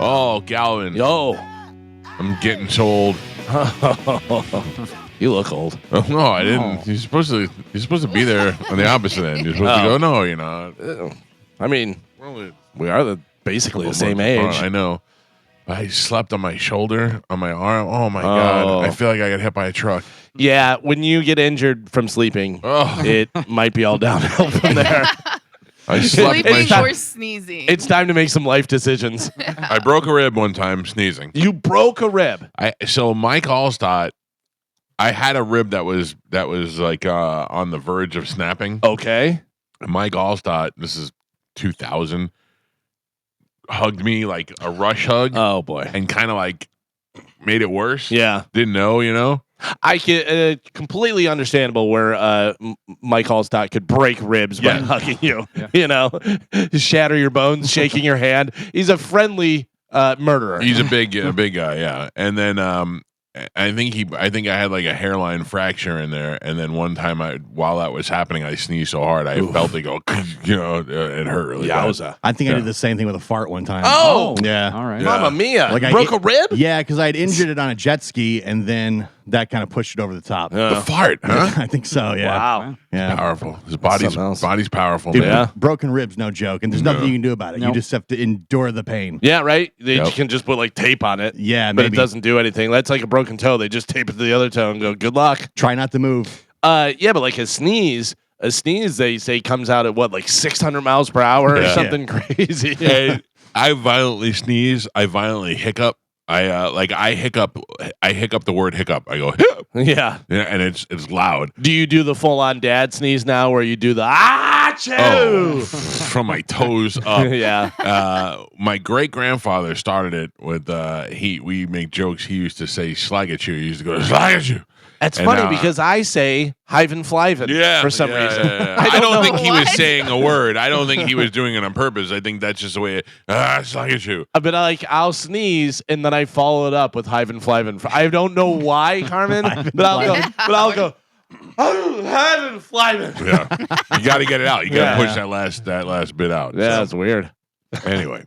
Oh, Galvin. Yo. I'm getting so old. You look old. Oh, no, I didn't. You're supposed to be there on the opposite end. You're supposed to go, no, you're not. I mean, we are basically the same months age. apart, I know. I slept on my shoulder, on my arm. Oh, my God. I feel like I got hit by a truck. Yeah, when you get injured from sleeping, Oh. it might be all downhill from there. I slept Sleeping my or sneezing. It's time to make some life decisions. I broke a rib one time sneezing. You broke a rib. So Mike Allstott, I had a rib that was like on the verge of snapping. Okay. Mike Allstott, this is 2000, hugged me like a rush hug. Oh boy. And kind of like made it worse. Yeah. Didn't know, you know. I can completely understandable where Mike Allstott could break ribs by hugging you. Yeah. You know, shatter your bones, shaking your hand. He's a friendly murderer. He's a big guy, yeah. And then I think I had like a hairline fracture in there. And then one time while that was happening, I sneezed so hard I felt it go, you know, it hurt really bad. I think I did the same thing with a fart one time. Oh, yeah. All right. Mamma mia! Like you broke a rib? Yeah, because I had injured it on a jet ski, and then that kind of pushed it over the top. The fart, huh? I think so. Yeah. Wow. Yeah. Powerful. His body's powerful, Dude, man. broken ribs, no joke, and there's nothing you can do about it. Nope. You just have to endure the pain. Yeah, right. You can just put like tape on it. Yeah, but maybe. it doesn't do anything. That's like a broken toe. They just tape it to the other toe and go, "Good luck." Try not to move. Yeah, but like a sneeze they say comes out at what, like 600 miles per hour or something crazy. And I violently sneeze. I violently hiccup. I hiccup the word hiccup. I go hiccup. Yeah, and it's loud. Do you do the full on dad sneeze now, where you do the Oh, from my toes up? Yeah. My great grandfather started it with we make jokes. He used to say slag at you. He used to go slag at you. That's funny because I say hyven flyven for some reason. I don't think he was saying a word. I don't think he was doing it on purpose. I think that's just the way slag at you. But I'll sneeze and then I follow it up with hyven flyven. I don't know why, Carmen, but I'll go hyven flyven. Yeah. You got to get it out. You got to push that last bit out. Yeah, it's weird. Anyway.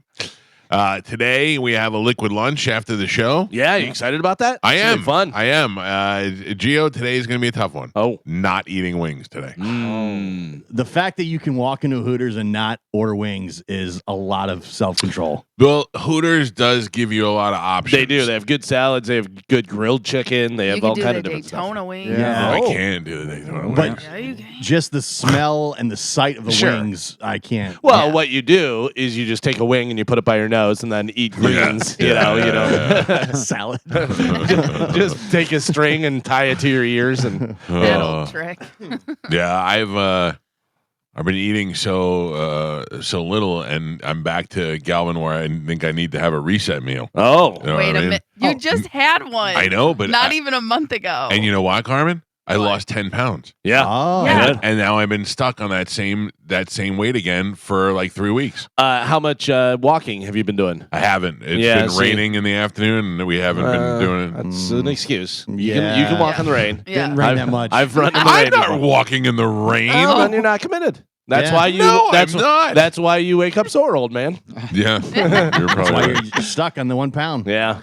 Today we have a liquid lunch after the show. Yeah, you excited about that? I am. Fun. I am. Gio, today is going to be a tough one. Oh, not eating wings today. The fact that you can walk into Hooters and not order wings is a lot of self-control. Well, Hooters does give you a lot of options. They do. They have good salads. They have good grilled chicken. They have all kind of different Daytona stuff. wings. Yeah. I can do the Daytona wings. But just the smell and the sight of the wings, I can't. Well, what you do is you just take a wing and you put it by your nose and then eat greens. You know, salad. just take a string and tie it to your ears and That old trick. Yeah, I've been eating so little, and I'm back to Galvin where I think I need to have a reset meal. Oh, you know wait what I a mean? minute! You just had one. I know, but not even a month ago. And you know what, Carmen? I lost 10 pounds. Yeah. Oh. Yeah. And now I've been stuck on that same weight again for like 3 weeks. How much walking have you been doing? I haven't. It's been raining in the afternoon, and we haven't been doing it. That's an excuse. You Yeah. can walk in the rain. Yeah. Didn't rain that much. I've run in the rain. I'm not before. walking in the rain. Oh, then you're not committed. That's Yeah. why you. No, that's I'm not. That's why you wake up sore, old man. Yeah, you're That's probably why right. you're stuck on the 1 pound. Yeah.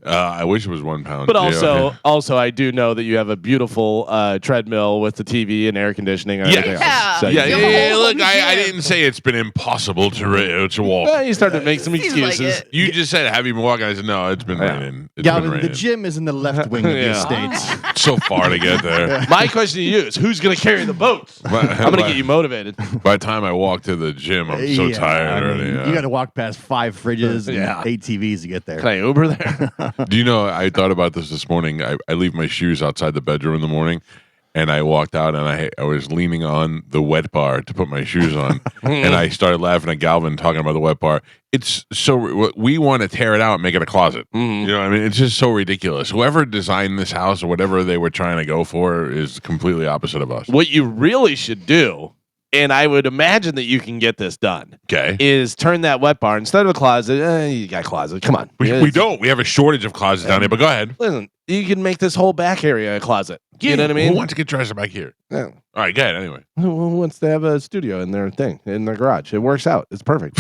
I wish it was 1 pound. But Yeah, also, I do know that you have a beautiful treadmill with the TV and air conditioning and everything Yeah. else. So yeah, You yeah, have a yeah. whole Look, I gym. didn't say it's been impossible to walk. Well, you started to make some Seems like excuses. it. You just said, "Have you been walking?" I said, "No, it's been raining. It's been Galvin, the raining. gym is in the left wing of the Yeah. estates. so far to get there." My question to you is, who's going to carry the boats? I'm going to get you motivated. By the time I walk to the gym, I'm so Yeah, tired I mean, already. You got to walk past 5 fridges and Yeah. 8 TVs to get there. Can I Uber there? Do you know? I thought about this morning. I leave my shoes outside the bedroom in the morning, and I walked out and I was leaning on the wet bar to put my shoes on, and I started laughing at Galvin talking about the wet bar. It's so we want to tear it out and make it a closet. You know what I mean? It's just so ridiculous. Whoever designed this house or whatever they were trying to go for is completely opposite of us. What you really should do, and I would imagine that you can get this done, Okay. is turn that wet bar instead of a closet. You got a closet. Come on. We don't. We have a shortage of closets down here, but go ahead. Listen, you can make this whole back area a closet. You know what I mean? Who wants to get dressed back here? Yeah. All right, go ahead. Anyway. Who wants to have a studio in their garage? It works out. It's perfect.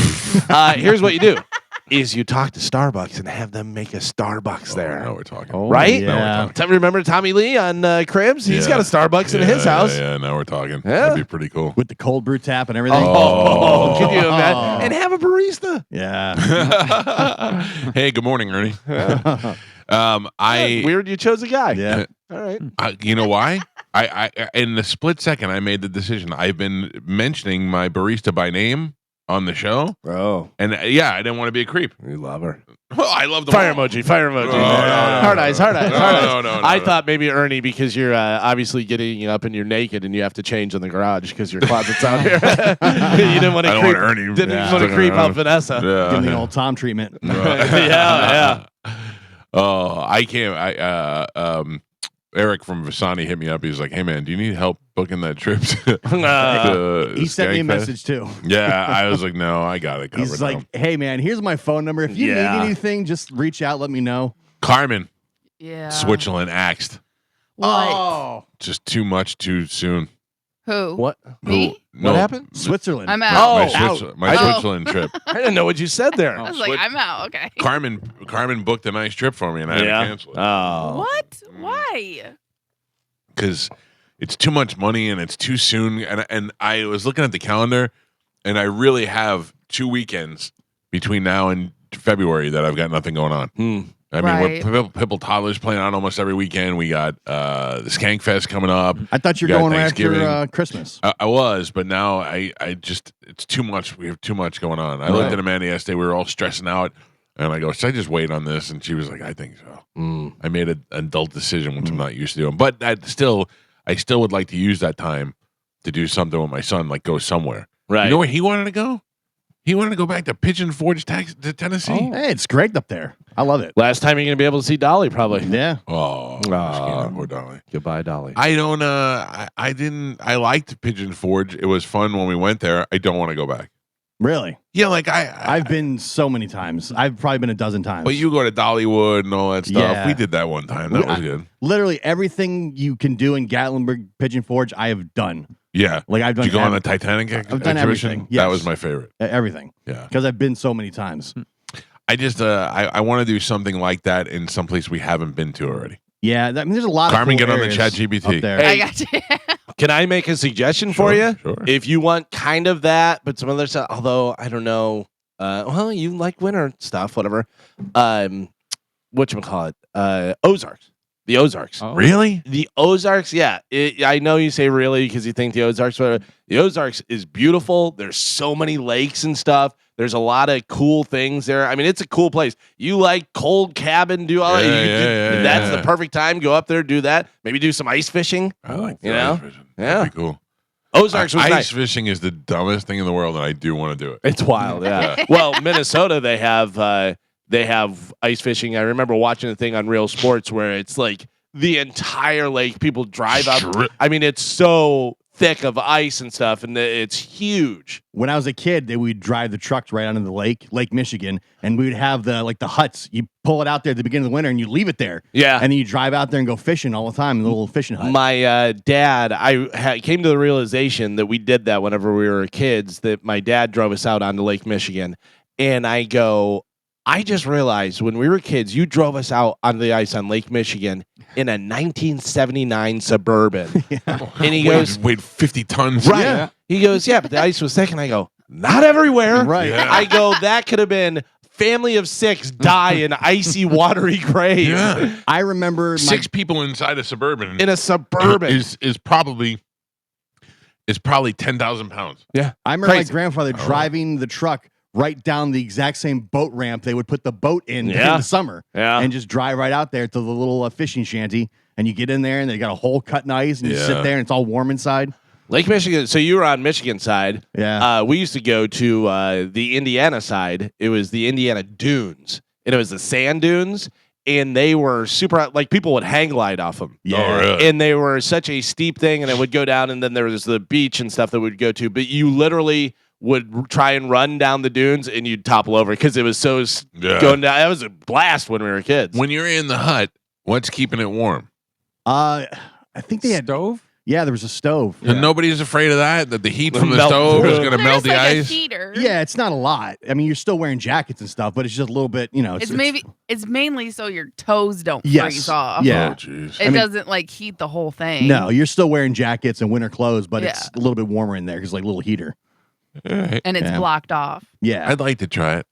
Here's what you do. is you talk to Starbucks and have them make a Starbucks there. Now we're talking. Oh, Right? Yeah. Remember Tommy Lee on Cribs? He's got a Starbucks in Yeah, his house. Yeah, now we're talking. Yeah. That'd be pretty cool. With the cold brew tap and everything. Oh, can you imagine? And have a barista. Yeah. Hey, good morning, Ernie. Weird you chose a guy. Yeah. All right. You know why? I in the split second I made the decision. I've been mentioning my barista by name on the show, Oh, and I didn't want to be a creep. you love her. Well, I love the Fire emoji. Hard eyes. Hard eyes. No, I thought maybe Ernie, because you're obviously getting up and you're naked and you have to change in the garage because your closet's out here. You didn't want to I don't creep. want Ernie. Didn't want to creep out Vanessa. Give him the Yeah. old Tom treatment. Yeah. Oh, I can't. Eric from Vasani hit me up. He's like, "Hey man, do you need help booking that trip?" He sent me a Skankfest?" message too. Yeah, I was like, "No, I got it covered." He's now. like, hey man, here's my phone number. If you Yeah. need anything, just reach out. Let me know. Carmen, Yeah. Switzerland axed. What? Oh, Just too much too soon. Who? What? Me? No, What happened? Switzerland. I'm My, out. my Oh. Switzerland trip. I didn't know what you said there. I was like, I'm out. Okay. Carmen booked a nice trip for me, and I had to cancel it Oh. What? Why? because it's too much money and it's too soon. And I was looking at the calendar, and I really have 2 weekends between now and February that I've got nothing going on. I mean, Right. we're Pipple Toddlers playing on almost every weekend. We got the Skankfest coming up. I thought you We were got going right Thanksgiving. after Christmas. I was, but now I just, it's too much. We have too much going on. I looked at Amanda yesterday. We were all stressing out. And I go, should I just wait on this? And she was like, I think so. I made an adult decision, which I'm not used to doing. But I still would like to use that time to do something with my son, like go somewhere. Right. You know where he wanted to go? He wanted to go back to Pigeon Forge, to Tennessee. Hey, it's great up there. I love it. Last time you're going to be able to see Dolly, probably. Yeah. Oh, Aw. poor Dolly. Goodbye, Dolly. I don't. I didn't. I liked Pigeon Forge. It was fun when we went there. I don't want to go back. Really? Yeah, like I've been so many times. I've probably been a dozen times. But you go to Dollywood and all that stuff. Yeah. We did that one time. That was good. Literally everything you can do in Gatlinburg Pigeon Forge, I have done. Yeah. Like I've done. Did you go on the every- Titanic I've done exhibition? everything. That Yes. was my favorite. everything Yeah. because I've been so many times. I just I want to do something like that in some place we haven't been to already. Yeah, I mean, there's a lot Carmen, of cool get on the areas chat GPT. up there. Hey. I got you. Can I make a suggestion for Sure, you? sure. If you want kind of that, but some other stuff, although I don't know. Well, you like winter stuff, whatever. Whatchamacallit? Ozarks. The Ozarks. Oh. Really? The Ozarks, yeah. I know you say really because you think the Ozarks, but the Ozarks is beautiful. There's so many lakes and stuff. There's a lot of cool things there. I mean, it's a cool place. You like cold cabin, do all that. That's the perfect time. Go up there, do that. Maybe do some ice fishing. I like You the know? ice fishing. Yeah. That'd be cool. Ozarks was ice nice. fishing is the dumbest thing in the world, and I do want to do it. It's wild, yeah. Well, Minnesota, they have ice fishing. I remember watching a thing on Real Sports where it's like the entire lake. People drive up. Strip. I mean, it's so thick of ice and stuff, and it's huge. When I was a kid, they would drive the trucks right onto the Lake Michigan, and we would have the huts. You pull it out there at the beginning of the winter, and you leave it there. Yeah. And then you drive out there and go fishing all the time in the little fishing hut. My dad, came to the realization that we did that whenever we were kids, that my dad drove us out onto Lake Michigan. And I go, I just realized when we were kids, you drove us out on the ice on Lake Michigan in a 1979 Suburban. And he goes, weighed 50 tons. right. Yeah. He goes, yeah, but the ice was thick. And I go, not everywhere. Right. Yeah. I go, that could have been family of 6 die in icy, watery grave Yeah. I remember my 6 people inside a Suburban in a Suburban. is probably 10,000 pounds. yeah. I remember Crazy. my grandfather driving the truck right down the exact same boat ramp they would put the boat in Yeah. the summer Yeah. and just drive right out there to the little fishing shanty. And you get in there and they got a hole cut in ice and you Yeah. sit there and it's all warm inside. Lake Michigan. So you were on Michigan side. Yeah. We used to go to the Indiana side. It was the Indiana dunes, and it was the sand dunes, and they were super. Like people would hang glide off them. Yeah. Oh, really? And they were such a steep thing, and it would go down, and then there was the beach and stuff that we'd go to. But you literally would try and run down the dunes, and you'd topple over because it was so Yeah. going down. That was a blast when we were kids. When you're in the hut, what's keeping it warm? I think they had Stove? Yeah, there was a stove. And nobody's afraid of that. That the heat from the Melt stove through is it. going to There's melt the like a ice. heater. Yeah, it's not a lot. I mean, you're still wearing jackets and stuff, but it's just a little bit, It's mainly so your toes don't Yes. freeze off. Yeah. Oh, jeez. It doesn't like heat the whole thing. No, you're still wearing jackets and winter clothes, but it's Yeah. a little bit warmer in there because like a little heater. All right. And it's Yeah. blocked off. Yeah. I'd like to try it.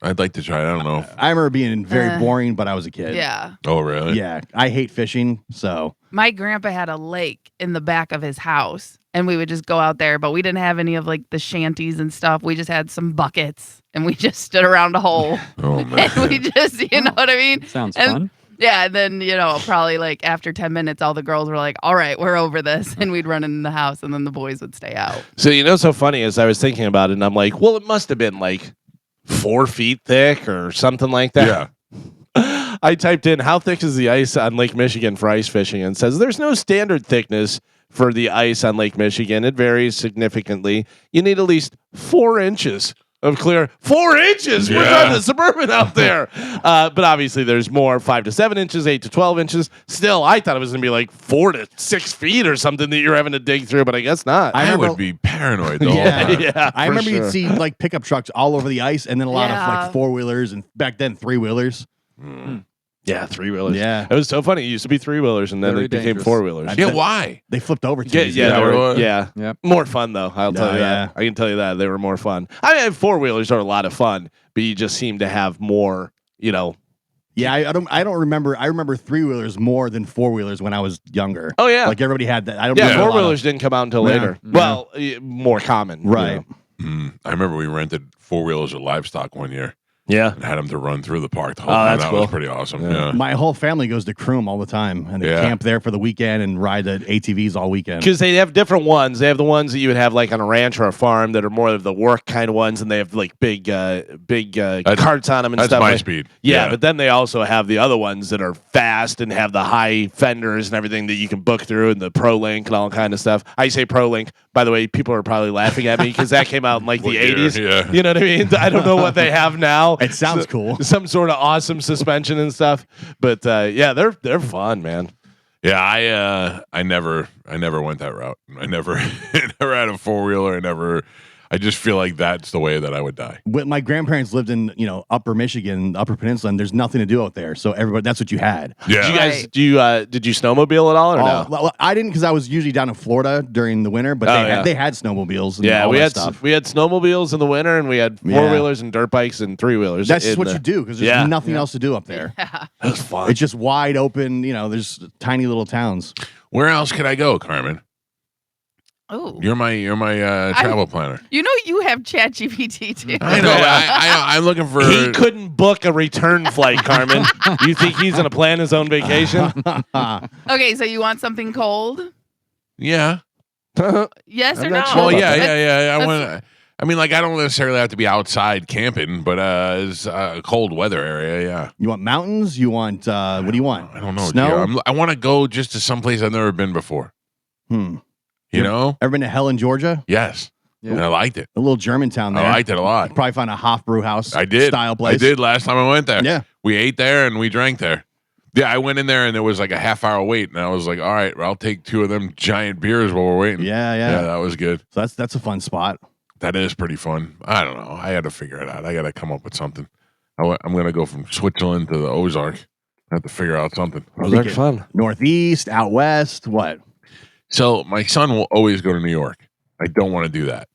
I don't know. I remember being very Uh, boring, but I was a kid. Yeah. Oh, really? Yeah. I hate fishing, so My grandpa had a lake in the back of his house, and we would just go out there, but we didn't have any of like the shanties and stuff. We just had some buckets, and we just stood around a hole. Oh, man. And we just, you know what I mean? Sounds And- fun. Yeah, and then, probably like after 10 minutes, all the girls were like, all right, we're over this. And we'd run in the house, and then the boys would stay out. So what's so funny is I was thinking about it, and I'm like, well, it must have been like 4 feet thick or something like that. Yeah. I typed in how thick is the ice on Lake Michigan for ice fishing, and it says there's no standard thickness for the ice on Lake Michigan. It varies significantly. You need at least 4 inches of clear. 4 inches. We're Yeah. on the Suburban out there. But obviously there's more, 5 to 7 inches, 8 to 12 inches. Still, I thought it was going to be like 4 to 6 feet or something that you're having to dig through, but I guess not. I remember- would be paranoid the whole Yeah. time. yeah, I for remember sure. you'd see like pickup trucks all over the ice and then a lot of Yeah. like 4-wheelers and back then 3-wheelers. Yeah, 3-wheelers. Yeah. It was so funny. It used to be 3-wheelers, and then Very it became dangerous. 4-wheelers. Yeah, why? They flipped over to Yeah, these yeah, guys. they were, really? yeah. Yep. More fun though. I'll tell you yeah. that. I can tell you that they were more fun. I mean, 4-wheelers are a lot of fun, but you just seem to have more. Yeah, I don't remember. I remember 3-wheelers more than 4-wheelers when I was younger. Oh yeah, Like everybody had that. I don't yeah. remember a lot of- 4-wheelers didn't come out until Yeah. later. Yeah. Well, more common. you Right. know. I remember we rented 4-wheelers of livestock one year Yeah. and had them to run through the park the whole Oh, time. that's That cool. was pretty awesome. Yeah. Yeah. My whole family goes to Croom all the time, and they Yeah. camp there for the weekend and ride the ATVs all weekend. Because they have different ones. They have the ones that you would have like on a ranch or a farm that are more of the work kind of ones, and they have like big carts on them and That's stuff. my like- speed. Yeah, but then they also have the other ones that are fast and have the high fenders and everything that you can book through and the Pro Link and all kind of stuff. I say Pro Link, by the way, people are probably laughing at me because that came out in like What the year? 80s. Yeah. You know what I mean? I don't know what they have now. It sounds cool. Some sort of awesome suspension and stuff. But yeah, they're fun, man. Yeah, I never went that route. I never never had a 4-wheeler. I just feel like that's the way that I would die. When my grandparents lived in Upper Michigan, Upper Peninsula, and there's nothing to do out there, so everybody that's what you had. Yeah. Did you guys Right. did you snowmobile at all or no? Well, I didn't because I was usually down in Florida during the winter, but Oh, they yeah. they had snowmobiles. And Yeah, all we that had stuff. we had snowmobiles in the winter, and we had Yeah. 4-wheelers and dirt bikes and 3-wheelers. That's in just what the- you do because there's Yeah. nothing else to do up there. Yeah. That was fun. It's just wide open. There's tiny little towns. Where else could I go, Carmen? Oh. You're my travel planner. You have ChatGPT too. I know. I'm looking for. He couldn't book a return flight, Carmen. You think he's gonna plan his own vacation? Okay, so you want something cold? Yeah. Yes I'm or not no? sure Well, about yeah. That's- I want. I mean, like, I don't necessarily have to be outside camping, but it's a cold weather area. Yeah. You want mountains? You want what do you want? I don't know. Snow? Gio. I want to go just to someplace I've never been before. You know? Ever been to Helen, Georgia? Yes. Yeah. And I liked it. A little Germantown there. I liked it a lot. Probably find a Hofbrauhaus I did. style place. I did last time I went there. Yeah. We ate there and we drank there. Yeah, I went in there and there was like a half-hour wait, and I was like, "All right, well, I'll take 2 of them giant beers while we're waiting." Yeah, Yeah, yeah. that was good. So that's a fun spot. That is pretty fun. I don't know. I got to figure it out. I got to come up with something. I'm going to go from Switzerland to the Ozark. I have to figure out something. Those are fun. Northeast, out west, what? So my son will always go to New York. I don't want to do that.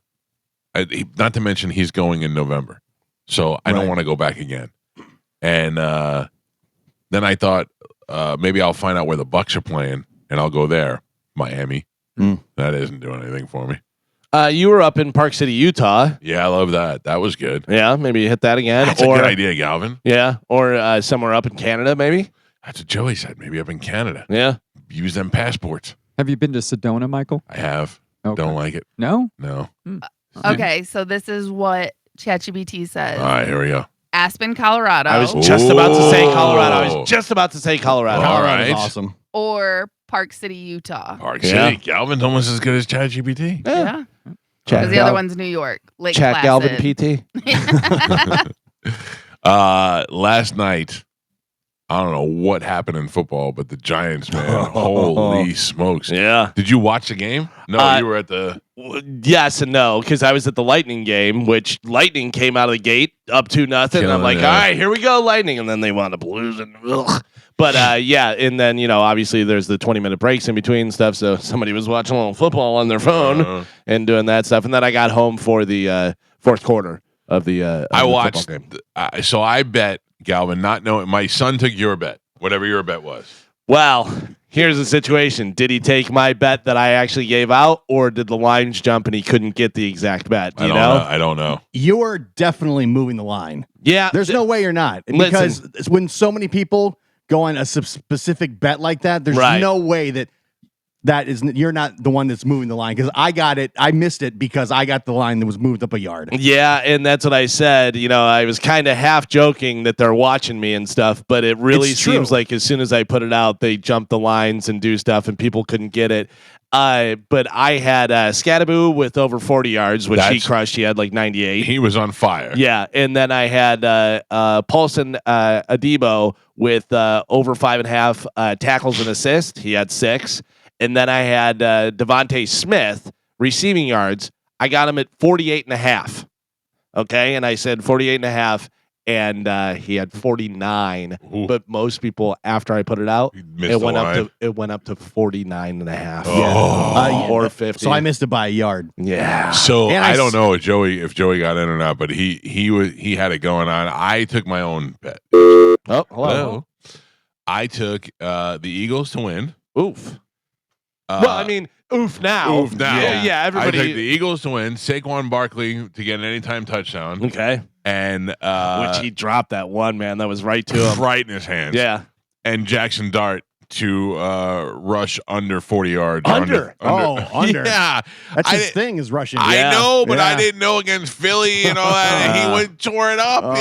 Not to mention he's going in November, so I don't Right. want to go back again. And then I thought maybe I'll find out where the Bucks are playing, and I'll go there. Miami. That isn't doing anything for me. You were up in Park City, Utah. Yeah, I love that. That was good. Yeah, maybe hit that again. That's a good idea, Galvin. Yeah, or somewhere up in Canada, maybe. That's what Joey said. Maybe up in Canada. Yeah. Use them passports. Have you been to Sedona, Michael? I have. Okay. Don't like it. No? No. Okay, so this is what ChatGPT says. All right, here we go. Aspen, Colorado, I was just about to say Colorado. I Oh. was just about to say Colorado. All Colorado's right. awesome. or Park City, Utah. Park Yeah. City. Galvin's almost as good as ChatGPT. Yeah. Chat Because the other one's New York. Lake Chat Placid. Galvin PT. Last night, I don't know what happened in football, but the Giants, man, holy smokes! Yeah. Did you watch the game? No, you were at the. Yes and no, because I was at the Lightning game, which Lightning came out of the gate up 2-0. And I'm like, all right, here we go, Lightning. And then they wound up losing. Ugh. But yeah, and then, obviously there's the 20-minute breaks in between stuff. So somebody was watching a little football on their phone and doing that stuff. And then I got home for the fourth quarter of the I watched. game. So I bet, Galvin, not knowing. My son took your bet, whatever your bet was. Well, here's the situation. Did he take my bet that I actually gave out, or did the lines jump and he couldn't get the exact bet? Do you know? I don't know. You're definitely moving the line. Yeah. There's no way you're not. Because when so many people go on a specific bet like that, there's no way that is you're not the one that's moving the line, because I got it. I missed it because I got the line that was moved up a yard. Yeah, and that's what I said. I was kind of half joking that they're watching me and stuff, but it really seems like as soon as I put it out, they jump the lines and do stuff, and people couldn't get it. But I had Scattaboo with over 40 yards, which he crushed. He had like 98. He was on fire. Yeah, and then I had Paulson Adebo with over 5.5 tackles and assists. He had 6. And then I had Devontae Smith receiving yards. I got him at 48.5. Okay. And I said 48.5, and he had 49. Ooh. But most people, after I put it out, it went up to 49.5. Oh. Or 50. So I missed it by a yard. Yeah. So I don't know if Joey got in or not, but he had it going on. I took my own bet. Oh, hello. I took the Eagles to win. Oof. Well, I mean, oof now. Oof now. Yeah, everybody. I took the Eagles to win. Saquon Barkley to get an anytime touchdown. Okay. And which he dropped that one, man. That was right to him. Right in his hands. Yeah. And Jackson Dart to rush under 40 yards. Under. Yeah. That's his thing, is rushing. I know, but I didn't know against Philly and all that. And he went tore it up.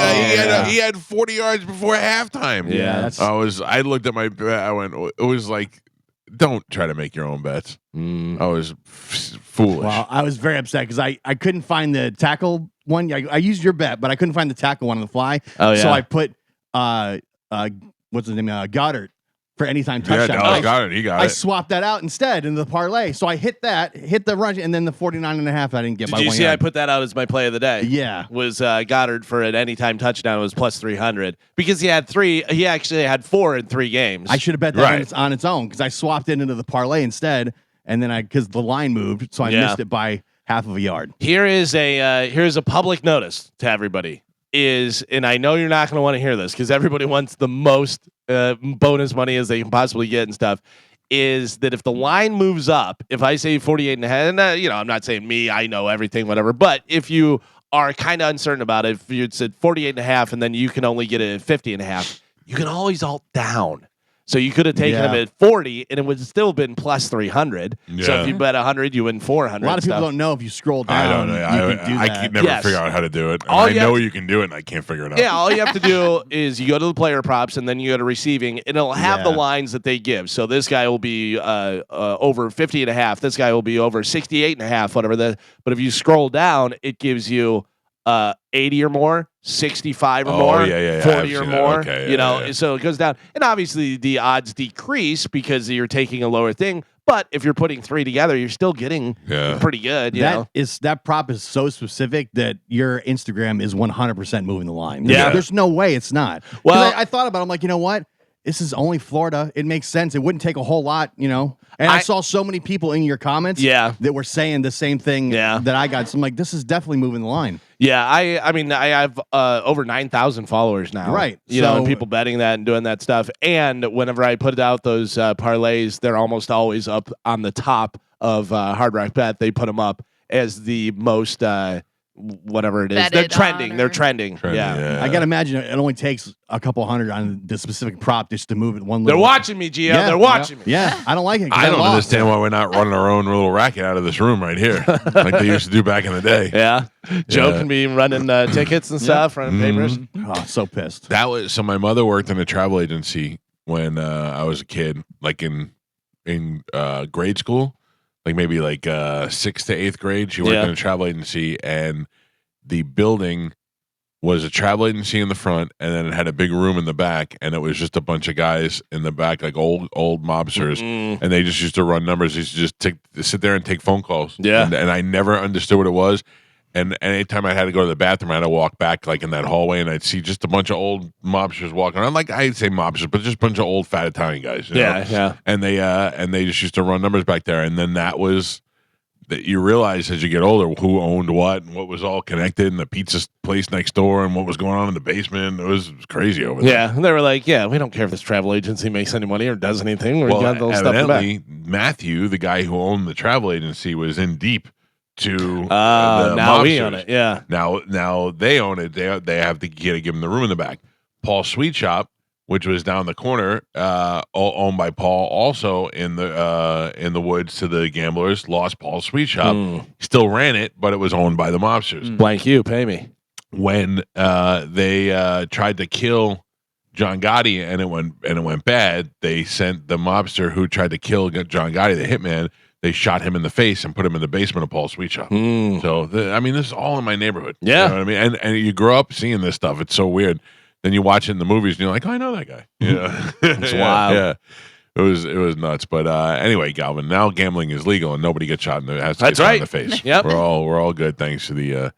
He had 40 yards before halftime. Yeah. I looked at my bet. I went, it was like, don't try to make your own bets. I was foolish. Well, I was very upset because I couldn't find the tackle one. I used your bet, but I couldn't find the tackle one on the fly. Oh, yeah. So I put what's his name? Goddard for anytime touchdown. Yeah, Goddard, he got it. I swapped that out instead in the parlay. So I hit the run, and then the 49.5 I didn't get. Did by you 1 see yard. I put that out as my play of the day? Yeah. Was Goddard for an anytime touchdown was plus 300 because he had 3. He actually had 4 in 3 games. I should have bet that on its own, because I swapped it into the parlay instead, and then because the line moved, so I missed it by half of a yard. Here's a public notice to everybody. And I know you're not going to want to hear this because everybody wants the most bonus money as they can possibly get and stuff. Is that if the line moves up, if I say 48.5, and I'm not saying me, I know everything, whatever. But if you are kind of uncertain about it, if you said 48.5 and then you can only get it at 50.5, you can always alt down. So you could have taken him at 40, and it would still have been plus 300. Yeah. So if you bet 100, you win 400. A lot of people don't know if you scroll down. I don't know. You can do I that. can never figure out how to do it. All I you know have you can do it, and I can't figure it out. Yeah, all you have to do is you go to the player props, and then you go to receiving, and it'll have the lines that they give. So this guy will be over 50.5. This guy will be over 68.5, whatever that. But if you scroll down, it gives you 80 or more, 65 or more, 40 or more. Okay, so it goes down. And obviously the odds decrease because you're taking a lower thing. But if you're putting 3 together, you're still getting pretty good. That prop is so specific that your Instagram is 100% moving the line. Yeah. There's no way it's not. Well, I thought about it. I'm like, you know what? This is only Florida. It makes sense. It wouldn't take a whole lot, And I saw so many people in your comments that were saying the same thing that I got. So I'm like, this is definitely moving the line. Yeah, I mean, I have over 9,000 followers now. Right. And people betting that and doing that stuff. And whenever I put out those parlays, they're almost always up on the top of Hard Rock Bet. They put them up as the most whatever it is. They're trending. They're trending. Yeah. I gotta imagine it only takes a couple hundred on the specific prop just to move it one They're little. watching me, Gio. They're watching me. Yeah, I don't like it. I don't understand why we're not running our own little racket out of this room right here, like they used to do back in the day. Yeah. Joe can be running tickets and stuff, running papers. Oh, so pissed. That was so. My mother worked in a travel agency when I was a kid, like in grade school, like maybe like 6th to 8th grade. She worked in a travel agency, and the building was a travel agency in the front, and then it had a big room in the back, and it was just a bunch of guys in the back, like old mobsters, and they just used to run numbers. They used to just sit there and take phone calls. Yeah, and I never understood what it was. And anytime I had to go to the bathroom, I had to walk back like in that hallway, and I'd see just a bunch of old mobsters walking around. Like I'd say mobsters, but just a bunch of old fat Italian guys. You know? Yeah. And they just used to run numbers back there, and then that was that you realize as you get older who owned what and what was all connected, and the pizza place next door, and what was going on in the basement. It was crazy over there. Yeah, and they were like, "Yeah, we don't care if this travel agency makes any money or does anything. We got those stuff in the back." Matthew, the guy who owned the travel agency, was in deep to the now mobsters. we own it. Yeah. Now they own it. They have to give him the room in the back. Paul's Sweet Shop, which was down the corner, owned by Paul, also in the woods to the gamblers. Lost Paul's Sweet Shop. Still ran it, but it was owned by the mobsters. Blank you, pay me. When they tried to kill John Gotti and it went bad, they sent the mobster who tried to kill John Gotti, the hitman. They shot him in the face and put him in the basement of Paul's Sweet Shop. So, this is all in my neighborhood. Yeah. You know what I mean? And you grow up seeing this stuff. It's so weird. Then you watch it in the movies and you're like, oh, I know that guy. Yeah. It's wild. Yeah. It was nuts. But anyway, Galvin, now gambling is legal and nobody gets shot in the, has to That's get shot right. in the face. Yep. We're all good thanks to the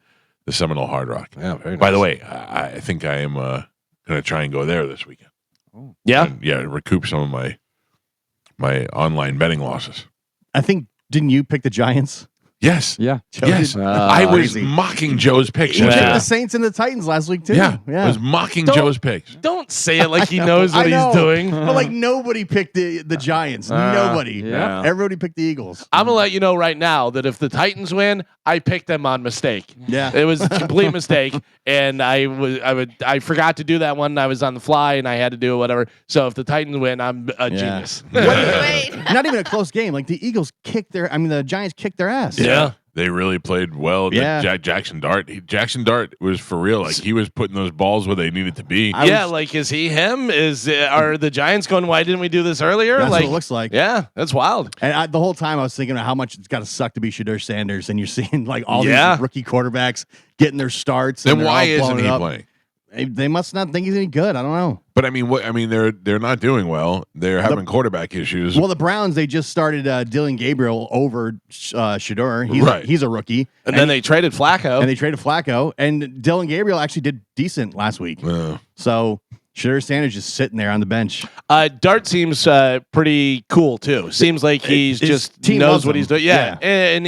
Seminole Hard Rock. Yeah, very nice. By the way, I think I am going to try and go there this weekend. Yeah. And recoup some of my online betting losses. I think, didn't you pick the Giants? Yes. Yeah. Yes. I was crazy. mocking Joe's picks. He picked yesterday. the Saints and the Titans last week too. Yeah. I was mocking Joe's picks. Don't say it like he knows what I know, he's doing. But like nobody picked the Giants. Nobody. yeah. Everybody picked the Eagles. I'm gonna let you know right now that if the Titans win, I picked them on mistake. Yeah. It was a complete mistake, and I forgot to do that one. I was on the fly, and I had to do it, whatever. So if the Titans win, I'm a genius. Wait. Not even a close game. Like the the Giants kicked their ass. Yeah. They really played well. Yeah. Jackson Dart. Jackson Dart was for real. Like he was putting those balls where they needed to be. Like is he him? Are the Giants going? Why didn't we do this earlier? That's like what it looks like. Yeah, that's wild. And the whole time I was thinking of how much it's got to suck to be Shedeur Sanders, and you're seeing like all these rookie quarterbacks getting their starts. Then and why they're all isn't blowing he up. playing? They must not think he's any good. I don't know. But they're not doing well. They're having quarterback issues. Well, the Browns, they just started Dylan Gabriel over Shedeur. He's a rookie. And then they traded Flacco. And Dylan Gabriel actually did decent last week. So Shedeur Sanders just sitting there on the bench. Dart seems pretty cool too. Seems like he's just team knows loves what him. he's doing. Yeah, and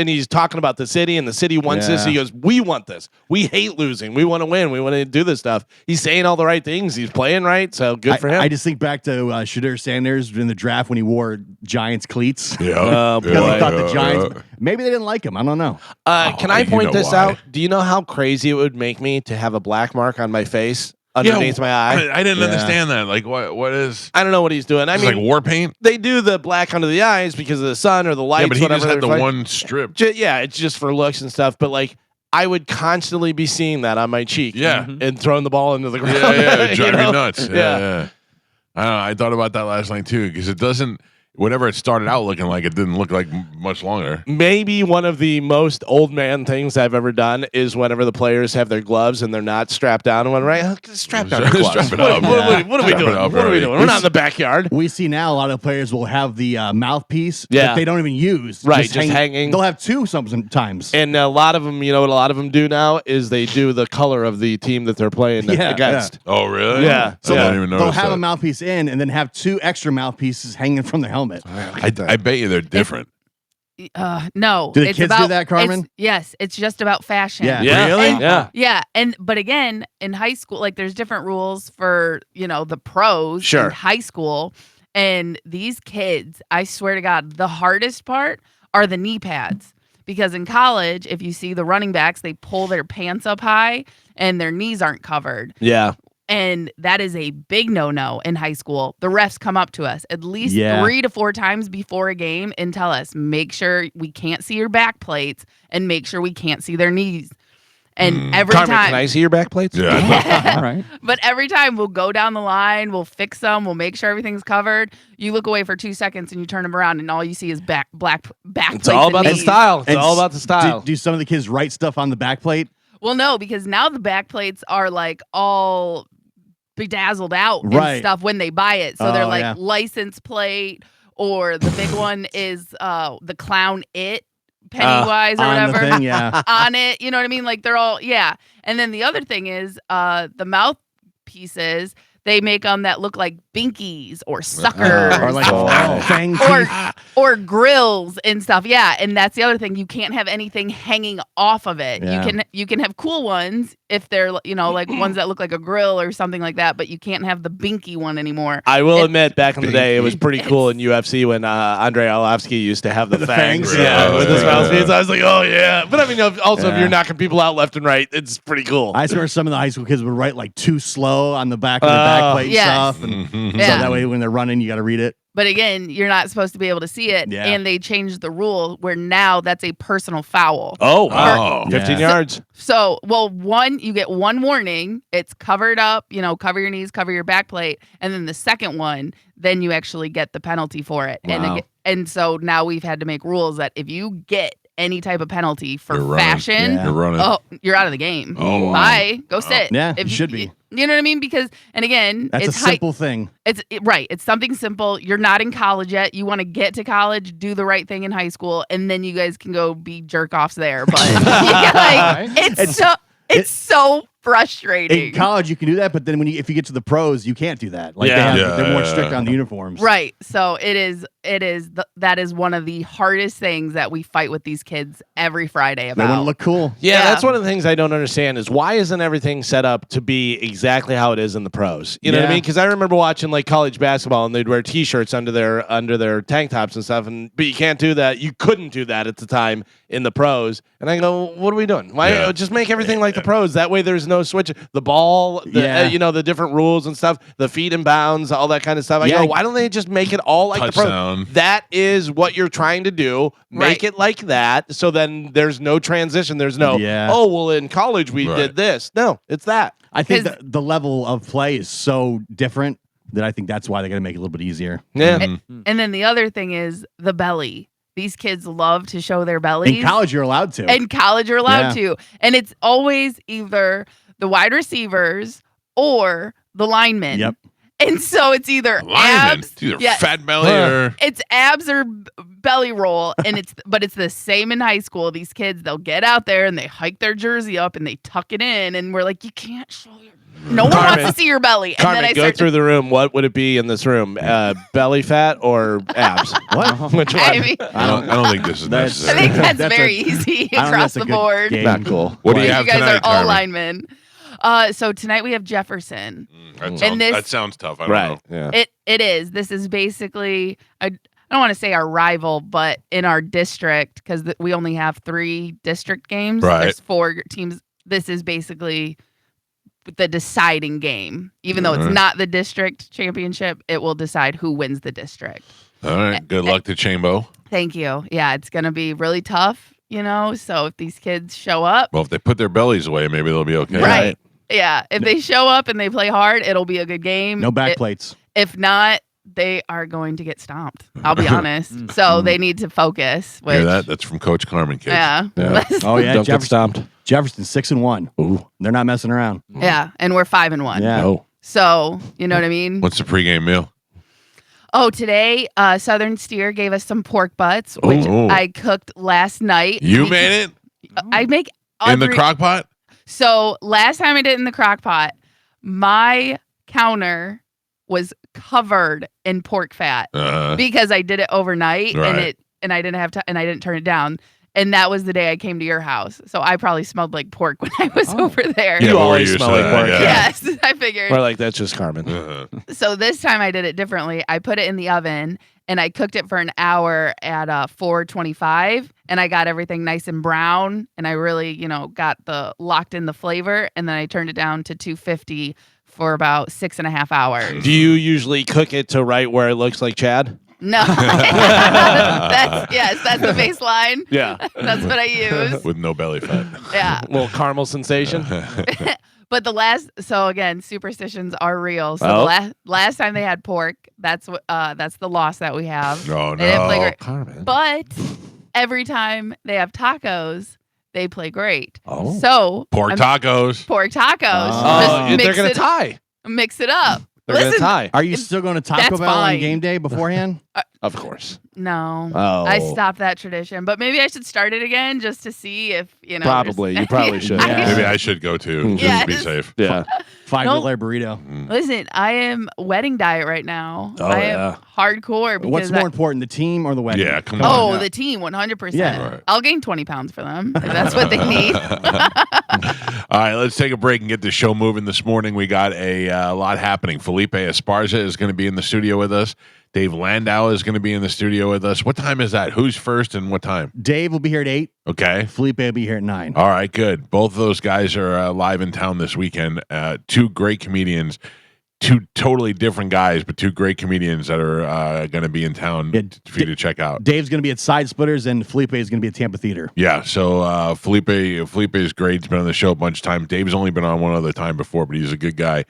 he's talking about the city, and the city wants this. He goes, "We want this. We hate losing. We want to win. We want to do this stuff." He's saying all the right things. He's playing right. So good for him. I just think back to Shedeur Sanders in the draft when he wore Giants cleats. Oh, Because he thought the Giants maybe they didn't like him. I don't know. Can I point this out? Do you know how crazy it would make me to have a black mark on my face? Underneath my eye. I didn't understand that. Like, what is? I don't know what he's doing. I mean, like war paint. They do the black under the eyes because of the sun or the lights. Yeah, but he whatever just had the they're one strip. It's just for looks and stuff. But like, I would constantly be seeing that on my cheek. Yeah. And throwing the ball into the ground. Yeah, it drive me nuts. Yeah. I don't know. I thought about that last night too because it doesn't. Whatever it started out looking like, it didn't look like much longer. Maybe one of the most old man things I've ever done is whenever the players have their gloves and they're not strapped down and strap down your gloves. Strap it up. What are we doing? Up, What are we doing? We're not in the backyard. We see now a lot of players will have the mouthpiece Yeah. that they don't even use. Right, just hanging. They'll have two sometimes. And a lot of them, you know what a lot of them do now is they do the color of the team that they're playing against. Oh, really? Yeah. So I didn't even they'll notice have that. a mouthpiece in and then have two extra mouthpieces hanging from their helmet. I bet you they're different. No. Do the it's kids about, do that, Carmen? Yes, it's just about fashion. Yeah. Really? And- Yeah, but again, in high school, like there's different rules for the pros Sure. in high school, and these kids, I swear to God, the hardest part are the knee pads. Because in college, if you see the running backs, they pull their pants up high and their knees aren't covered. Yeah. And that is a big no-no in high school. The refs come up to us at least 3 to 4 times before a game and tell us, make sure we can't see your back plates and make sure we can't see their knees. And every Carmen, time, can I see your back plates? Yeah. All right. but every time we'll go down the line, we'll fix them, we'll make sure everything's covered. You look away for 2 seconds and you turn them around and all you see is black It's plates all and about the knees. style. It's And all about the style. Do some of the kids write stuff on the back plate? Well, no, because now the back plates are like all bedazzled out and stuff when they buy it. So they're like license plate, or the big one is the clown Pennywise or whatever on the thing, on it. You know what I mean? Like they're all And then the other thing is the mouthpieces. They make them that look like binkies or suckers or like fang or grills and stuff. Yeah, and that's the other thing. You can't have anything hanging off of it. Yeah. You can have cool ones if they're like ones that look like a grill or something like that, but you can't have the binky one anymore. I will admit, back in the day, it was pretty cool in UFC when Andrei Arlovsky used to have the fangs. With his mouthpiece. I was like, oh yeah. But I mean, also if you're knocking people out left and right, it's pretty cool. I swear some of the high school kids would write like too slow on the back of the backplate stuff, and so that way when they're running, you got to read it. But again, you're not supposed to be able to see it, and they changed the rule where now that's a personal foul. Oh, wow. 15 yards. So, you get one warning. It's covered up, cover your knees, cover your back plate. And then the second one, then you actually get the penalty for it. Wow. And so now we've had to make rules that if you get any type of penalty for fashion, you're running. Oh, you're out of the game. Oh, wow. Bye. Go sit. Yeah, it should be. You know what I mean? Because, and again, that's it's a simple thing. It's something simple. You're not in college yet. You want to get to college, do the right thing in high school, and then you guys can go be jerk offs there. But it's so frustrating. In college, you can do that, but then if you get to the pros, you can't do that. Like they're more strict on the uniforms. Right. So that is one of the hardest things that we fight with these kids every Friday about. They want to look cool. Yeah, that's one of the things I don't understand is why isn't everything set up to be exactly how it is in the pros? You know what I mean? Because I remember watching like college basketball and they'd wear T-shirts under their tank tops and stuff, but you can't do that. You couldn't do that at the time in the pros. And I go, what are we doing? Why just make everything like the pros? That way there's no switch. The ball, the different rules and stuff, the feet in bounds, all that kind of stuff. I go, why don't they just make it all like touchdown. The pros? That is what you're trying to do. Make it like that, so then there's no transition. There's no, in college we did this. No, it's that. I think the level of play is so different that I think that's why they're going to make it a little bit easier. Yeah. And then the other thing is the belly. These kids love to show their bellies. In college, you're allowed to. And it's always either the wide receivers or the linemen. Yep. And so it's either abs, it's either fat belly or it's abs or belly roll, and it's the same in high school. These kids, they'll get out there and they hike their jersey up and they tuck it in, and we're like, you can't show your. No one wants to see your belly. And Carmen, then go through the room. What would it be in this room? Belly fat or abs? What? Which one? I don't think this is necessary. I think that's very easy across the board. Not cool. What do you have you guys tonight, are all Carmen? linemen. So tonight we have Jefferson. That sounds tough. I don't know. Yeah. It is. This is basically I don't want to say our rival, but in our district, because we only have 3 district games. Right. There's 4 teams. This is basically the deciding game. Even though it's not the district championship, it will decide who wins the district. All right. Good luck to Chambo. Thank you. Yeah, it's going to be really tough, So if these kids show up. Well, if they put their bellies away, maybe they'll be okay. Right. Yeah. If they show up and they play hard, it'll be a good game. No back plates. If not, they are going to get stomped. I'll be honest. So they need to focus. Hear that? That's from Coach Carmen, kids. Yeah. Oh yeah, Don't get stomped. Jefferson's 6-1. Ooh, they're not messing around. Yeah, and we're 5-1. Yeah. Oh. So you know what I mean. What's the pregame meal? Oh, today Southern Steer gave us some pork butts, which I cooked last night. You made it? I make in the crock pot? So last time I did it in the crock pot, my counter was covered in pork fat because I did it overnight and I didn't have time and I didn't turn it down. And that was the day I came to your house. So I probably smelled like pork when I was over there. You always smell like pork. Yeah. Yes, I figured. Or like, that's just Carmen. So this time I did it differently. I put it in the oven and I cooked it for an hour at 425, and I got everything nice and brown, and I really, got locked in the flavor, and then I turned it down to 250 for about 6.5 hours. Do you usually cook it to right where it looks like Chad? No. That's the baseline. Yeah. That's what I use. With no belly fat. Yeah. A little caramel sensation. But so again, superstitions are real. So the last time they had pork, that's the loss that we have. Oh, They didn't play no. great. Carmen. But every time they have tacos, They play great. Oh. So Pork tacos. Pork tacos. Oh, they're going to tie. Mix it up. They're going to tie. Are you still going to Taco Bell on game day beforehand? Of course. No. Oh. I stopped that tradition, but maybe I should start it again just to see if, you know. Probably. You probably should. Maybe I should go too, just to be safe. Yeah. $5 burrito. Listen, I am wedding diet right now. Oh, I am hardcore. Because What's more important, the team or the wedding? Yeah, come on. Oh, the team, 100%. Yeah. Right. I'll gain 20 pounds for them if that's what they need. All right, let's take a break and get the show moving this morning. We got a lot happening. Felipe Esparza is going to be in the studio with us. Dave Landau is going to be in the studio with us. What time is that? Who's first and what time? Dave will be here at 8. Okay. Felipe will be here at 9. All right, good. Both of those guys are live in town this weekend. Two great comedians, two totally different guys, but two great comedians that are going to be in town for you to check out. Dave's going to be at Side Splitters, and Felipe is going to be at Tampa Theater. Yeah, so Felipe is great. He's been on the show a bunch of times. Dave's only been on one other time before, but he's a good guy.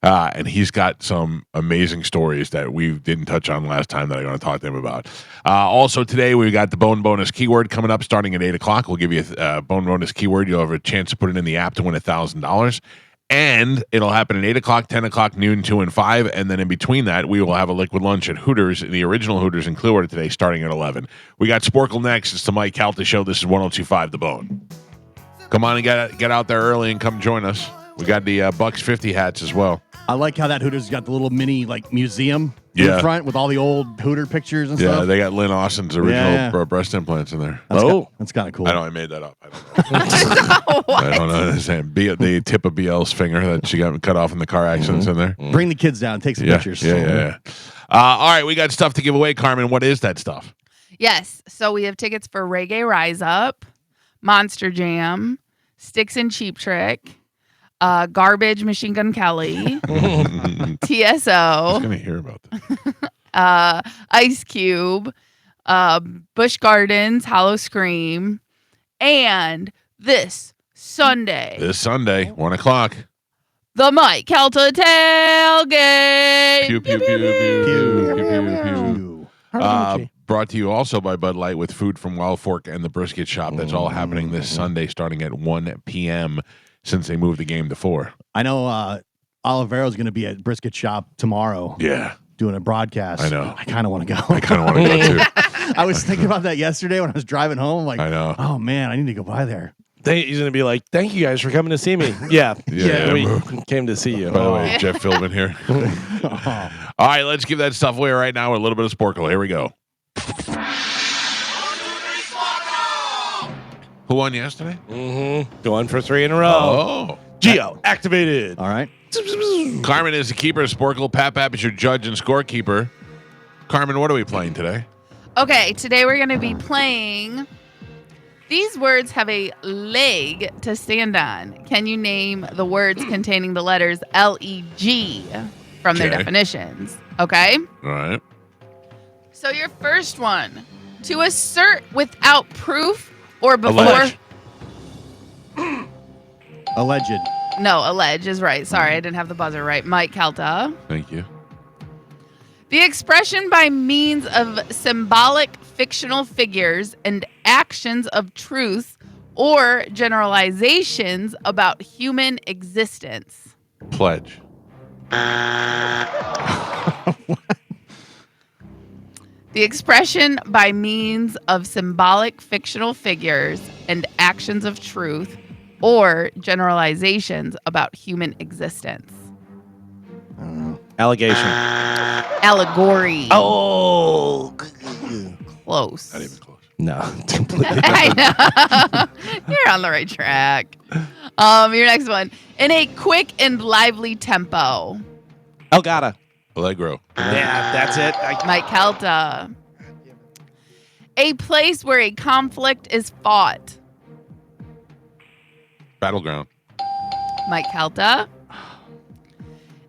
And he's got some amazing stories that we didn't touch on last time that I'm going to talk to him about. Also today, we've got the Bone Bonus keyword coming up starting at 8 o'clock. We'll give you a Bone Bonus keyword. You'll have a chance to put it in the app to win $1,000. And it'll happen at 8 o'clock, 10 o'clock, noon, 2, and 5. And then in between that, we will have a liquid lunch at Hooters, the original Hooters in Clearwater today, starting at 11. We got Sporkle next. It's the Mike Calta Show. This is 102.5 The Bone. Come on and get out there early and come join us. We got the Bucks 50 hats as well. I like how that Hooters got the little mini museum in front with all the old Hooter pictures and stuff. Yeah, they got Lynn Austin's original breast implants in there. That's kind of cool. I know I made that up. I don't know. I don't understand. The tip of BL's finger that she got cut off in the car accidents in there. Bring the kids down. Take some pictures. Yeah. All right, we got stuff to give away, Carmen. What is that stuff? Yes. So we have tickets for Reggae Rise Up, Monster Jam, Sticks and Cheap Trick, Garbage Machine Gun Kelly, TSO. I was going to hear about that. Ice Cube, Busch Gardens, Hollow Scream, and this Sunday, 1 o'clock. the Mike Calta Tailgate. Pew, pew, pew, pew, pew, pew, pew. Brought to you also by Bud Light with food from Wild Fork and the Brisket Shop. That's all happening this Sunday starting at 1 p.m. since they moved the game to 4. I know Olivero's going to be at Brisket Shop tomorrow. Yeah. Doing a broadcast. I know. I kind of want to go. I kind of want to go too. I was thinking about that yesterday when I was driving home. I'm like, I know. Oh, man, I need to go by there. He's going to be like, thank you guys for coming to see me. Yeah. We came to see you. By the way, Jeff Philbin here. All right, let's give that stuff away right now with a little bit of Sporkle. Here we go. Who won yesterday? Going for 3 in a row. Oh. Geo, activated. All right. Carmen is the keeper. Sporkle. Pap is your judge and scorekeeper. Carmen, what are we playing today? Okay, today we're going to be playing. These words have a leg to stand on. Can you name the words containing the letters L-E-G from their definitions? Okay? All right. So your first one, to assert without proof or before. Alleged. No, allege is right. Sorry, I didn't have the buzzer right. Mike Calta. Thank you. The expression by means of symbolic fictional figures and actions of truth or generalizations about human existence. Pledge. The expression by means of symbolic fictional figures and actions of truth or generalizations about human existence. I don't know. Allegation. Allegory. Oh. Close. Not even close. No, completely. I know. You're on the right track. Your next one. In a quick and lively tempo. Elgato. Allegro. Yeah, that's it. Mike Calta. A place where a conflict is fought. Battleground. Mike Calta.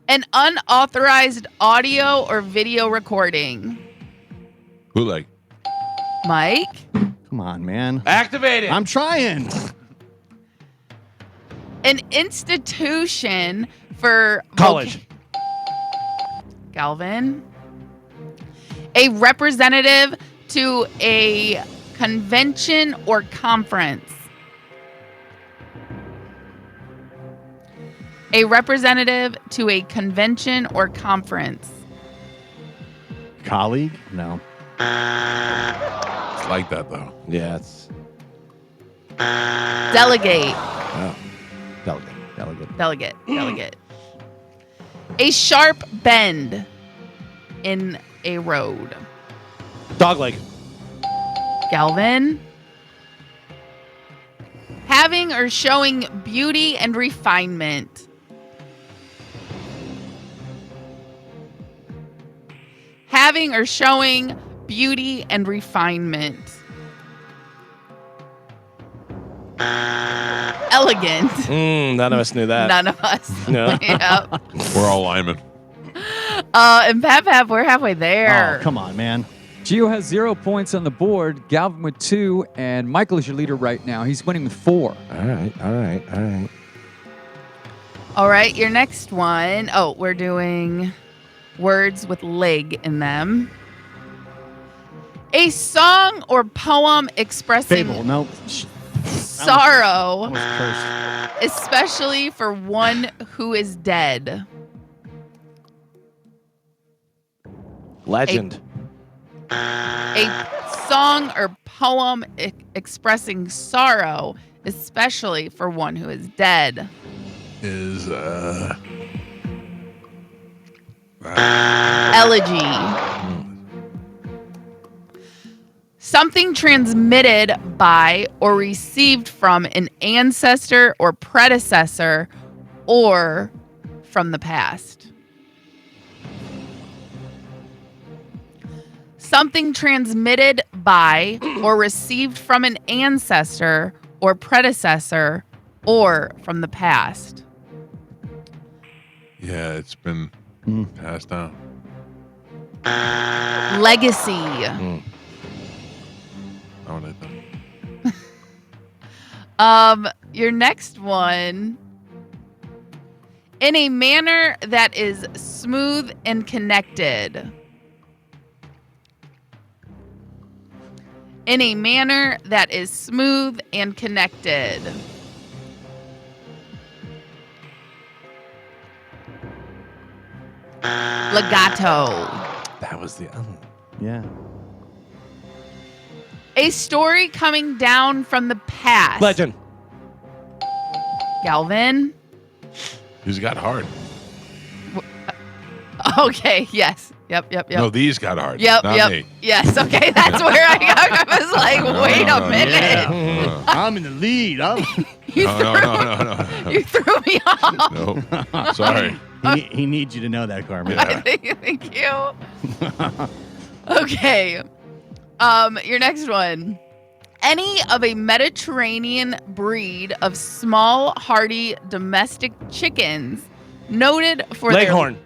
An unauthorized audio or video recording. Bootleg. Mike. Come on, man. Activated. I'm trying. An institution for College. Galvin. A representative to a convention or conference. A representative to a convention or conference. Colleague? No. It's like that though. Yeah, it's Delegate. oh. Delegate. A sharp bend in a road. Dogleg. Galvin. Having or showing beauty and refinement. Having or showing beauty and refinement. Elegant. None of us knew that. None of us. No. Yep. We're all linemen. And Pap, we're halfway there. Oh, come on, man. Gio has 0 points on the board. Galvin with 2, and Michael is your leader right now. He's winning with 4. All right. All right, your next one. Oh, we're doing words with leg in them. A song or poem expressing Fable. No. sorrow, Cursed. especially for one who is dead. Legend. A song or poem expressing sorrow, especially for one who is dead. Is Elegy. Something transmitted by or received from an ancestor or predecessor or from the past. Something transmitted by or received from an ancestor or predecessor or from the past. yeah, it's been passed down. Legacy. Oh, I thought. Your next one. In a manner that is smooth and connected. In a manner that is smooth and connected. Legato. That was the other. Yeah. A story coming down from the past. Legend. Galvin. These got hard. Okay, yes. Yep. No, these got hard. Yep. Not me. Yes, okay, that's where I was like, wait a minute. Yeah. I'm in the lead. No. You threw me off. No. Sorry. He needs you to know that, Carmen. Yeah. Thank you. Okay. Your next one. Any of a Mediterranean breed of small, hardy domestic chickens noted for Leghorn.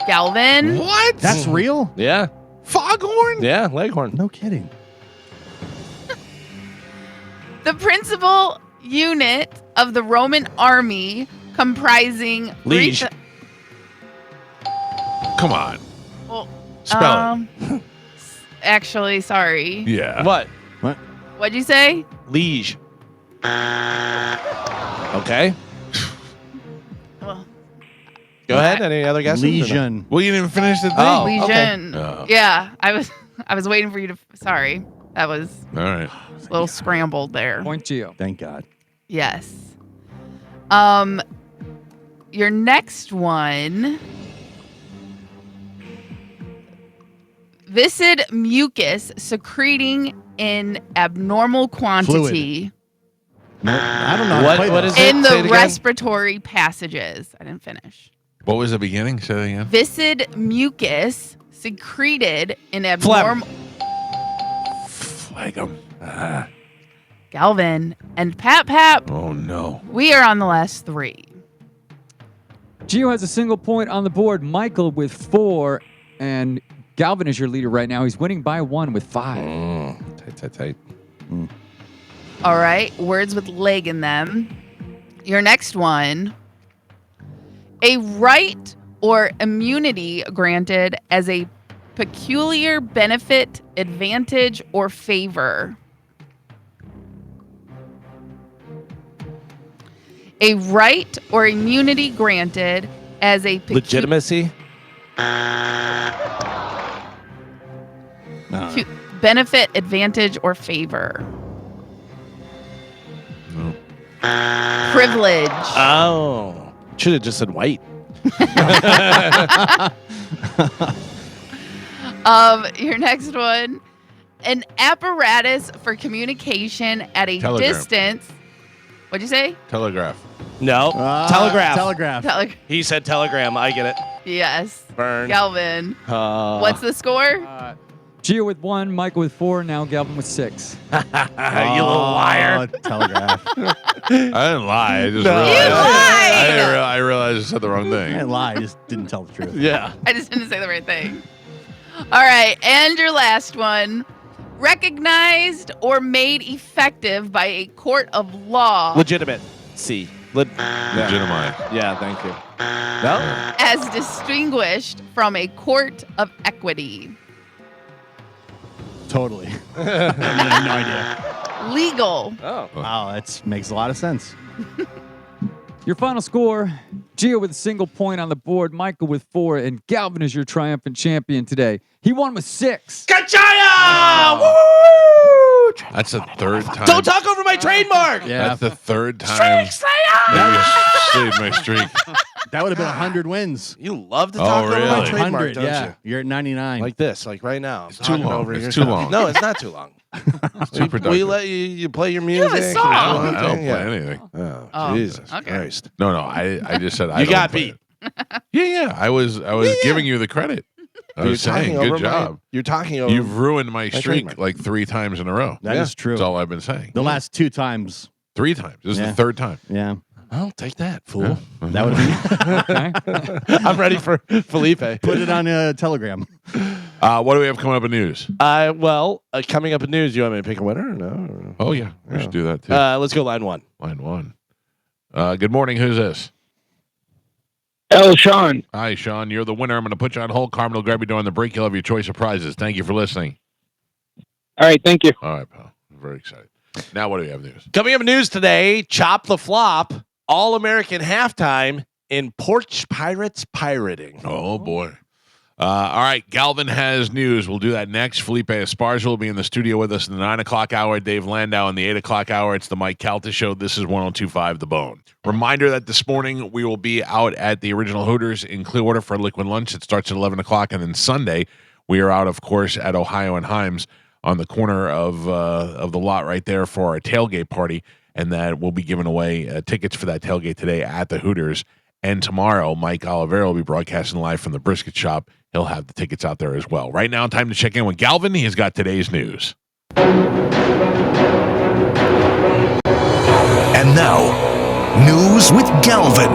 Galvin. What? That's real? Yeah. Foghorn? Yeah, Leghorn. No kidding. The principal unit of the Roman army comprising Liege. Come on. Well, Spell it. Actually, sorry. Yeah. What? What'd you say? Liege. Okay. Well, Go ahead. Any other guesses? Legion. Well, you didn't finish the thing. Oh. Legion. Oh. Yeah, I was waiting for you to. Sorry, that was All right. a little scrambled there. Point Gio. Thank God. Yes. Your next one. Viscid mucus secreting in abnormal quantity No, I don't know. What is it? in Say it the again. respiratory passages. I didn't finish. What was the beginning? Say that again. Viscid mucus secreted in abnormal. Phlegm. Galvin and Pap. Oh, no. We are on the last 3. Gio has a single point on the board. Michael with 4, and Galvin is your leader right now. He's winning by 1 with 5. Tight. All right, words with leg in them. Your next one. A right or immunity granted as a peculiar benefit, advantage, or favor. A right or immunity granted as a legitimacy, benefit, advantage, or favor. No. Privilege. Oh, should have just said white. Your next one. An apparatus for communication at a Telegram. distance. What'd you say? Telegraph. No. Telegraph. Telegraph. He said telegram. I get it. Yes. Burn. Galvin. What's the score? Gio with 1, Michael with 4, now Galvin with 6. You little liar. Telegraph. I didn't lie. I just No. realized. You lied! I realized I said the wrong I thing. didn't lie. I just didn't tell the truth. Yeah. I just didn't say the right thing. All right. And your last one. Recognized or made effective by a court of law. Legitimate. C. Legitimate. Yeah, thank you. No? As distinguished from a court of equity. Totally. I have no idea. Legal. Oh. Wow, that makes a lot of sense. Your final score, Gio with a single point on the board, Michael with 4, and Galvin is your triumphant champion today. He won with 6. Kachaya! Woo! That's the third time. Don't talk over my trademark. Yeah. That's the third time. That you saved my streak. That would have been 100 wins. You love to talk over my really? trademark, 100, don't yeah. you? You're at 99. Like this, like right now. It's too long. Over It's your too stuff. long. No, it's not too long. It's too productive. We let you play your music. have a song. I don't play anything. Oh, Oh, Jesus okay. Christ. No. I just said I You don't got play beat. it. Yeah. I was giving you the credit. I was saying, good job. You're talking over. You've ruined my streak trademark. like 3 times in a row. That is true. That's all I've been saying. The last 2 times. 3 times. This is Yeah. the 3rd time. Yeah. I'll take that, fool. That would have been. I'm ready for Felipe. Put it on a telegram. What do we have coming up in news? Coming up in news, you want me to pick a winner or no? Oh, yeah. We should do that too. Let's go line 1. Line 1. Good morning. Who's this? Hello, Sean. Hi, Sean. You're the winner. I'm going to put you on hold. Carmen will grab you during the break. You'll have your choice of prizes. Thank you for listening. All right, thank you. All right, pal. I'm very excited. Now, what do we have news? Coming up in news today, Chop the Flop, All-American Halftime in Porch Pirates Pirating. Oh, boy. All right. Galvin has news. We'll do that next. Felipe Esparza will be in the studio with us in the 9 o'clock hour. Dave Landau in the 8 o'clock hour. It's the Mike Calta Show. This is 102.5 The Bone. Reminder that this morning we will be out at the Original Hooters in Clearwater for a liquid lunch. It starts at 11 o'clock. And then Sunday, we are out, of course, at Ohio and Himes on the corner of the lot right there for our tailgate party. And that we'll be giving away tickets for that tailgate today at the Hooters. And tomorrow, Mike Olivera will be broadcasting live from the brisket shop. He'll have the tickets out there as well. Right now, time to check in with Galvin. He has got today's news. And now, news with Galvin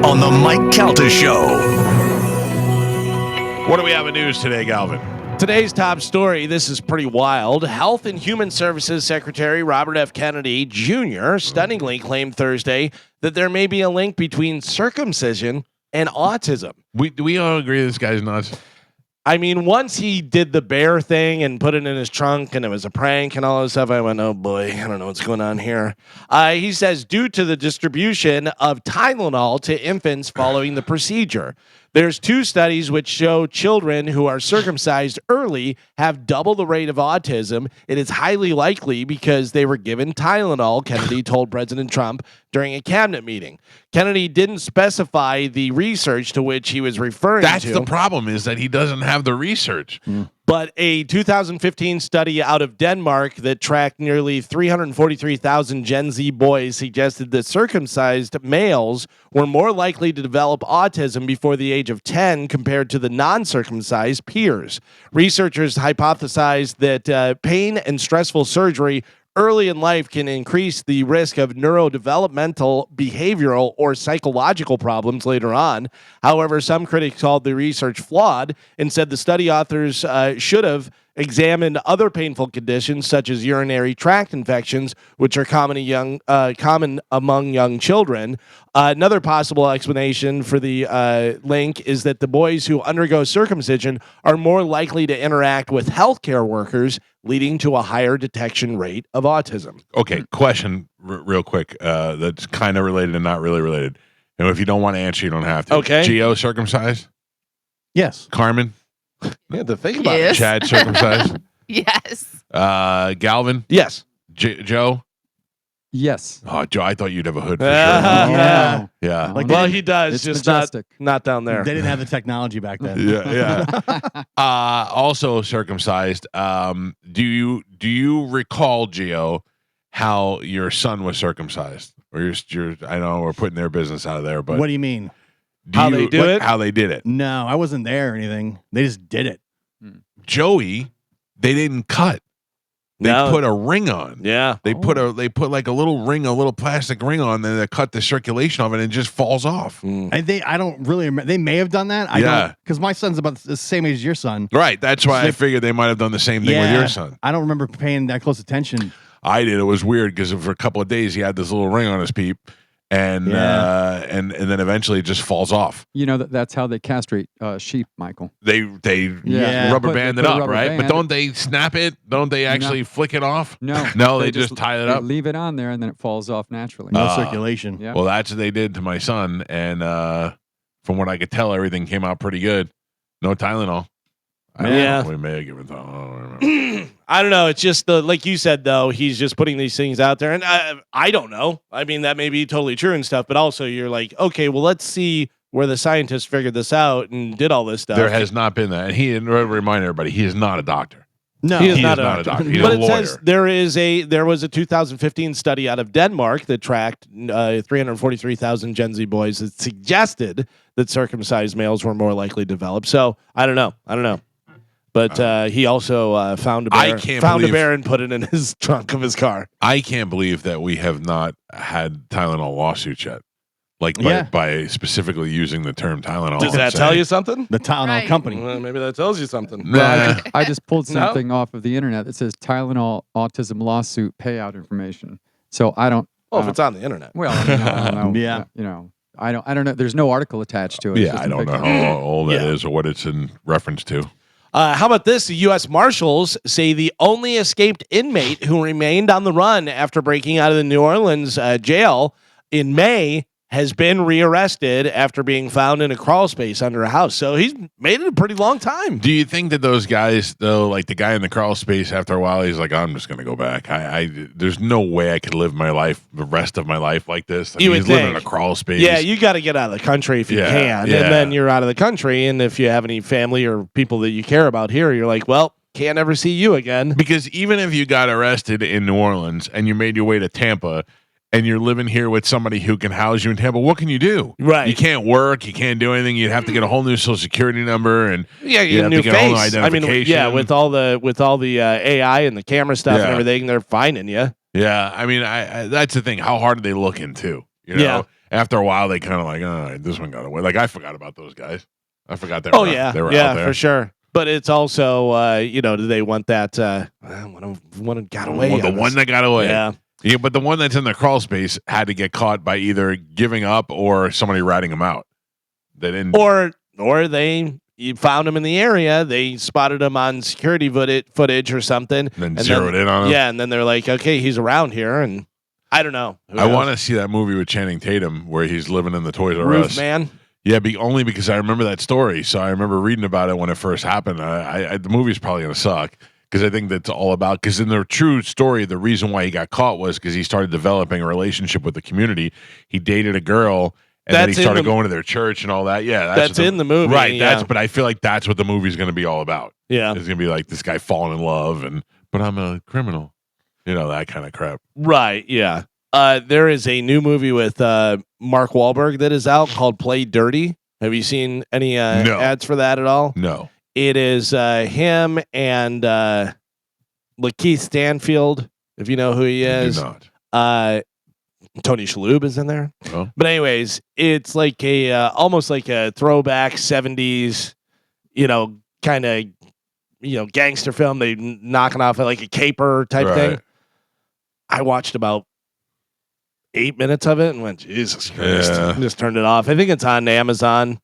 on the Mike Calta Show. What do we have in news today, Galvin? Today's top story, this is pretty wild. Health and Human Services Secretary Robert F. Kennedy Jr. stunningly claimed Thursday that there may be a link between circumcision and autism. Do we all agree this guy's nuts? I mean, once he did the bear thing and put it in his trunk and it was a prank and all this stuff, I went, oh boy, I don't know what's going on here. He says, due to the distribution of Tylenol to infants following the procedure. There's 2 studies which show children who are circumcised early have double the rate of autism. It is highly likely because they were given Tylenol, Kennedy told President Trump during a cabinet meeting. Kennedy didn't specify the research to which he was referring to. That's the problem, is that he doesn't have the research. But a 2015 study out of Denmark that tracked nearly 343,000 Gen Z boys suggested that circumcised males were more likely to develop autism before the age of 10 compared to the non-circumcised peers. Researchers hypothesized that pain and stressful surgery early in life can increase the risk of neurodevelopmental, behavioral, or psychological problems later on. However, some critics called the research flawed and said the study authors should have examined other painful conditions such as urinary tract infections, which are common among young children. Another possible explanation for the link is that the boys who undergo circumcision are more likely to interact with healthcare workers leading to a higher detection rate of autism. Okay, question real quick. That's kind of related and not really related. And if you don't want to answer, you don't have to. Okay. Gio circumcised? Yes. Carmen? You have to think about Yes. it. Chad circumcised? Yes. Galvin? Yes. Joe? Yes. Oh, Joe, I thought you'd have a hood for Yeah. sure. Yeah. Like, Well, he does, It's just majestic. not down there. They didn't have the technology back then. Yeah, yeah. Also circumcised. Do you recall, Gio, how your son was circumcised? Or your I know we're putting their business out of there, but What do you mean? How they do it? How they did it. No, I wasn't there or anything. They just did it. Joey, they didn't cut. They No. put a ring on. Yeah. They put like a little ring, a little plastic ring on, and they cut the circulation of it, and it just falls off. I don't really remember. They may have done that. I don't, because my son's about the same age as your son. Right. That's why I figured they might have done the same thing with your son. I don't remember paying that close attention. I did. It was weird because for a couple of days he had this little ring on his peep, and and then eventually it just falls off. You know that's how they castrate sheep, Michael. They rubber band it up, right? But don't they snap it? Don't they actually flick it off? No, they just tie it up. Leave it on there, and then it falls off naturally. No circulation. Yeah. Well, that's what they did to my son, and from what I could tell, everything came out pretty good. No Tylenol. I don't know. We may have given Tylenol. I don't remember. I don't know. It's just like you said, though, he's just putting these things out there. And I don't know. I mean, that may be totally true and stuff. But also you're like, okay, well, let's see where the scientists figured this out and did all this stuff. There has not been that. And remind everybody, he is not a doctor. No, he is not a a doctor. He's but a it lawyer. says there was a 2015 study out of Denmark that tracked 343,000 Gen Z boys that suggested that circumcised males were more likely to develop. So I don't know. But he also found a bear and put it in his trunk of his car. I can't believe that we have not had Tylenol lawsuits yet. Like by specifically using the term Tylenol. Does that tell you something? The Tylenol company. Well, maybe that tells you something. Nah. I just pulled something off of the internet that says Tylenol autism lawsuit payout information. So I don't. Well, if it's on the internet. Well, I mean, I don't know. Yeah. You know, I don't know. There's no article attached to it. Yeah, I don't know how old that is or what it's in reference to. How about this? The U.S. Marshals say the only escaped inmate who remained on the run after breaking out of the New Orleans jail in May has been rearrested after being found in a crawl space under a house. So he's made it a pretty long time. Do you think that those guys, though, like the guy in the crawl space, after a while, he's like, I'm just going to go back. There's no way I could live my life, the rest of my life like this. You would he's living think. in a crawl space. Yeah, you got to get out of the country if you can. Yeah. And then you're out of the country. And if you have any family or people that you care about here, you're like, well, can't ever see you again. Because even if you got arrested in New Orleans and you made your way to Tampa and you're living here with somebody who can house you in Tampa, what can you do? Right. You can't work. You can't do anything. You'd have to get a whole new social security number and you have new to get a whole new face. I mean, identification. with all the AI and the camera stuff and everything, they're finding you. Yeah, I mean, I that's the thing. How hard are they looking too? You know, after a while, they kind of like, oh, this one got away. Like I forgot about those guys. I forgot they were. They were out there for sure. But it's also, do they want that one got away? The one that got away. Yeah. Yeah, but the one that's in the crawl space had to get caught by either giving up or somebody ratting him out. They didn't, or you found him in the area. They spotted him on security footage or something, and then zeroed in on him. Yeah, and then they're like, okay, he's around here, and I don't know. I want to see that movie with Channing Tatum where he's living in the Toys R Us. Man. Yeah, only because I remember that story. So I remember reading about it when it first happened. The movie's probably gonna suck. Because I think that's all about, because in the true story, the reason why he got caught was because he started developing a relationship with the community. He dated a girl, and then he started going to their church and all that. Yeah, that's in the movie. Right, yeah. But I feel like that's what the movie's going to be all about. Yeah. It's going to be like this guy falling in love, but I'm a criminal. You know, that kind of crap. Right, yeah. There is a new movie with Mark Wahlberg that is out called Play Dirty. Have you seen any ads for that at all? No. It is him and Lakeith Stanfield, if you know who he is. I do not. Tony Shalhoub is in there. Oh. But anyways, it's like a almost like a throwback 70s, kind of, gangster film. They knocking off like a caper type thing. I watched about 8 minutes of it and went, Jesus Christ. Yeah. Just turned it off. I think it's on Amazon.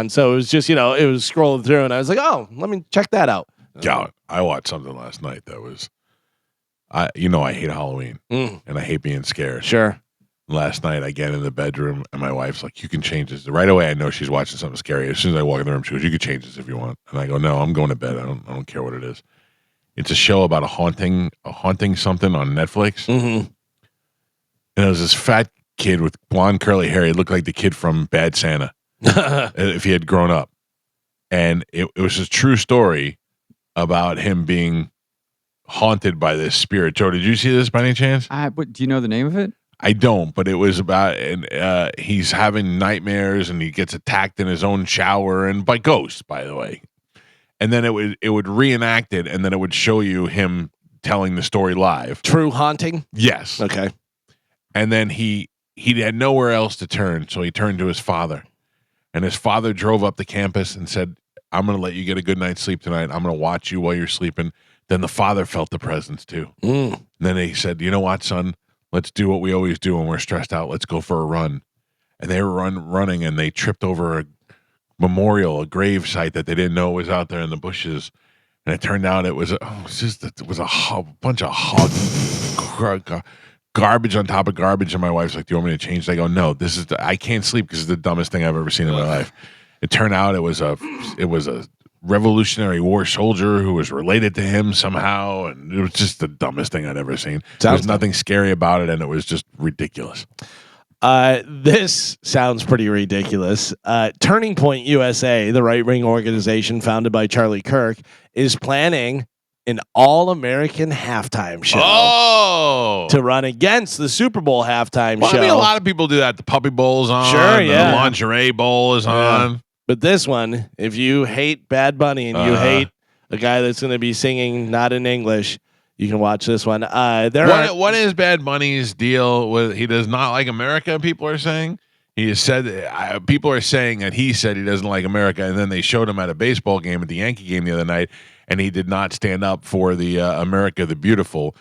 So it was just, it was scrolling through and I was like, oh, let me check that out. God, I watched something last night that was, I hate Halloween and I hate being scared. Sure. Last night I get in the bedroom and my wife's like, "You can change this." Right away I know she's watching something scary. As soon as I walk in the room, she goes, "You can change this if you want." And I go, "No, I'm going to bed. I don't care what it is." It's a show about a haunting something on Netflix. Mm-hmm. And it was this fat kid with blonde curly hair. He looked like the kid from Bad Santa if he had grown up. And it was a true story about him being haunted by this spirit. Joe, did you see this by any chance? Do you know the name of it? I don't, but it was about, and he's having nightmares and he gets attacked in his own shower and by ghosts, by the way. And then it would reenact it, and then it would show you him telling the story live. True haunting? Yes. Okay. And then he had nowhere else to turn, so he turned to his father. And his father drove up the campus and said, "I'm going to let you get a good night's sleep tonight. I'm going to watch you while you're sleeping." Then the father felt the presence too. And then he said, "You know what, son? Let's do what we always do when we're stressed out. Let's go for a run." And they were running, and they tripped over a memorial, a grave site that they didn't know was out there in the bushes. And it turned out it was a bunch of garbage on top of garbage. And my wife's like, "Do you want me to change?" I go, "No, I can't sleep because it's the dumbest thing I've ever seen in my life." It turned out it was a Revolutionary War soldier who was related to him somehow, and it was just the dumbest thing I'd ever seen. There was nothing scary about it, and it was just ridiculous. This sounds pretty ridiculous. Turning Point USA, the right-wing organization founded by Charlie Kirk, is planning an all-American halftime show to run against the Super Bowl halftime show. I mean, a lot of people do that. The Puppy Bowl's on. Sure, yeah. The Lingerie Bowl is on. But this one, if you hate Bad Bunny and you hate a guy that's going to be singing not in English, you can watch this one. What is Bad Bunny's deal with? He does not like America. People are saying he has said. People are saying that he said he doesn't like America, and then they showed him at a baseball game at the Yankee game the other night, and he did not stand up for the America the Beautiful.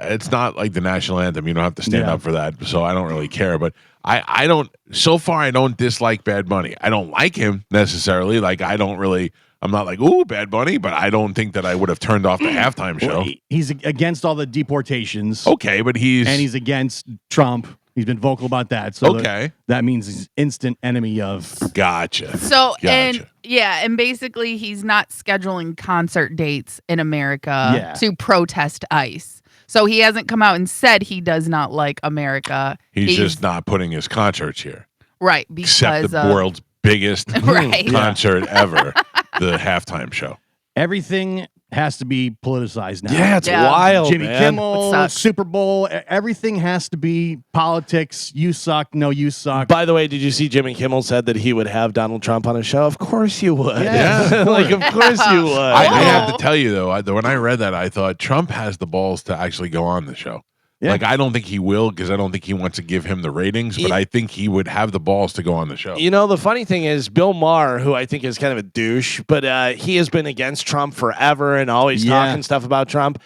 It's not like the national anthem. You don't have to stand up for that. So I don't really care. But I don't. So far, I don't dislike Bad Bunny. I don't like him necessarily. Like I don't really. I'm not like, ooh, Bad Bunny, but I don't think that I would have turned off the halftime show. Well, he's against all the deportations. Okay, but he's against Trump. He's been vocal about that. So okay, that means he's instant enemy of. Gotcha. So and basically he's not scheduling concert dates in America to protest ICE. So he hasn't come out and said he does not like America. He's just not putting his concerts here. Right. Because except the world's biggest concert ever, the halftime show. Everything has to be politicized now. Yeah, it's wild. Jimmy Kimmel, Super Bowl, everything has to be politics. You suck. No, you suck. By the way, did you see Jimmy Kimmel said that he would have Donald Trump on his show? Of course you would. Yeah. Like, of course you would. I have to tell you, though, when I read that, I thought Trump has the balls to actually go on the show. Yeah. Like, I don't think he will because I don't think he wants to give him the ratings, but I think he would have the balls to go on the show. You know, the funny thing is Bill Maher, who I think is kind of a douche, but he has been against Trump forever and always talking stuff about Trump.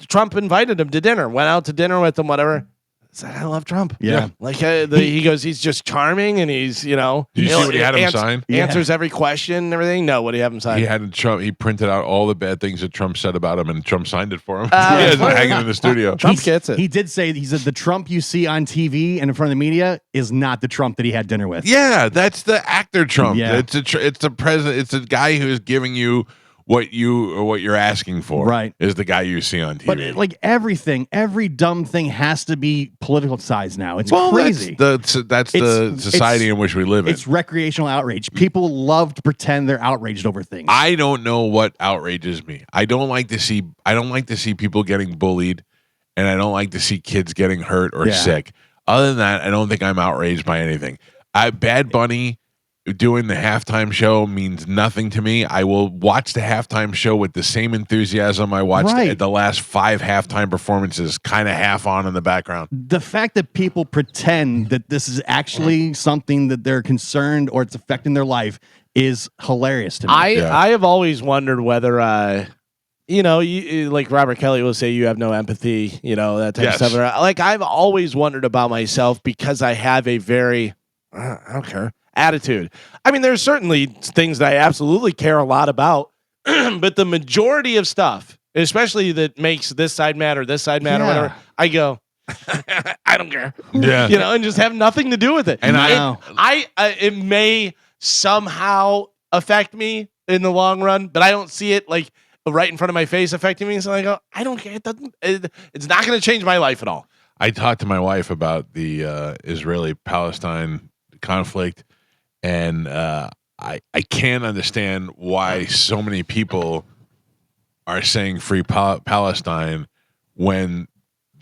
Trump invited him to dinner, went out to dinner with him, whatever. Said, I love Trump. Yeah. Like he goes, he's just charming and he's, Did you see what he had him sign? Answers every question and everything. No, what do you have him sign? He had Trump. He printed out all the bad things that Trump said about him, and Trump signed it for him. He has it hanging in the studio. Trump gets it. He did say, he said the Trump you see on TV and in front of the media is not the Trump that he had dinner with. Yeah, that's the actor Trump. Yeah. It's the president. It's a guy who is giving you what you're asking for. Right. Is the guy you see on TV. But like every dumb thing has to be politicized now. It's crazy. That's the society in which we live in. It's recreational outrage. People love to pretend they're outraged over things. I don't know what outrages me. I don't like to see people getting bullied, and I don't like to see kids getting hurt or sick. Other than that, I don't think I'm outraged by anything. Bad Bunny doing the halftime show means nothing to me. I will watch the halftime show with the same enthusiasm I watched the last 5 halftime performances, kind of half on in the background. The fact that people pretend that this is actually something that they're concerned or it's affecting their life is hilarious to me. I have always wondered whether like Robert Kelly will say you have no empathy, that type of stuff. Like I've always wondered about myself because I have a very I don't care attitude. I mean, there's certainly things that I absolutely care a lot about. but the majority of stuff, especially that makes this side matter, whatever, I go, I don't care. Yeah. And just have nothing to do with it. And it may somehow affect me in the long run, but I don't see it like right in front of my face affecting me. So I go, I don't care. It's not going to change my life at all. I talked to my wife about the Israeli-Palestine conflict, and I can't understand why so many people are saying free Palestine when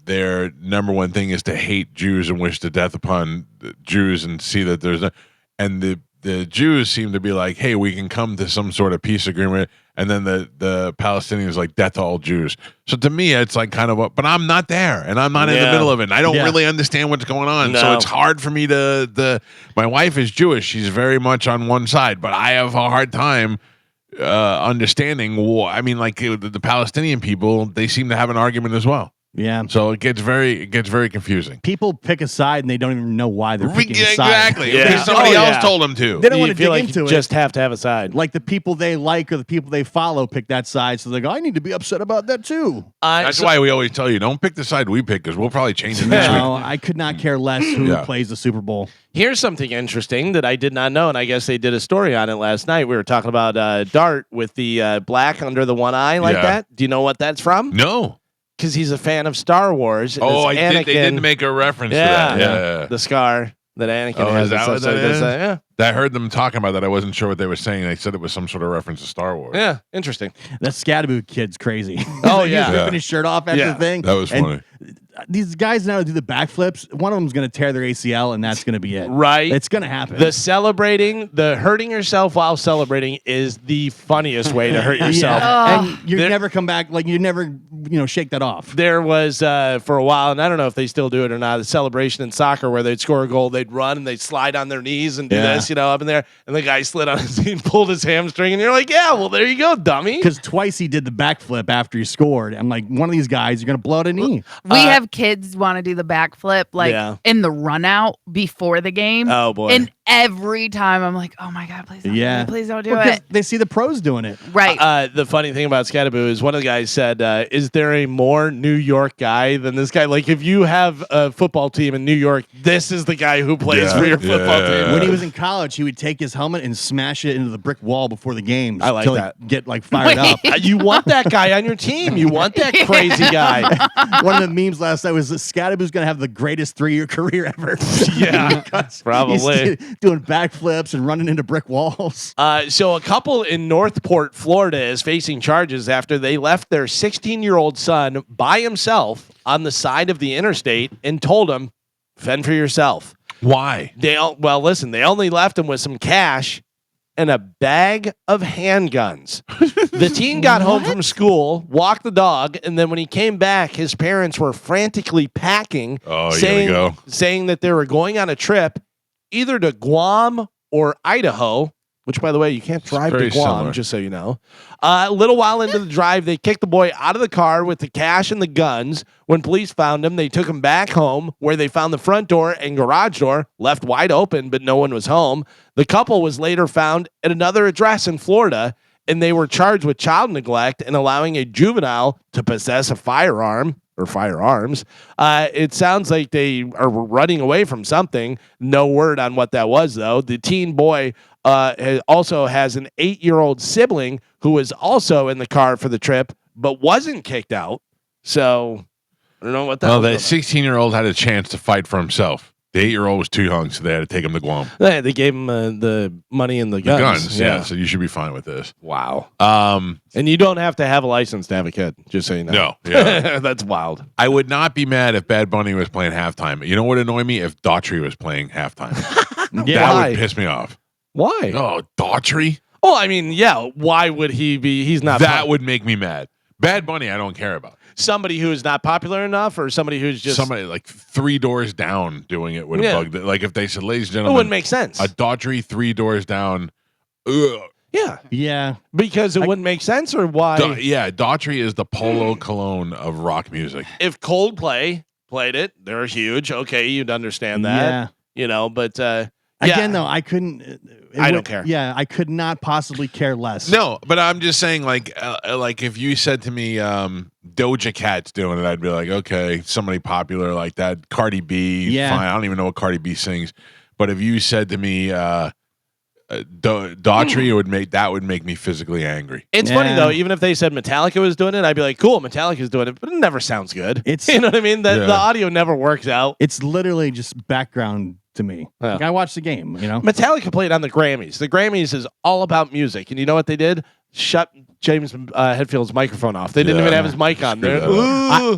their number one thing is to hate Jews and wish to death upon Jews and see that there's no, and the Jews seem to be like, hey, we can come to some sort of peace agreement, and then the Palestinians like death to all Jews. So to me, it's like kind of but I'm not there, and I'm not in the middle of it. And I don't really understand what's going on, so it's hard for me to. My wife is Jewish; she's very much on one side, but I have a hard time understanding. I mean, like the Palestinian people, they seem to have an argument as well. Yeah. So it gets very confusing. People pick a side and they don't even know why they're picking a side. Exactly. Yeah. Somebody else told them to. They don't want to dig into it. Just have to have a side. Like the people they like or the people they follow pick that side, so they go, I need to be upset about that too. That's why we always tell you, don't pick the side we pick, because we'll probably change it next week. No, I could not care less who plays the Super Bowl. Here's something interesting that I did not know, and I guess they did a story on it last night. We were talking about Dart with the black under the one eye like that. Do you know what that's from? No. Because he's a fan of Star Wars. Oh, they did make a reference to that. Yeah. The scar that Anakin has. Is that what that is? Yeah. I heard them talking about that. I wasn't sure what they were saying. They said it was some sort of reference to Star Wars. Yeah, interesting. That Scadaboo kid's crazy. Oh, yeah. He's ripping his shirt off after the thing. That was funny. These guys now do the backflips. One of them's going to tear their ACL, and that's going to be it. Right. It's going to happen. The hurting yourself while celebrating is the funniest way to hurt yourself. And you never come back, like you never, shake that off. There was, for a while, and I don't know if they still do it or not, a celebration in soccer where they'd score a goal, they'd run, and they'd slide on their knees and do this, up in there, and the guy slid on his knee and pulled his hamstring, and you're like, yeah, well, there you go, dummy. Because twice he did the backflip after he scored. I'm like, one of these guys, you're going to blow out a knee. We have kids want to do the backflip in the run out before the game. Oh boy. And every time I'm like, oh my God, please don't do it. Please don't do it. They see the pros doing it. Right. The funny thing about Scadaboo is one of the guys said, is there a more New York guy than this guy? Like if you have a football team in New York, this is the guy who plays for your football team. When he was in college, he would take his helmet and smash it into the brick wall before the games. I like that. Get fired up. You want that guy on your team. You want that crazy guy. One of the memes last night was Scadaboo's going to have the greatest 3-year career ever. Yeah, probably. He's doing backflips and running into brick walls. So a couple in Northport, Florida is facing charges after they left their 16-year-old son by himself on the side of the interstate and told him, fend for yourself. Why? They only left him with some cash and a bag of handguns. The teen got home from school, walked the dog, and then when he came back, his parents were frantically packing, saying that they were going on a trip either to Guam or Idaho, which, by the way, you can't drive to Guam, just so you know. A little while into the drive, they kicked the boy out of the car with the cash and the guns. When police found him, they took him back home, where they found the front door and garage door left wide open, but no one was home. The couple was later found at another address in Florida, and they were charged with child neglect and allowing a juvenile to possess a firearm or firearms. It sounds like they are running away from something. No word on what that was, though. The teen boy also has an 8-year-old sibling who was also in the car for the trip, but wasn't kicked out. So I don't know what that was. Well, that 16-year-old had a chance to fight for himself. The 8-year-old was too young, so they had to take him to Guam. They gave him the money and the guns. Yeah, so you should be fine with this. Wow. And you don't have to have a license to have a kid, just so you know. No. Yeah. That's wild. I would not be mad if Bad Bunny was playing halftime. You know what would annoy me? If Daughtry was playing halftime. That would piss me off. Why? Oh, Daughtry? Oh, I mean, yeah. Why would he be? He's not. That would make me mad. Bad Bunny, I don't care about. Somebody who is not popular enough, or somebody who's just somebody like 3 doors down doing it would have bugged. Like if they said, "Ladies and gentlemen," it wouldn't make sense. A Daughtry 3 doors down. Ugh. Yeah, because it wouldn't make sense, or why? Daughtry is the Polo Cologne of rock music. If Coldplay played it, they're huge. Okay, you'd understand that. Yeah, but Again, though, I couldn't. I don't care. Yeah, I could not possibly care less. No, but I'm just saying, like if you said to me, Doja Cat's doing it, I'd be like, okay, somebody popular like that, Cardi B. Yeah. Fine. I don't even know what Cardi B sings, but if you said to me, Daughtry, would make me physically angry. It's funny though, even if they said Metallica was doing it, I'd be like, cool, Metallica's doing it, but it never sounds good. It's you know what I mean? The audio never works out. It's literally just background to me. Yeah. Like, I watch the game, you know. Metallica played on the Grammys. The Grammys is all about music, and you know what they did? Shut James Hetfield's microphone off. They didn't even have his mic on there.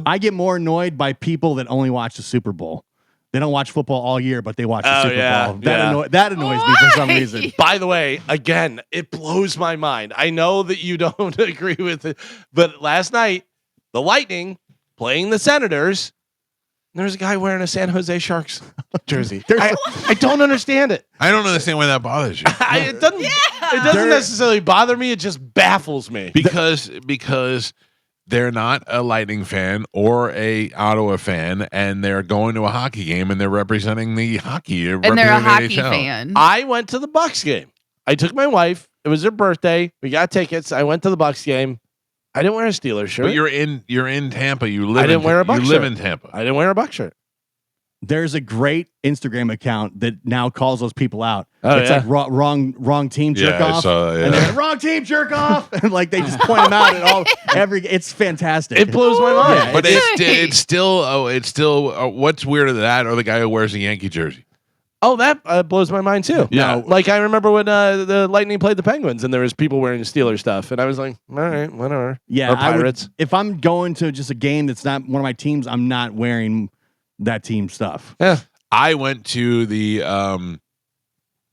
I get more annoyed by people that only watch the Super Bowl. They don't watch football all year, but they watch the Super Bowl. That annoys me for some reason. By the way, again, it blows my mind. I know that you don't agree with it, but last night, the Lightning playing the Senators, there's a guy wearing a San Jose Sharks jersey. I don't understand it. I don't understand why that bothers you. It doesn't necessarily bother me. It just baffles me. Because they're not a Lightning fan or a Ottawa fan, and they're going to a hockey game and they're representing the hockey. And they're a hockey NHL. fan. I went to the Bucks game. I took my wife. It was her birthday. We got tickets. I went to the Bucks game. I didn't wear a Steelers shirt. But you're in Tampa. You live. I didn't wear a Bucks You shirt. live in Tampa. I didn't wear a Bucks shirt. There's a great Instagram account that now calls those people out. Oh, it's like wrong team jerk off. And they're like, wrong team jerk off. And like they just point them out at all it's fantastic. It blows my mind. Yeah, But it's still what's weirder than that or the guy who wears a Yankee jersey? Oh, that blows my mind too. Yeah. Like I remember when the Lightning played the Penguins and there was people wearing Steelers stuff, and I was like, all right, whatever. Yeah, or Pirates. if I'm going to just a game that's not one of my teams, I'm not wearing that team stuff. Yeah. I went to the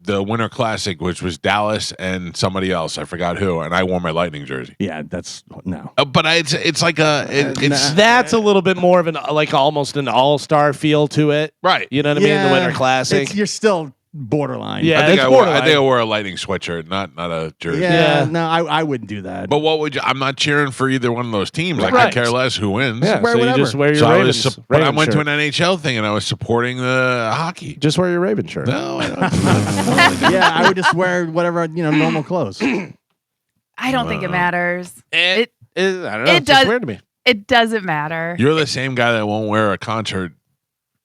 Winter Classic, which was Dallas and somebody else. I forgot who, and I wore my Lightning jersey. Yeah, that's no. But it's like That's a little bit more of an like almost an all-star feel to it. right. You know what I mean? The Winter Classic. You're still borderline. Yeah. I think it's I borderline. wore a Lightning sweatshirt, not a jersey. Yeah, no, I wouldn't do that. But what would you? I'm not cheering for either one of those teams. I Right. could care less who wins. Yeah, wear so whatever. you just wear your So Ravens. but I Ravens went to shirt. an NHL thing and I was supporting the hockey. Just wear your Raven shirt. No, I don't. Yeah, I would just wear whatever normal clothes. I don't think it matters. I don't know. it It's just does- weird to me. It doesn't matter. You're the same guy that won't wear a concert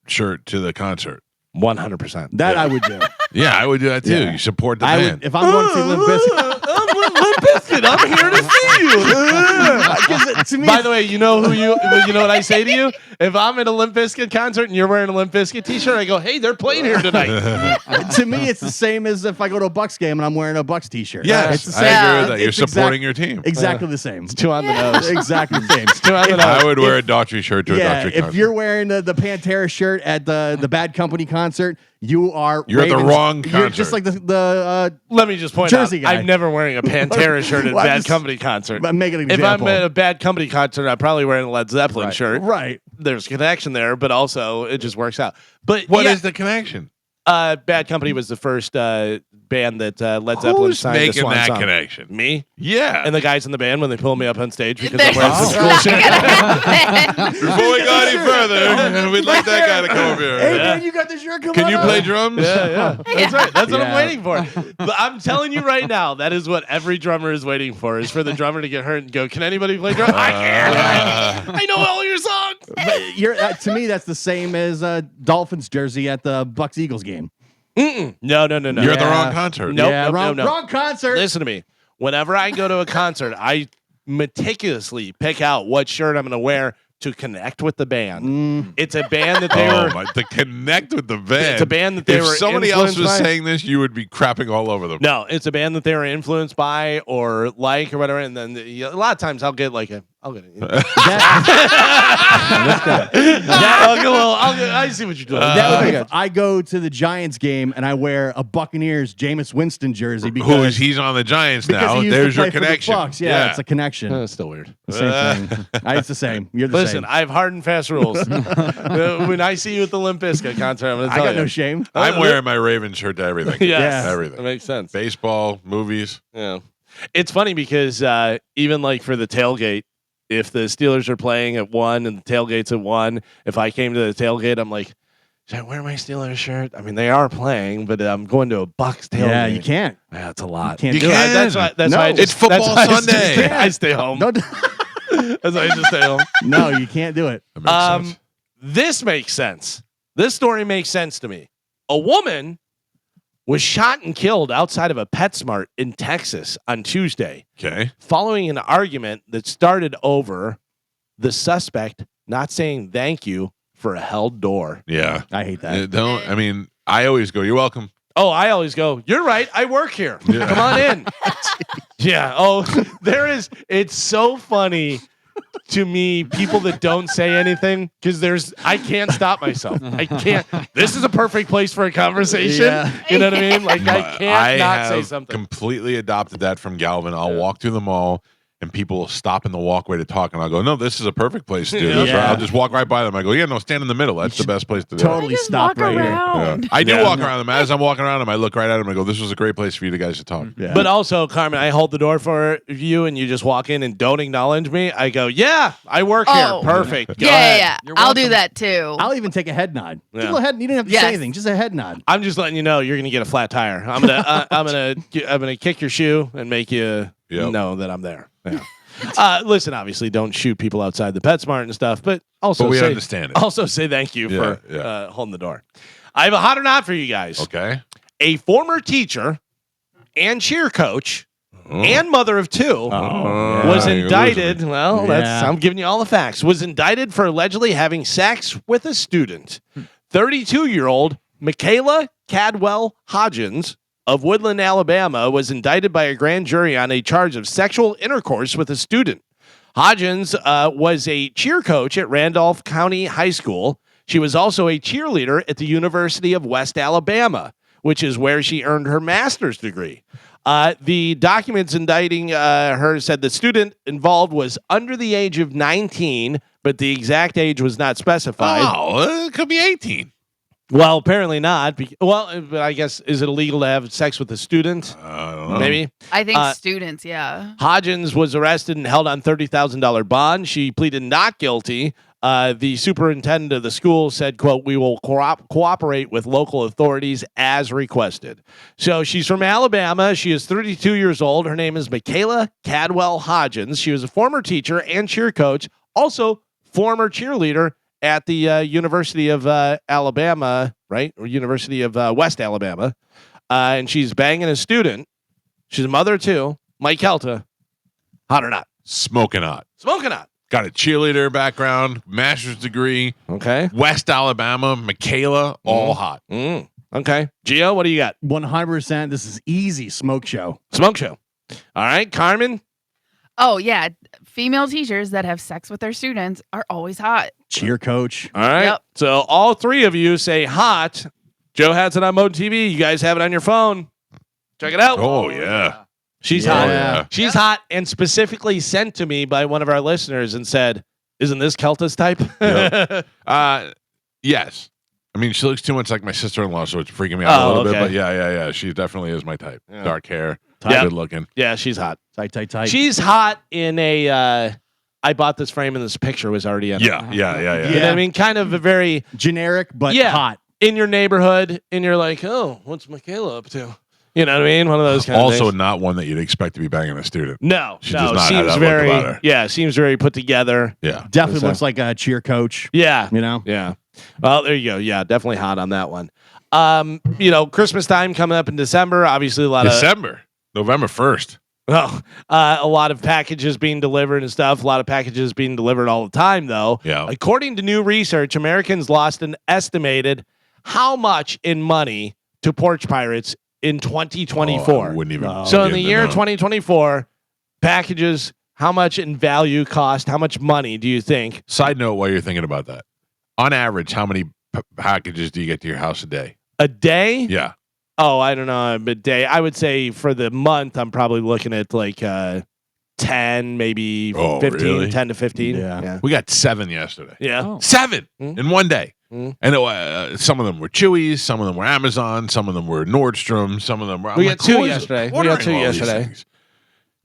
shirt to the concert. 100%. That I would do. Yeah, I would do that too. Yeah. You support the I band. would if I'm going to see Limp Bizkit. Limp Bizkit, I'm here to see you. To me, By the way, you know what I say to you? If I'm at a Limp Bizkit concert and you're wearing a Limp Bizkit t-shirt, I go, hey, they're playing here tonight. to me, it's the same as if I go to a Bucks game and I'm wearing a Bucks t-shirt. Yes, it's the I same. agree with that. You're It's supporting your team. Exactly the same. Two on the nose. Exactly the same. Two on the nose. I would wear a Daughtry shirt to a Yeah, Daughtry if concert. you're wearing the Pantera shirt at the Bad Company concert, you're at the Ravens- wrong You're concert. just like the Let me just point Jersey out, guy. I'm never wearing a Pantera shirt at Well, a I'm Bad just- Company concert. I'm making an If example. I'm at a Bad Company concert, I'm probably wearing a Led Zeppelin shirt. right. There's a connection there, but also it just works out. But What is the connection? Bad Company was the first band that Led Zeppelin Who's signed to making Swan that Song. connection? Me Yeah. and the guys in the band when they pull me up on stage because That's I'm wearing some cool not shit. gonna happen. Before we go any further, we'd like that guy to come over Hey here. man, you got the shirt. Come Can on you up. play drums? Yeah. That's right. That's what I'm Yeah. waiting for. But I'm telling you right now, that is what every drummer is waiting for: is for the drummer to get hurt and go, "Can anybody play drums? I can. I know all your songs." But to me, that's the same as Dolphins jersey at the Bucks Eagles game. Mm-mm. No. You're at the Yeah. wrong concert. Nope, yeah, nope, wrong, nope. wrong concert. Listen to me. Whenever I go to a concert, I meticulously pick out what shirt I'm going to wear to connect with the band. It's a band that they were. To connect with the band. It's a band that they if were somebody else was influenced by. saying this, you would be crapping all over them. No, it's a band that they were influenced by or like or whatever. And then a lot of times I'll get like I'll get it. I see what you're doing. That would be I if I go to the Giants game and I wear a Buccaneers Jameis Winston jersey because He's on the Giants because now. he used There's to play your for the connection. Bucks. Yeah, it's a connection. That's still weird. Same thing. It's the same. You're the Listen, same. I have hard and fast rules. When I see you at the Limp Bizkit concert, I'm going to I tell got you. no shame. I'm wearing my Ravens shirt to everything. Yes. Yeah. Everything. That makes sense. Baseball, movies. Yeah. It's funny because even like for the tailgate, if the Steelers are playing at 1 and the tailgate's at 1, if I came to the tailgate, I'm like, should I wear my Steelers shirt? I mean, they are playing, but I'm going to a Bucks tailgate. Yeah, you can't. Yeah, it's a lot. You can't You do it. can. That's why I just, It's football that's why Sunday. I stay home. No, That's why I just stay home. no, you can't do it. That makes sense. This makes sense. This story makes sense to me. A woman was shot and killed outside of a PetSmart in Texas on Tuesday Okay. following an argument that started over the suspect not saying thank you for a held door. Yeah. I hate that. I mean, I always go, you're welcome. Oh, I always go, you're right. I work here. Yeah. Come on in. Yeah. Oh, it's so funny to me, people that don't say anything, because I can't stop myself. I can't. This is a perfect place for a conversation. Yeah. You know what I mean? Like, I can't not say have something. completely adopted that from Galvin. I'll walk through the mall and people will stop in the walkway to talk, and I'll go, no, this is a perfect place to do this. Yeah. Or I'll just walk right by them. I go, yeah, no, stand in the middle. That's the best place to do it. Totally Just stop walk right here. around. Yeah. I do walk around them. As I'm walking around them, I look right at them. I go, this was a great place for you guys to talk. Yeah. But also, Carmen, I hold the door for you and you just walk in and don't acknowledge me. I go, yeah, I work Oh. here. Perfect. Go Yeah, ahead. yeah. You're I'll do welcome. that too. I'll even take a head nod. Yeah. Just a head, you didn't have to Yes. say anything. Just a head nod. I'm just letting you know you're gonna get a flat tire. I'm gonna kick your shoe and make you know that I'm there. Yeah. Listen, obviously, don't shoot people outside the PetSmart and stuff, but also But we understand it. Also, say thank you for holding the door. I have a hot or not for you guys. Okay. A former teacher and cheer coach and mother of two was yeah, you're indicted. losing me. Well, Yeah. I'm giving you all the facts. Was indicted for allegedly having sex with a student. 32-year-old Michaela Cadwell Hodgins of Woodland, Alabama, was indicted by a grand jury on a charge of sexual intercourse with a student. Hodgins was a cheer coach at Randolph County High School. She was also a cheerleader at the University of West Alabama, which is where she earned her master's degree. The documents indicting her said the student involved was under the age of 19, but the exact age was not specified. Oh, it could be 18. Well, apparently not. But I guess, is it illegal to have sex with a student? I don't know. Maybe. I think students, yeah. Hodgins was arrested and held on $30,000 bond. She pleaded not guilty. The superintendent of the school said, quote, we will cooperate with local authorities as requested. So she's from Alabama. She is 32 years old. Her name is Michaela Cadwell Hodgins. She was a former teacher and cheer coach, also former cheerleader at the University of Alabama, right? Or University of West Alabama. And she's banging a student. She's a mother too. Mike Calta. Hot or not? Smoking hot. Smoking hot. Got a cheerleader background, master's degree, Okay. West Alabama, Michaela, all hot. Okay. Gio, what do you got? 100%. This is easy smoke show. Smoke show. All right. Carmen. Oh, yeah. Female teachers that have sex with their students are always hot. Cheer coach. All right. Yep. So all three of you say hot. Joe has it on Mode TV. You guys have it on your phone. Check it out. Oh, yeah. She's Yeah. hot. Yeah. She's hot and specifically sent to me by one of our listeners and said, isn't this Kelta's type? Yep. Yes. I mean, she looks too much like my sister-in-law, so it's freaking me out a little bit. But yeah. She definitely is my type. Yeah. Dark hair, Yeah. good looking. Yeah, she's hot. Tight. She's hot in a I bought this frame and this picture was already in it. Yeah. You know what I mean? Kind of a very Generic, but Yeah. hot. in your neighborhood, and you're like, oh, what's Michaela up to? You know what I mean? One of those kind of Also, things. not one that you'd expect to be banging a student. No, She does not have seems that look very, about her. yeah, seems very put together. Yeah. Definitely So- looks like a cheer coach. Yeah, You know? yeah. Well, there you go. Yeah, definitely hot on that one. Christmas time coming up in December. Obviously, a lot December, November 1st. a lot of packages being delivered and stuff. A lot of packages being delivered all the time, though. Yeah. According to new research, Americans lost an estimated how much in money to porch pirates in 2024. I wouldn't even. So in begin the to year know. 2024, packages, how much in value cost? How much money do you think? Side note, while you're thinking about that, on average, how many packages do you get to your house a day? A day? Yeah. Oh, I don't know. A day. I would say for the month, I'm probably looking at like 10, maybe Oh, 15, really? 10 to 15. Yeah. We got 7 yesterday. Yeah. Oh. 7 in one day. Mm. And some of them were Chewy's, some of them were Amazon, some of them were Nordstrom, some of them were. We I'm got 2 who is yesterday. We ordering got 2 all these yesterday. things?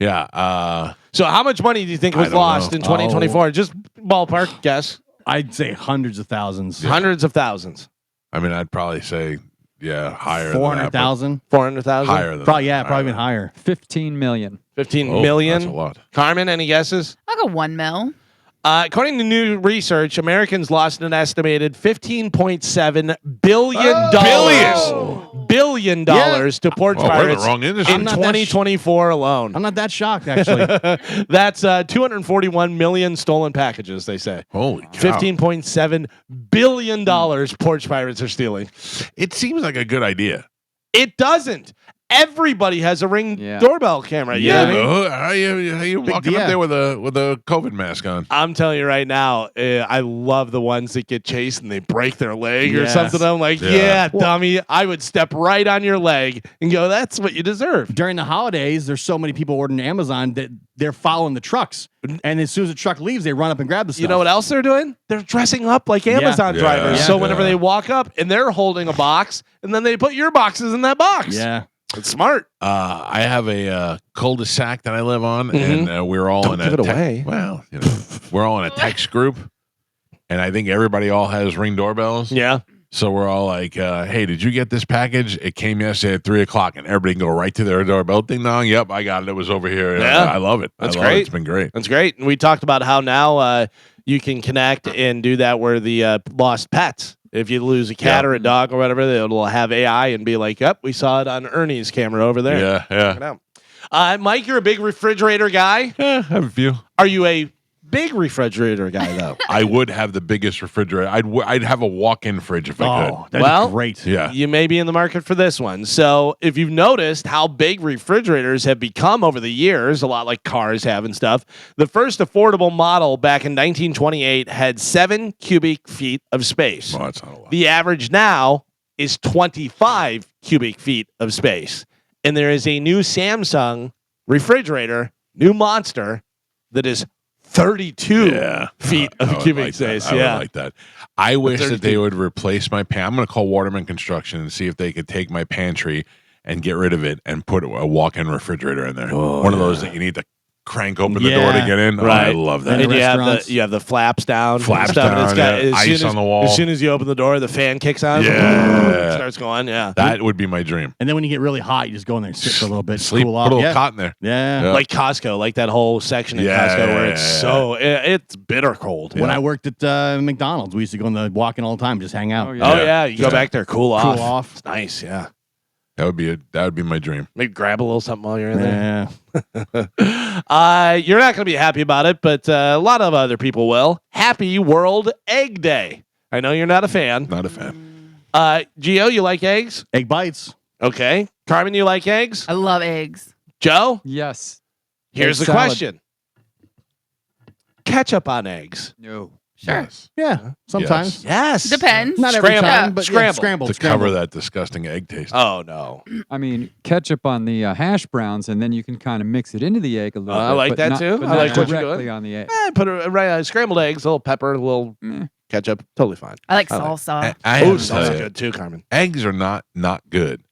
Yeah. So how much money do you think I was don't lost know. in 2024? Just ballpark guess. I'd say hundreds of thousands. Hundreds of thousands. I mean, I'd probably say, higher. 400,000. 400,000. Higher than Probably, that. probably even higher. 15 million. 15 Oh, million. That's a lot. Carmen, any guesses? I'll go 1 mil. According to new research, Americans lost an estimated $15.7 billion to porch We're in the pirates wrong industry. in 2024 alone. I'm not that shocked, actually. That's 241 million stolen packages, they say. Holy cow. $15.7 billion porch pirates are stealing. It seems like a good idea. It doesn't. Everybody has a Ring doorbell camera. You know what I mean? How you walking up there with a COVID mask on? I'm telling you right now, I love the ones that get chased and they break their leg or something. I'm like, dummy, I would step right on your leg and go, that's what you deserve. During the holidays, there's so many people ordering Amazon that they're following the trucks. And as soon as the truck leaves, they run up and grab the stuff. You know what else they're doing? They're dressing up like Amazon drivers. So whenever they walk up and they're holding a box, and then they put your boxes in that box. Yeah. It's smart. I have a cul-de-sac that I live on, and we're all Don't in give a it away. Well, we're all in a text group, and I think everybody all has Ring doorbells. Yeah. So we're all like, "Hey, did you get this package? It came yesterday at 3:00," and everybody can go right to their doorbell. Ding dong. Yep, I got it. It was over here. Yeah. I love it. That's I love great. It. It's been great. That's great. And we talked about how now you can connect and do that where the lost pets. If you lose a cat or a dog or whatever, it'll have AI and be like, "Yep, we saw it on Ernie's camera over there." Yeah. Check it out. Mike, you're a big refrigerator guy. I have a few. Are you a big refrigerator guy though? I would have the biggest refrigerator. I'd have a walk-in fridge if I could. That'd be great. Yeah. You may be in the market for this one. So if you've noticed how big refrigerators have become over the years, a lot like cars have and stuff, the first affordable model back in 1928 had 7 cubic feet of space. Oh, that's not a lot. The average now is 25 cubic feet of space. And there is a new Samsung refrigerator, new monster, that is 32 feet of cubic space. I would like that. I wish that they would replace my I'm going to call Waterman Construction and see if they could take my pantry and get rid of it and put a walk-in refrigerator in there. One of those that you need to crank open the door to get in. Right. Oh, I love that. And you have the flaps down. Flaps down. down, It's got, ice on the wall. As soon as you open the door, the fan kicks on. Yeah. Starts going. Yeah. That would be my dream. And then when you get really hot, you just go in there and sit for a little bit, Sleep, cool put off. a little cot in there. Yeah. Like Costco, like that whole section in Costco where it's it's bitter cold. When I worked at McDonald's, we used to go in the walk-in all the time, just hang out. You go back there, cool off. Cool off. It's nice. Yeah. That would be my dream. Maybe grab a little something while you're in there. Yeah. You're not going to be happy about it, but a lot of other people will. Happy World Egg Day. I know you're not a fan. Not a fan. Gio, you like eggs? Egg bites. Okay. Carmen, you like eggs? I love eggs. Joe? Yes. Here's the salad. question. Ketchup on eggs. No. Sure. Yes. Yeah. Sometimes. Yes. Depends. Not every Scrambled. time, but Scrambled. scrambled. To cover that disgusting egg taste. Oh, no. I mean, ketchup on the hash browns, and then you can kind of mix it into the egg a little bit. I like but that not- too. but I not like what you're directly doing. on the egg. Put scrambled eggs, a little pepper, a little ketchup. Totally fine. I like I like- salsa. I Oh, have to tell sounds you, good too, Carmen. eggs are not good.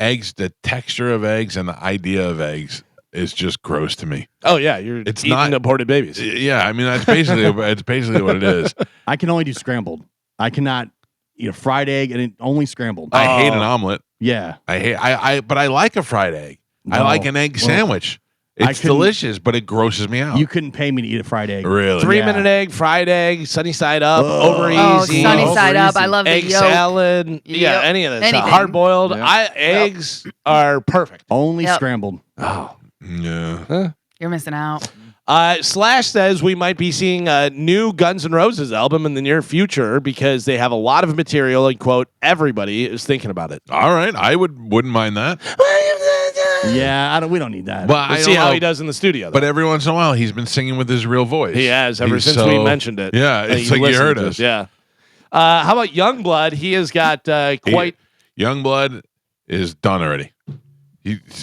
Eggs, the texture of eggs and the idea of eggs is just gross to me. Oh, yeah. You're It's eating not- aborted babies. Yeah, I mean that's basically what it is. I can only do scrambled. I cannot eat a fried egg and only scrambled. I hate an omelet. Yeah. But I like a fried egg. I No. like an egg sandwich. It's couldn't- delicious, but it grosses me out. You couldn't pay me to eat a fried egg. Really? 3-minute egg, fried egg, sunny side up, over Oh, easy. sunny Over side up. I easy. love the egg yolk. salad. Yeah, Yep. any of this. Anything. Hard boiled. Yeah. Eggs are perfect. Only Yep. scrambled. Oh. Yeah. You're missing out. Slash says we might be seeing a new Guns N' Roses album in the near future because they have a lot of material and quote everybody is thinking about it. All right, I wouldn't mind that. Yeah, we don't need that. But Let's I see don't how know. he does in the studio. But every once in a while, he's been singing with his real voice. He has ever He's since so- we mentioned it. Yeah, And it's he like you listened heard to us. Yeah. How about Youngblood? He has got quite. Youngblood is done already.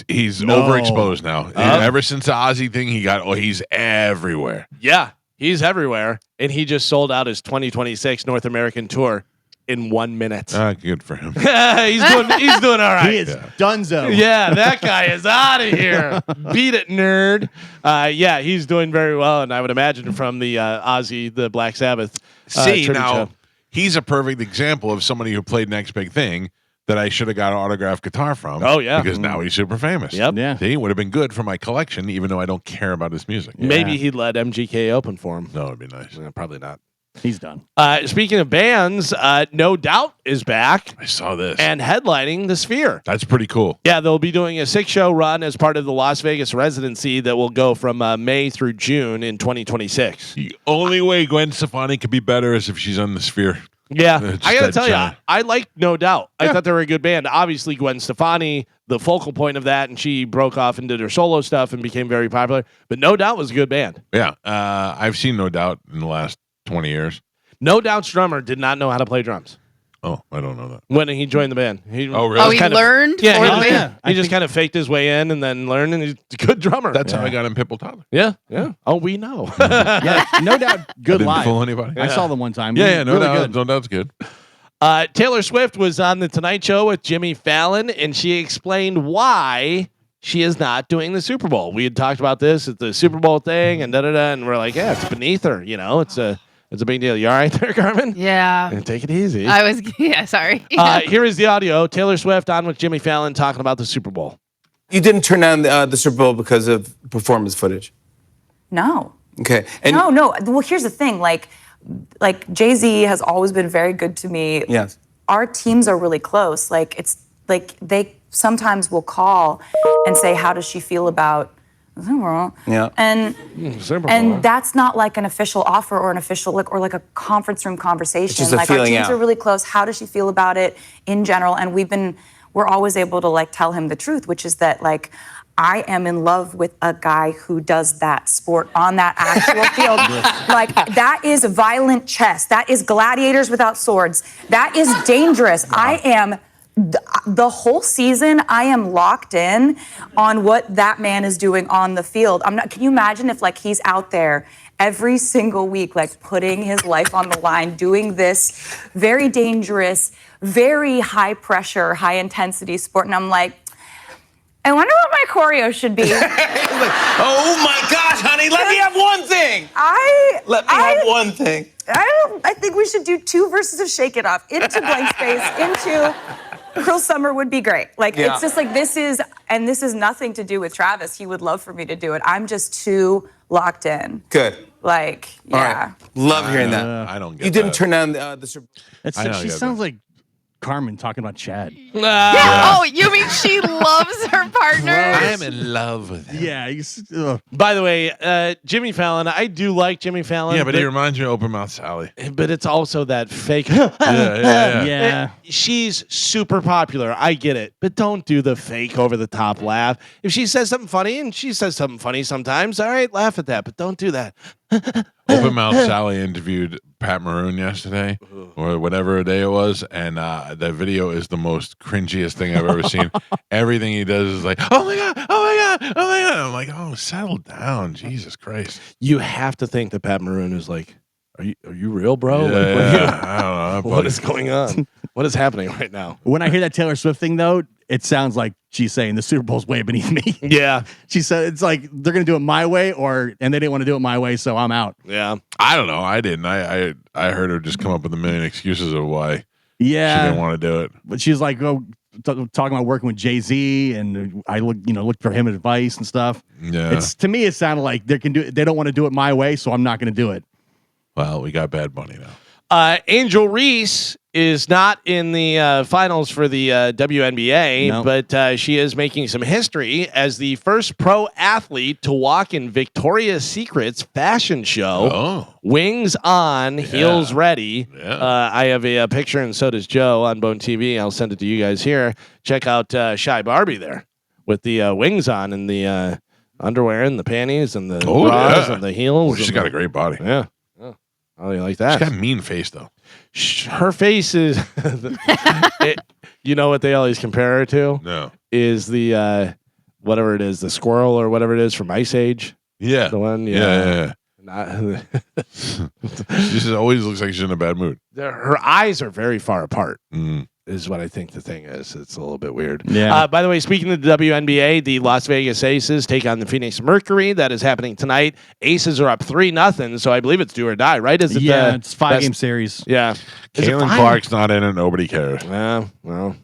He's No. overexposed now. Ever since the Ozzy thing, he's everywhere. Yeah, he's everywhere, and he just sold out his 2026 North American tour in 1 minute. Good for him. He's doing all right. he is donezo. Yeah, that guy is out of here. Beat it, nerd. Yeah, he's doing very well, and I would imagine from the Ozzy, the Black Sabbath. See tribute now, show. he's a perfect example of somebody who played Next Big Thing that I should have got an autographed guitar from. Oh, yeah. Because now he's super famous. Yep. Yeah. See, would have been good for my collection, even though I don't care about his music. Maybe he'd let MGK open for him. No, it'd be nice. Probably not. He's done. Speaking of bands, No Doubt is back. I saw this. And headlining the Sphere. That's pretty cool. Yeah, they'll be doing a 6-show run as part of the Las Vegas residency that will go from May through June in 2026. The only way Gwen Stefani could be better is if she's on the Sphere. Yeah, It's I gotta that tell you, giant. I like No Doubt. I thought they were a good band. Obviously, Gwen Stefani, the focal point of that, and she broke off and did her solo stuff and became very popular. But No Doubt was a good band. Yeah, I've seen No Doubt in the last 20 years. No Doubt's drummer did not know how to play drums Oh, I don't know that. when he joined the band. He, Oh, really? Oh, he learned Yeah, for he, the just- band. he just kind of faked his way in and then learned, and he's a good drummer. That's how I got in Pitbull Toddler. yeah. Oh, we know. Yeah, no doubt. Good Didn't live. fool anybody. I saw them one time. Yeah, no Really doubt. good. No doubt's good. Taylor Swift was on the Tonight Show with Jimmy Fallon, and she explained why she is not doing the Super Bowl. We had talked about this at the Super Bowl thing, and and we're like, yeah, it's beneath her. You know, it's a big deal. You all right there, Carmen? Yeah. Take it easy. I was, sorry. Here is the audio. Taylor Swift on with Jimmy Fallon talking about the Super Bowl. You didn't turn down the Super Bowl because of performance footage. No. Okay. And No. Well, here's the thing. Like Jay-Z has always been very good to me. Yes. Our teams are really close. Like it's like they sometimes will call and say, "How does she feel about?" Yeah. And that's not like an official offer or an official like a conference room conversation. just a Like feeling our teams out. are really close. How does she feel about it in general? And we're always able to like tell him the truth, which is that like I am in love with a guy who does that sport on that actual field. Like that is violent chess. That is gladiators without swords. That is dangerous. I am the whole season, I am locked in on what that man is doing on the field. Can you imagine if like he's out there every single week, like putting his life on the line, doing this very dangerous, very high pressure, high intensity sport. And I'm like, I wonder what my choreo should be. Oh my gosh, honey, let me have one thing. Let me have one thing. I think we should do 2 verses of Shake It Off into Blank Space, into Cruel Summer would be great. Like, Yeah. it's just like this is nothing to do with Travis. He would love for me to do it. I'm just too locked in. Good. Like, All yeah. right. Love hearing that. I don't get You didn't that. turn down the Super Bowl. I know, She yeah, sounds like Carmen talking about Chad. Yeah. Oh, you mean she loves her partner? I'm in love with him. Yeah. By the way, Jimmy Fallon, I do like Jimmy Fallon. Yeah, but he reminds me of Open Mouth Sally. But it's also that fake. Yeah. She's super popular. I get it. But don't do the fake over the top laugh. If she says something funny, and she says something funny sometimes, all right, laugh at that. But don't do that. Open Mouth Sally interviewed Pat Maroon yesterday, or whatever day it was, and that video is the most cringiest thing I've ever seen. Everything he does is like, oh my god, oh my god, oh my god. I'm like, oh, settle down, Jesus Christ. You have to think that Pat Maroon is like, are you real, bro? Yeah, Like, what are you- I don't know. what is going on? What is happening right now? When I hear that Taylor Swift thing, though, it sounds like she's saying the Super Bowl's way beneath me. Yeah. She said it's like they're gonna do it my way, and they didn't want to do it my way, so I'm out. Yeah. I don't know. I didn't. I heard her just come up with a million excuses of why she Yeah, didn't want to do it. but she's like, talking about working with Jay-Z, and I looked for him advice and stuff. Yeah. It's to me, it sounded like they don't want to do it my way, so I'm not gonna do it. Well, we got Bad Bunny now. Angel Reese is not in the finals for the WNBA, No. but she is making some history as the first pro athlete to walk in Victoria's Secret's fashion show. Oh. Wings on, heels ready. Yeah. I have a picture, and so does Joe on Bone TV. I'll send it to you guys here. Check out Shy Barbie there with the wings on and the underwear and the panties and the bras and the heels. Oh, she's and got a great body. Yeah. How do you like that? She's got a mean face, though. Her face is, you know what they always compare her to? No. Is the, whatever it is, the squirrel or whatever it is from Ice Age. Yeah. The one? Yeah. Not, She just always looks like she's in a bad mood. her eyes are very far apart. Mm. is what I think the thing is. It's a little bit weird. Yeah. By the way, speaking of the WNBA, the Las Vegas Aces take on the Phoenix Mercury. That is happening tonight. Aces are up 3-0, so I believe it's do or die, right? Is it? It's 5-game series. Yeah. Caitlin Clark's not in it. Nobody cares. Well,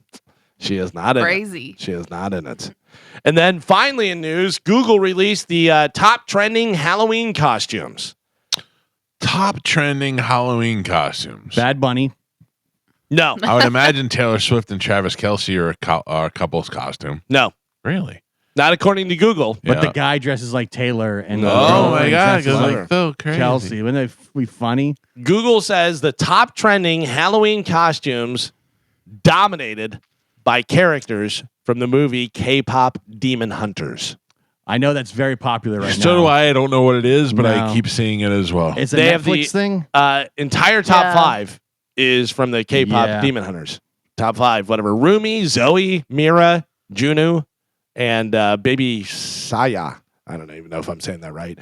she is not in it. Crazy. She is not in it. And then finally in news, Google released the top trending Halloween costumes. Top trending Halloween costumes. Bad Bunny. No. I would imagine Taylor Swift and Travis Kelce are a couple's costume. No. Really? Not according to Google. But the guy dresses like Taylor and oh my god, dresses like so crazy. Kelsey. Wouldn't that be funny? Google says the top trending Halloween costumes dominated by characters from the movie K-pop Demon Hunters. I know that's very popular right now. So do I. I don't know what it is, but I keep seeing it as well. It's a Netflix thing? Entire top 5 is from the K-pop Demon Hunters. Top 5, whatever. Rumi, Zoe, Mira, Junu, and baby Saya. I don't even know if I'm saying that right.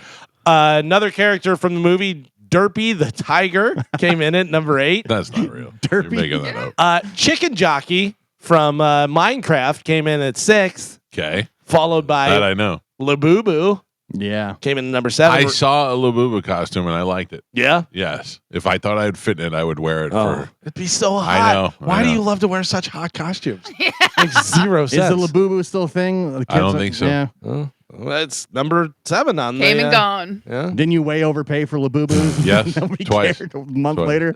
Another character from the movie, Derpy the Tiger, came in at number 8. That's not real. Derpy. You're making that up. Chicken Jockey from Minecraft came in at 6th. Okay. Followed by that I know. Labubu. Yeah. Came in at number 7. I saw a Labubu costume and I liked it. Yeah? Yes. If I thought I'd fit in it, I would wear it for. It'd be so hot. I know. Why do you love to wear such hot costumes? Makes zero sense. Is the Labubu still a thing? I don't think so. Yeah. Well, that's number 7 on Came the, and gone. Yeah. Didn't you way overpay for Labubu? Yes. Nobody Twice. cared a month Twice. later.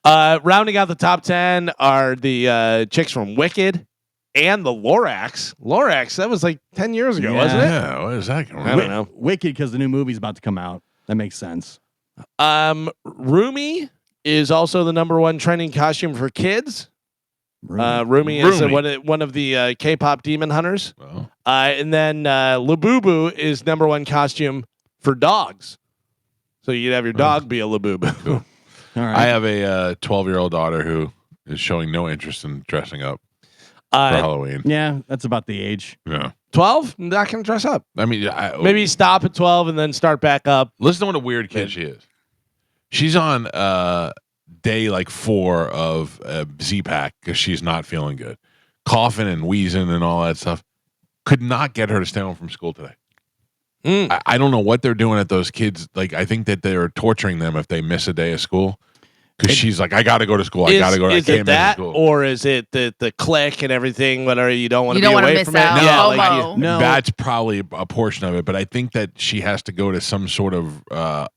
Rounding out the top 10 are the chicks from Wicked and the Lorax. Lorax, that was like 10 years ago, wasn't it? Yeah. What is that? I don't know. Wicked, because the new movie's about to come out. That makes sense. Rumi is also the number 1 trending costume for kids. Rumi is one of the K-pop Demon Hunters. Well. And then Labubu is number 1 costume for dogs. So you'd have your dog be a Labubu. Cool. All right. I have a 12-year-old daughter who is showing no interest in dressing up for Halloween. Yeah, that's about the age. Yeah. 12? Not going to dress up. I mean, Maybe stop at 12 and then start back up. listen to what a weird kid she is. She's on day like 4 of Z-Pack because she's not feeling good. Coughing and wheezing and all that stuff. Could not get her to stay home from school today. I don't know what they're doing at those kids. Like, I think that they're torturing them if they miss a day of school. Because she's like, I got to go to school. I got to go. Is I can't it that, miss school. or is it the click and everything? Whatever, you don't want to You be don't wanna away miss from out. it. No, like FOMO. No. That's probably a portion of it, but I think that she has to go to some sort of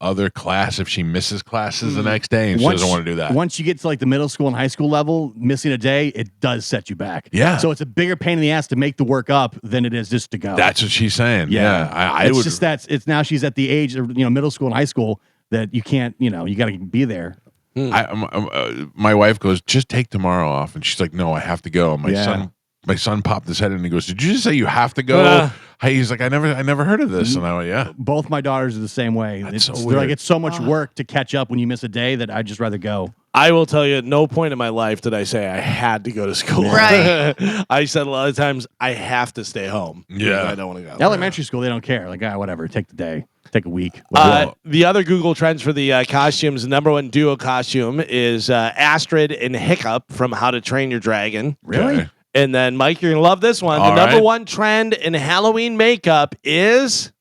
other class if she misses classes the next day, and she doesn't want to do that. Once you get to like the middle school and high school level, missing a day, it does set you back. Yeah. So it's a bigger pain in the ass to make the work up than it is just to go. That's what she's saying. Yeah, I it's would. just it's now she's at the age of middle school and high school that you can't you got to be there. My wife goes, just take tomorrow off, and she's like, no, I have to go. And my son popped his head in and he goes, did you just say you have to go? He's like, I never heard of this, and I went, yeah. Both my daughters are the same way. That's so They're weird. like, it's so much work to catch up when you miss a day that I'd just rather go. I will tell you, at no point in my life did I say I had to go to school. Right. I said a lot of times I have to stay home. Yeah. I don't want to go. Elementary school, they don't care. Like, whatever, take the day, take a week. The other Google trends for the costumes, the number 1 duo costume is Astrid and Hiccup from How to Train Your Dragon. Really? Okay. And then, Mike, you're going to love this one. All the number right. 1 trend in Halloween makeup is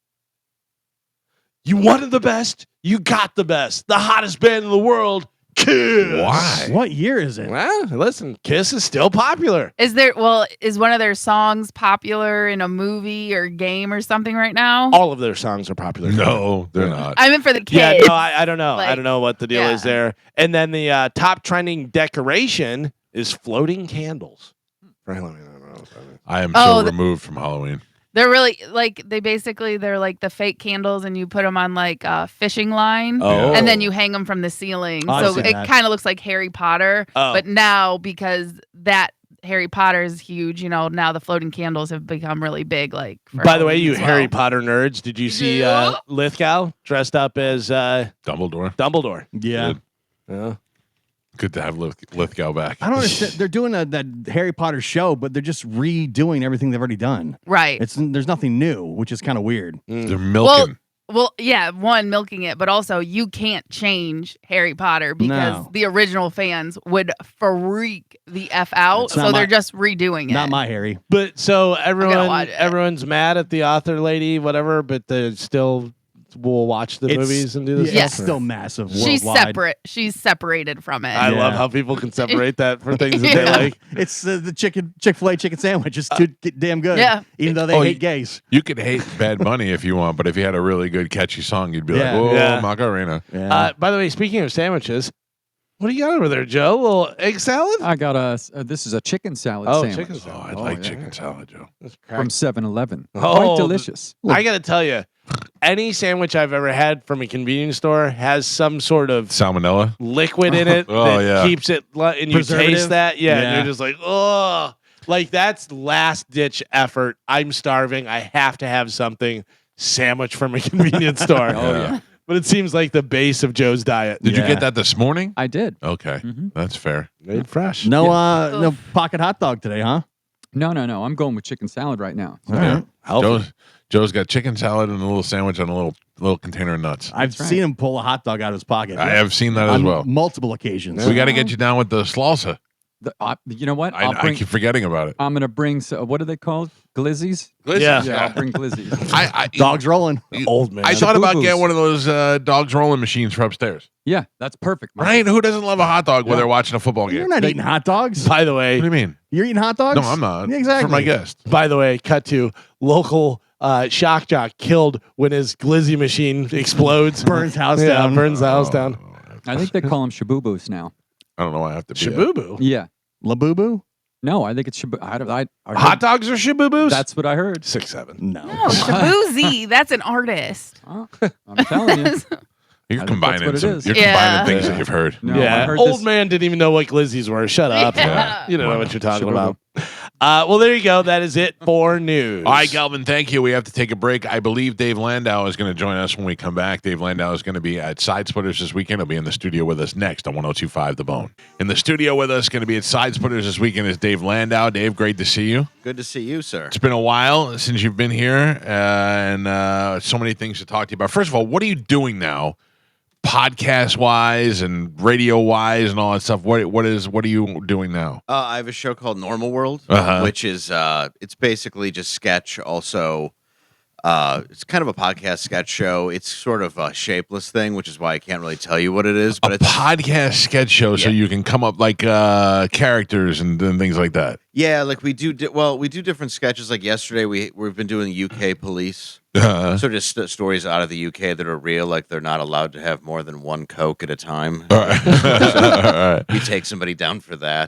you wanted the best, you got the best. The hottest band in the world, Kiss. Why? What year is it? Well, listen, Kiss is still popular. Is one of their songs popular in a movie or game or something right now? All of their songs are popular. No, they're not. I meant for the kids. Yeah, no, I don't know. I Like, don't know what the deal is there. And then the top trending decoration is floating candles. For Halloween, I don't know what that is. I am Oh, so removed from Halloween. They're really they're like the fake candles, and you put them on like a fishing line, Oh. and then you hang them from the ceiling. I've So seen it that. kind of looks like Harry Potter. Oh. But now, because that Harry Potter is huge, now the floating candles have become really big. Like, for By the way, Halloween you as well. Harry Potter nerds, did you see Yeah. Lithgow dressed up as Dumbledore. Dumbledore? Yeah. Good. Yeah. Good to have Lithgow back. I don't understand. They're doing that Harry Potter show, but they're just redoing everything they've already done. Right. There's nothing new, which is kind of weird. They're milking. Well, yeah, one, milking it, but also you can't change Harry Potter because the original fans would freak the F out. So they're just redoing it. Not my Harry. But so everyone's mad at the author lady, whatever, but they still will watch the movies and do this. Yeah, it's still massive. She's worldwide. separate. She's separated from it. I love how people can separate that for things that they like. It's the Chick-fil-A chicken sandwich. It's too damn good. Yeah. Even though they hate gays. You could hate Bad Bunny if you want, but if you had a really good catchy song, you'd be like, "Whoa, Macarena." Yeah. By the way, speaking of sandwiches, what do you got over there, Joe? A little egg salad? I got this is a chicken salad sandwich. Chicken salad. I like chicken salad, Joe. From 7-Eleven. Oh, Quite delicious. I got to tell you, any sandwich I've ever had from a convenience store has some sort of Salmonella liquid in it that keeps it, and you taste that. Yeah, and you're just like, oh. Like, that's last-ditch effort. I'm starving. I have to have something. Sandwich from a convenience store. Yeah. But it seems like the base of Joe's diet. Did you get that this morning? I did. Okay, that's fair. Made fresh. No pocket hot dog today, huh? No. I'm going with chicken salad right now. Joe's got chicken salad and a little sandwich and a little container of nuts. I've seen him pull a hot dog out of his pocket. I have seen that as on well. multiple occasions. We got to get you down with the salsa. You know what? I keep forgetting about it. I'm going to bring, what are they called? Glizzies? Yeah. I'll bring glizzies. Dogs rolling. Old man. I thought about getting one of those dogs rolling machines for upstairs. Yeah, that's perfect. Man. Right? Who doesn't love a hot dog when they're watching a football game? You're not eating hot dogs. By the way. What do you mean? You're eating hot dogs? No, I'm not. Yeah, exactly. For my guest. By the way, cut to local shock jock killed when his glizzy machine explodes. Burns house down. Burns the house down. I think they call them shabubus now. I don't know why I have to be Shabubu? Yeah. Labubu? No, I think it's shabu. I Hot dogs are shabubus? That's what I heard. 6'7". No, Shabuzi. That's an artist. I'm telling you. You're combining what it is. You're combining things that you've heard. No, I heard old this. man didn't even know what glizzies were. Shut up. Yeah. You don't know what you're talking about. Well, there you go. That is it for news. All right, Galvin, thank you. We have to take a break. I believe Dave Landau is going to join us when we come back. Dave Landau is going to be at Side Splitters this weekend. He'll be in the studio with us next on 102.5 The Bone. In the studio with us, going to be at Side Splitters this weekend is Dave Landau. Dave, great to see you. Good to see you, sir. It's been a while since you've been here, and so many things to talk to you about. First of all, what are you doing now? Podcast-wise and radio-wise and all that stuff. What are you doing now? I have a show called Normal World, which is it's basically just sketch. Also, it's kind of a podcast sketch show. It's sort of a shapeless thing, which is why I can't really tell you what it is. But a it's podcast sketch show, so you can come up like characters and things like that. Yeah, like we do different sketches. Like yesterday, we've been doing UK police. So just stories out of the UK that are real, like they're not allowed to have more than one Coke at a time. All right. We take somebody down for that.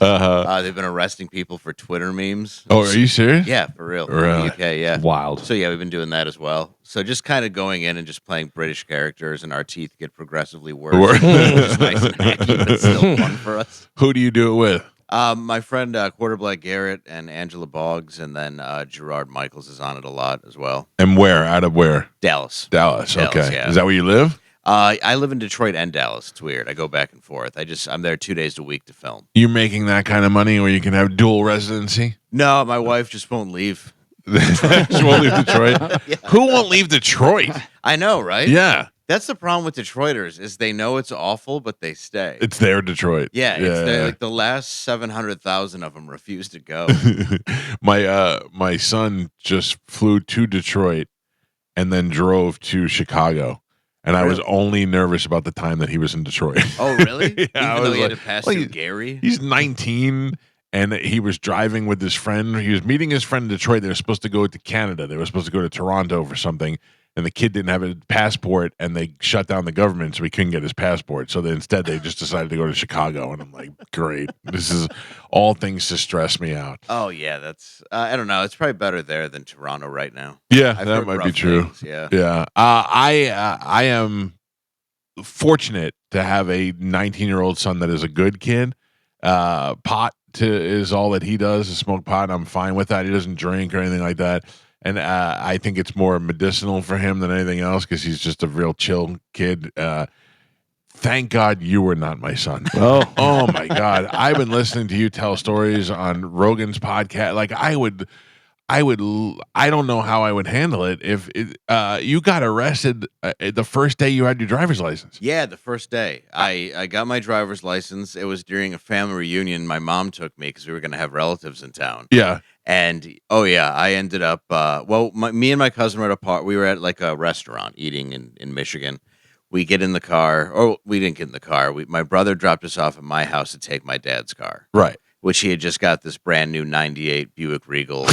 They've been arresting people for Twitter memes. Oh, are you serious? Yeah, for real. Really? In the UK, yeah. Wild. So yeah, we've been doing that as well. So just kind of going in and just playing British characters, and our teeth get progressively worse. It's nice and hacky, but it's still fun for us. Who do you do it with? My friend Quarterblack Garrett and Angela Boggs, and then Gerard Michaels is on it a lot as well. And where? Out of where? Dallas. Okay. Yeah. Is that where you live? I live in Detroit and Dallas. It's weird. I go back and forth. I'm there 2 days a week to film. You're making that kind of money where you can have dual residency? No, my wife just won't leave. She won't leave Detroit? Yeah. Who won't leave Detroit? I know, right? Yeah. That's the problem with Detroiters is they know it's awful, but they stay. It's their Detroit. Yeah, it's like the last 700,000 of them refuse to go. My son just flew to Detroit and then drove to Chicago. And I was only nervous about the time that he was in Detroit. Oh, really? Yeah, Even though he had to pass through Gary? He's 19, and he was driving with his friend. He was meeting his friend in Detroit. They were supposed to go to Canada. They were supposed to go to Toronto for something. And the kid didn't have a passport, and they shut down the government, so he couldn't get his passport. So instead, they just decided to go to Chicago. And I'm like, great. This is all things to stress me out. Oh, yeah. That's, I don't know. It's probably better there than Toronto right now. Yeah, I've that heard might be rough true. things, yeah. Yeah. I am fortunate to have a 19-year-old son that is a good kid. Pot is all that he does is smoke pot. I'm fine with that. He doesn't drink or anything like that. And I think it's more medicinal for him than anything else because he's just a real chill kid. Thank God you were not my son. Oh my God. I've been listening to you tell stories on Rogan's podcast. Like I don't know how I would handle it if you got arrested the first day you had your driver's license. Yeah, the first day. I got my driver's license. It was during a family reunion. My mom took me because we were going to have relatives in town. Yeah. And I ended up. Me and my cousin were at we were at like a restaurant eating in Michigan. We get in the car, or we didn't get in the car. My brother dropped us off at my house to take my dad's car. Right. Which he had just got this brand new 98 Buick Regal.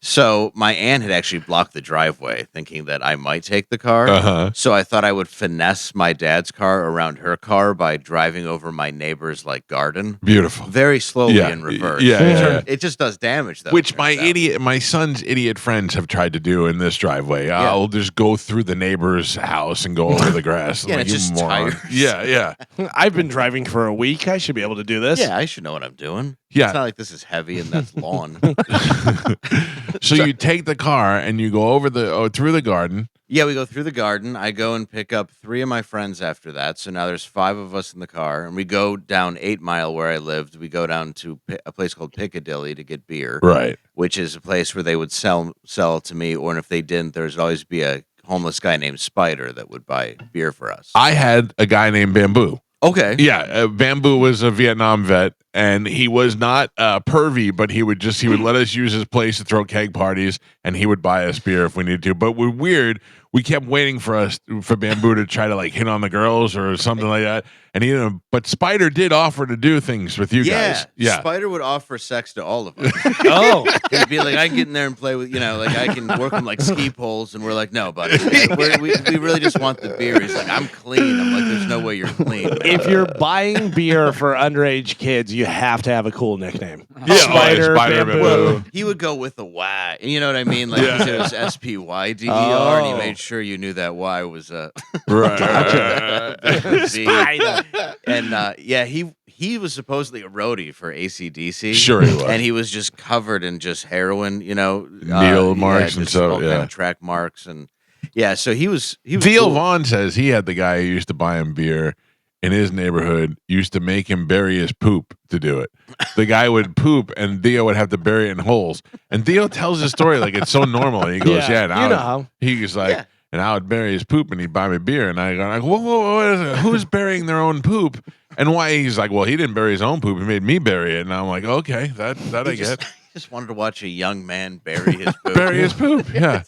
So my aunt had actually blocked the driveway thinking that I might take the car. Uh-huh. So I thought I would finesse my dad's car around her car by driving over my neighbor's garden. Beautiful. Very slowly in reverse. Yeah. It just does damage though. Which my son's idiot friends have tried to do in this driveway. I'll just go through the neighbor's house and go over the grass. Yeah, it's just tires. Yeah. I've been driving for a week. I should be able to do this. Yeah, I should know what I'm doing. Yeah. It's not like this is heavy and that's lawn. So you take the car and you go over through the garden. Yeah, we go through the garden. I go and pick up 3 of my friends after that. So now there's 5 of us in the car, and we go down 8 Mile where I lived. We go down to a place called Piccadilly to get beer, right? Which is a place where they would sell it to me, or if they didn't, there's always be a homeless guy named Spider that would buy beer for us. I had a guy named Bamboo. Okay. Yeah, Bamboo was a Vietnam vet, and he was not pervy, but he would let us use his place to throw keg parties, and he would buy us beer if we needed to. But we're weird. We kept waiting for Bamboo to try to hit on the girls or something like that, and he didn't. But Spider did offer to do things with you guys. Yeah, Spider would offer sex to all of us. Oh, he'd be like, I can get in there and play with, I can work them like ski poles, and we're like, no, buddy, we really just want the beer. He's like, I'm clean. I'm like, there's no way you're clean. Man. If you're buying beer for underage kids, you have to have a cool nickname. Yeah, Spider, Bamboo. Well, he would go with a Y, and you know what I mean? Like it was SPYDER, and he made sure you knew that Y was right. And he was supposedly a roadie for AC/DC. Sure he was. And he was just covered in just heroin, needle marks and so all kind of track marks and so he was Theo cool. Vaughn says he had the guy who used to buy him beer in his neighborhood used to make him bury his poop to do it. The guy would poop and Theo would have to bury it in holes. And Theo tells his story like it's so normal. And he goes, he was like, and I would bury his poop and he'd buy me beer. And I go, whoa, what is it? Who's burying their own poop? And why? He's like, well, he didn't bury his own poop. He made me bury it. And I'm like, okay, that I get. He just wanted to watch a young man bury his poop. Bury his poop, yeah.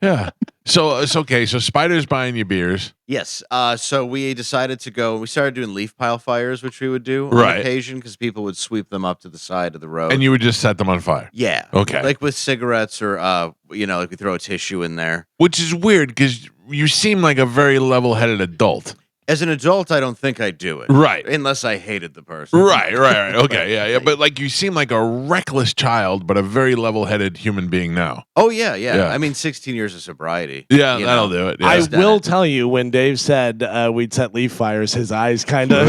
Yeah. So it's okay. So Spider's buying you beers. Yes. So we decided to go. We started doing leaf pile fires, which we would do on occasion because people would sweep them up to the side of the road, and you would just set them on fire. Yeah. Okay. Like with cigarettes, or like we throw a tissue in there, which is weird because you seem like a very level-headed adult. As an adult, I don't think I'd do it. Right. Unless I hated the person. Right. Okay, yeah. But you seem like a reckless child, but a very level-headed human being now. Oh, yeah. I mean, 16 years of sobriety. Yeah, that'll do it. Yeah. I will tell you, when Dave said we'd set leaf fires, his eyes kind of,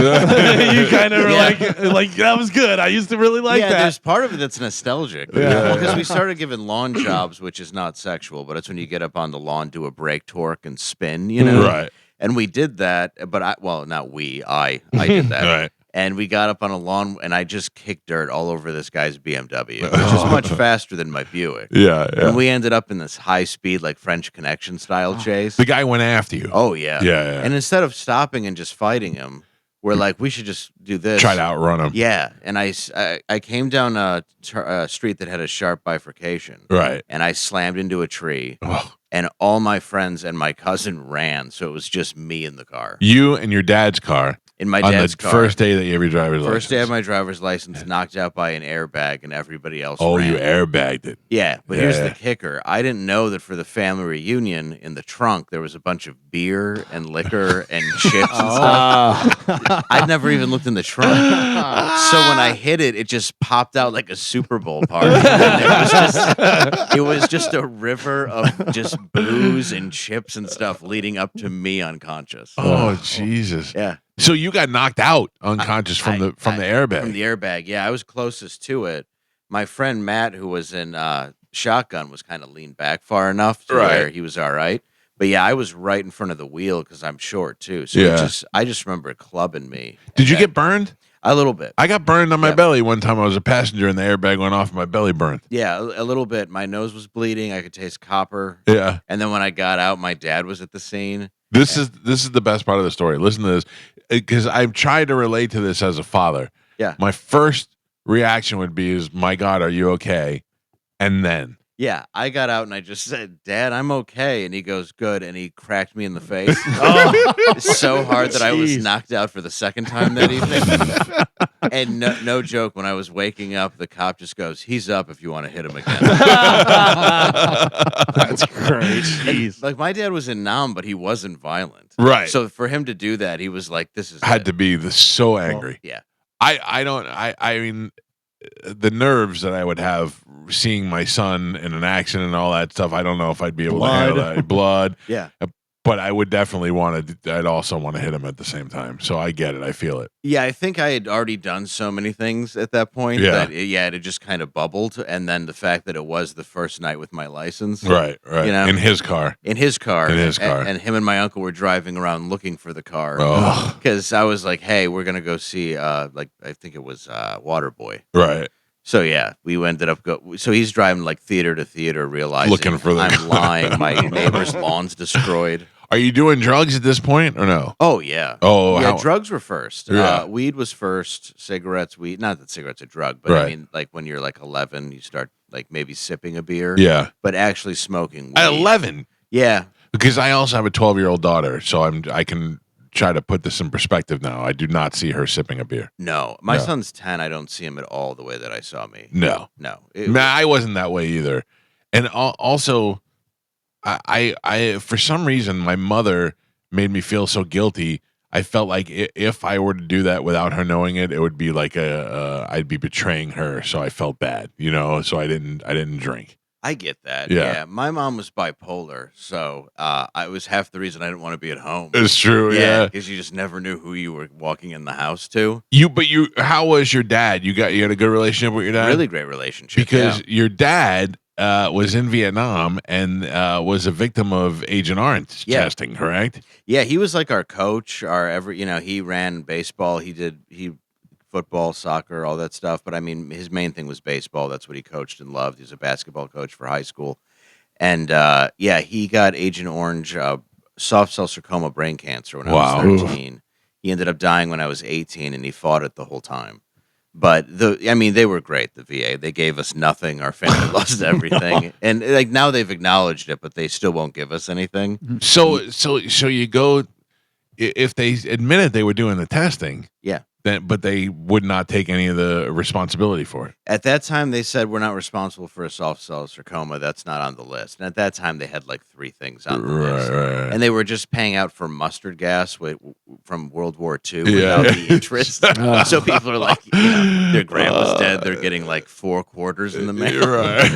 you kind of were like, that was good. I used to really like that. Yeah, there's part of it that's nostalgic. Yeah. Because we started giving lawn jobs, which is not sexual, but it's when you get up on the lawn, do a brake torque and spin, Right. And we did that, but I did that. Right. And we got up on a lawn, and I just kicked dirt all over this guy's BMW, which is much faster than my Buick. Yeah. And we ended up in this high-speed, like French Connection style chase. The guy went after you. Oh, yeah. Yeah. And instead of stopping and just fighting him, we're like, we should just do this. Try to outrun him. Yeah. And I came down a street that had a sharp bifurcation. Right. And I slammed into a tree. Oh. And all my friends and my cousin ran, so it was just me in the car. You and your dad's car. In my dad's car. car. First day that you have your driver's license. First day of my driver's license, knocked out by an airbag, and everybody else Oh, ran. you airbagged it. Yeah, but here's the kicker. I didn't know that for the family reunion, in the trunk, there was a bunch of beer and liquor and chips and stuff. I'd never even looked in the trunk. So when I hit it, it just popped out like a Super Bowl party. It was just a river of just booze and chips and stuff leading up to me unconscious. Oh, Jesus. Yeah. So you got knocked out unconscious from the airbag. From the airbag, yeah. I was closest to it. My friend Matt, who was in shotgun, was kind of leaned back far enough to where he was all right. But yeah, I was right in front of the wheel because I'm short too. So I just remember it clubbing me. Did you get burned? A little bit. I got burned on my belly one time. I was a passenger and the airbag went off and my belly burned. Yeah, a little bit. My nose was bleeding. I could taste copper. Yeah. And then when I got out, my dad was at the scene. This is the best part of the story. Listen to this, because I've tried to relate to this as a father. Yeah. My first reaction would be, "Is my God, are you okay?" And then, yeah, I got out and I just said, "Dad, I'm okay," and he goes, "Good," and he cracked me in the face so hard that I was knocked out for the second time that evening. And no joke, when I was waking up, the cop just goes, "He's up if you want to hit him again." That's great. And, like, my dad was in Nam, but he wasn't violent. Right. So for him to do that, he was like, "This is had to be so angry. Yeah. I mean, the nerves that I would have seeing my son in an accident and all that stuff, I don't know if I'd be able to handle that. Blood. Yeah. But I would definitely I'd also want to hit him at the same time. So I get it. I feel it. Yeah, I think I had already done so many things at that point that it had just kind of bubbled. And then the fact that it was the first night with my license. Right. You know, in his car. In his car. And him and my uncle were driving around looking for the car. Because I was like, hey, we're going to go see, I think it was Waterboy. Right. So yeah, we ended up so he's driving like theater to theater, realizing looking for the I'm lying. My neighbor's lawn's destroyed. Are you doing drugs at this point or no? Oh yeah. Oh yeah. Drugs were first. Yeah. Weed was first. Cigarettes, weed. Not that cigarettes are a drug, but I mean, like when you're like 11, you start like maybe sipping a beer. Yeah. But actually smoking weed. At 11. Yeah. Because I also have a 12-year-old daughter, so I can try to put this in perspective now. I do not see her sipping a beer. No, my son's 10. I don't see him at all the way that I saw me. No. I wasn't that way either. And also, I for some reason, my mother made me feel so guilty. I felt like if I were to do that without her knowing it, it would be like I'd be betraying her. So I felt bad, so I didn't drink. I get that. Yeah. My mom was bipolar, so I was half the reason I didn't want to be at home. It's true. Yeah. Because you just never knew who you were walking in the house to. How was your dad? You had a good relationship with your dad? Really great relationship. Because your dad was in Vietnam and was a victim of Agent Orange testing, correct? Yeah, he was like our coach. He ran baseball. He football, soccer, all that stuff. But I mean, his main thing was baseball. That's what he coached and loved. He was a basketball coach for high school. And he got Agent Orange soft cell sarcoma brain cancer when I was 13. He ended up dying when I was 18, and he fought it the whole time. But they were great. The VA, they gave us nothing. Our family lost everything, and like now they've acknowledged it, but they still won't give us anything. So you go if they admitted they were doing the testing, but they would not take any of the responsibility for it. At that time, they said we're not responsible for a soft cell sarcoma. That's not on the list. And at that time, they had like 3 things on the list, and they were just paying out for mustard gas from World War II without the interest. So people are like, their grandpa's dead. They're getting like 4 quarters in the mail. Right.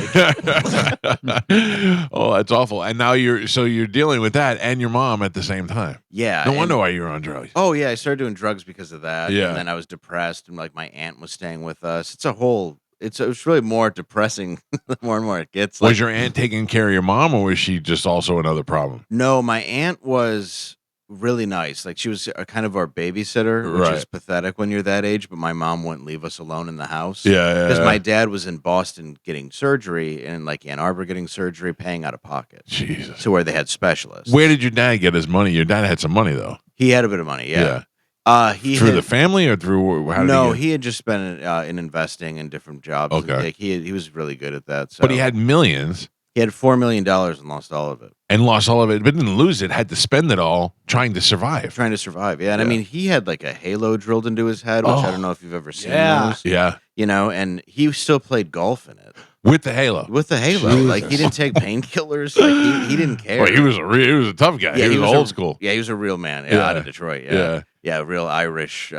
Oh, that's awful. And now you're dealing with that and your mom at the same time. Yeah. No wonder why you're on drugs. Oh yeah, I started doing drugs because of that. Yeah. And then I was depressed, and like my aunt was staying with us. It's really more depressing the more and more it gets. Was your aunt taking care of your mom, or was she just also another problem? No, my aunt was really nice. Like she was kind of our babysitter, which is pathetic when you're that age. But my mom wouldn't leave us alone in the house. Yeah, because my dad was in Boston getting surgery, and like Ann Arbor getting surgery, paying out of pocket. Jesus. So where they had specialists. Where did your dad get his money? Your dad had some money though. He had a bit of money. Yeah. Through the family or through he had just been in investing in different jobs. Okay, like he was really good at that. So. But he had millions. He had $4 million and lost all of it. But didn't lose it. Had to spend it all trying to survive. Yeah. And I mean, he had like a halo drilled into his head, which I don't know if you've ever seen. Those. Yeah. And he still played golf in it. With the halo. Jesus. Like he didn't take painkillers. Like he didn't care. Well, he was a tough guy. Yeah, he was old school. Yeah, he was a real man out of Detroit. Yeah, real Irish